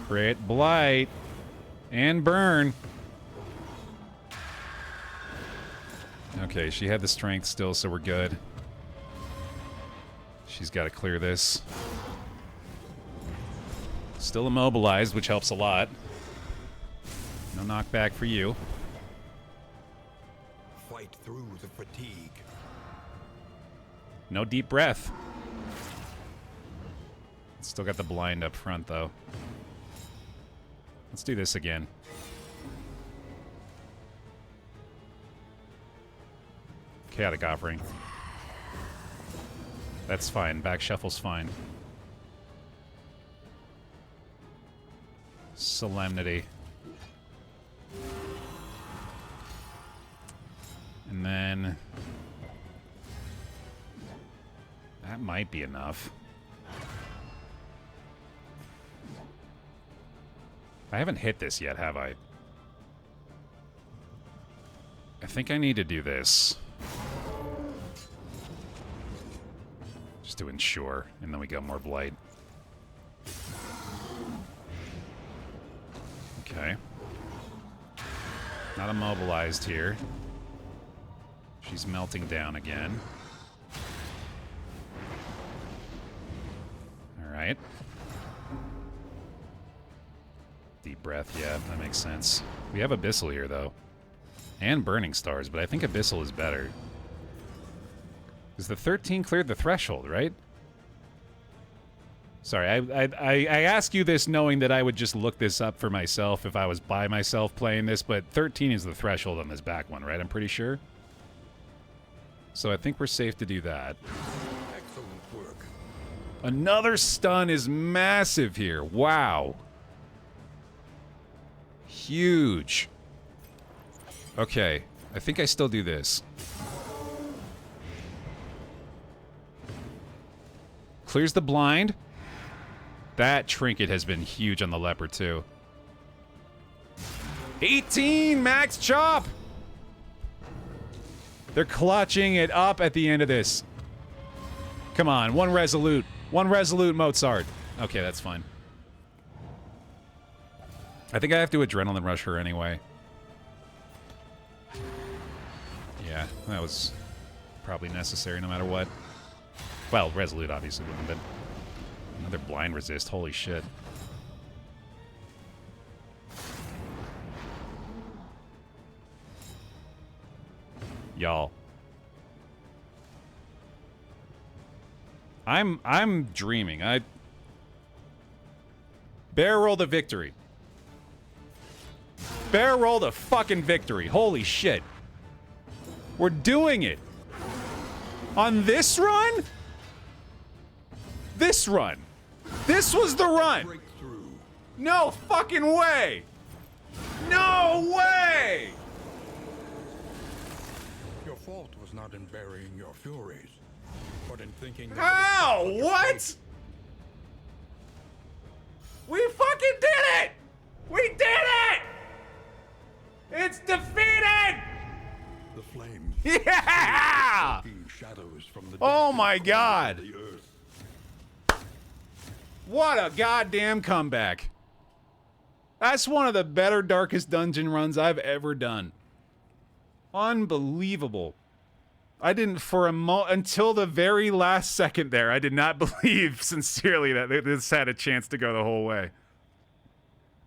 Crit, blight, and burn. Okay, she had the strength still, so we're good. She's got to clear this. Still immobilized, which helps a lot. No knockback for you. Fight through the fatigue. No deep breath. Still got the blind up front, though. Let's do this again. Chaotic Offering. That's fine. Back shuffle's fine. Solemnity. And then... that might be enough. I haven't hit this yet, have I? I think I need to do this. Just to ensure, and then we go more blight. Okay. Not immobilized here. She's melting down again. Alright. Deep breath, yeah, that makes sense. We have Abyssal here, though. And Burning Stars, but I think Abyssal is better. Because the 13 cleared the threshold, right? Sorry, I ask you this knowing that I would just look this up for myself if I was by myself playing this, but 13 is the threshold on this back one, right? I'm pretty sure. So I think we're safe to do that. Excellent work. Another stun is massive here. Wow. Huge. Okay, I think I still do this. Clears the blind. That trinket has been huge on the leper, too. 18 max chop! They're clutching it up at the end of this. Come on, one resolute. One resolute Mozart. Okay, that's fine. I think I have to adrenaline rush her anyway. Yeah, that was probably necessary no matter what. Well, resolute obviously wouldn't have been. Another blind resist, holy shit. Y'all. I'm dreaming. Baer rolled a victory. Baer rolled a fucking victory. Holy shit. We're doing it. On this run? This run. This was the run. Breakthrough. No fucking way. No way. Your fault was not in burying your furies, but in thinking that How? What? We fucking did it! We did it! It's defeated! the flames. Yeah! Shadows from the Oh my God. the earth. What a goddamn comeback. That's one of the better Darkest Dungeon runs I've ever done. Unbelievable. I didn't for until the very last second there, I did not believe sincerely that this had a chance to go the whole way.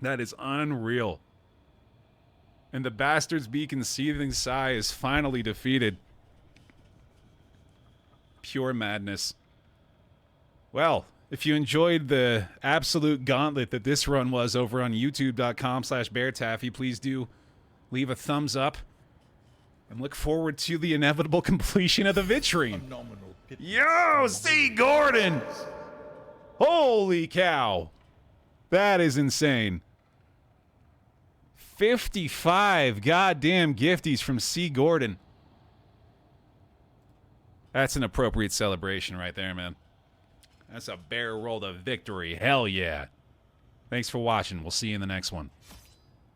That is unreal. And the Bastard's Beacon Seething Sigh is finally defeated. Pure madness. Well, if you enjoyed the absolute gauntlet that this run was over on youtube.com/BaerTaffy, please do leave a thumbs up and look forward to the inevitable completion of the vitrine. Yo, C. Gordon! Holy cow. That is insane. 55 goddamn gifties from C. Gordon. That's an appropriate celebration right there, man. That's a Baer roll to victory. Hell yeah. Thanks for watching. We'll see you in the next one.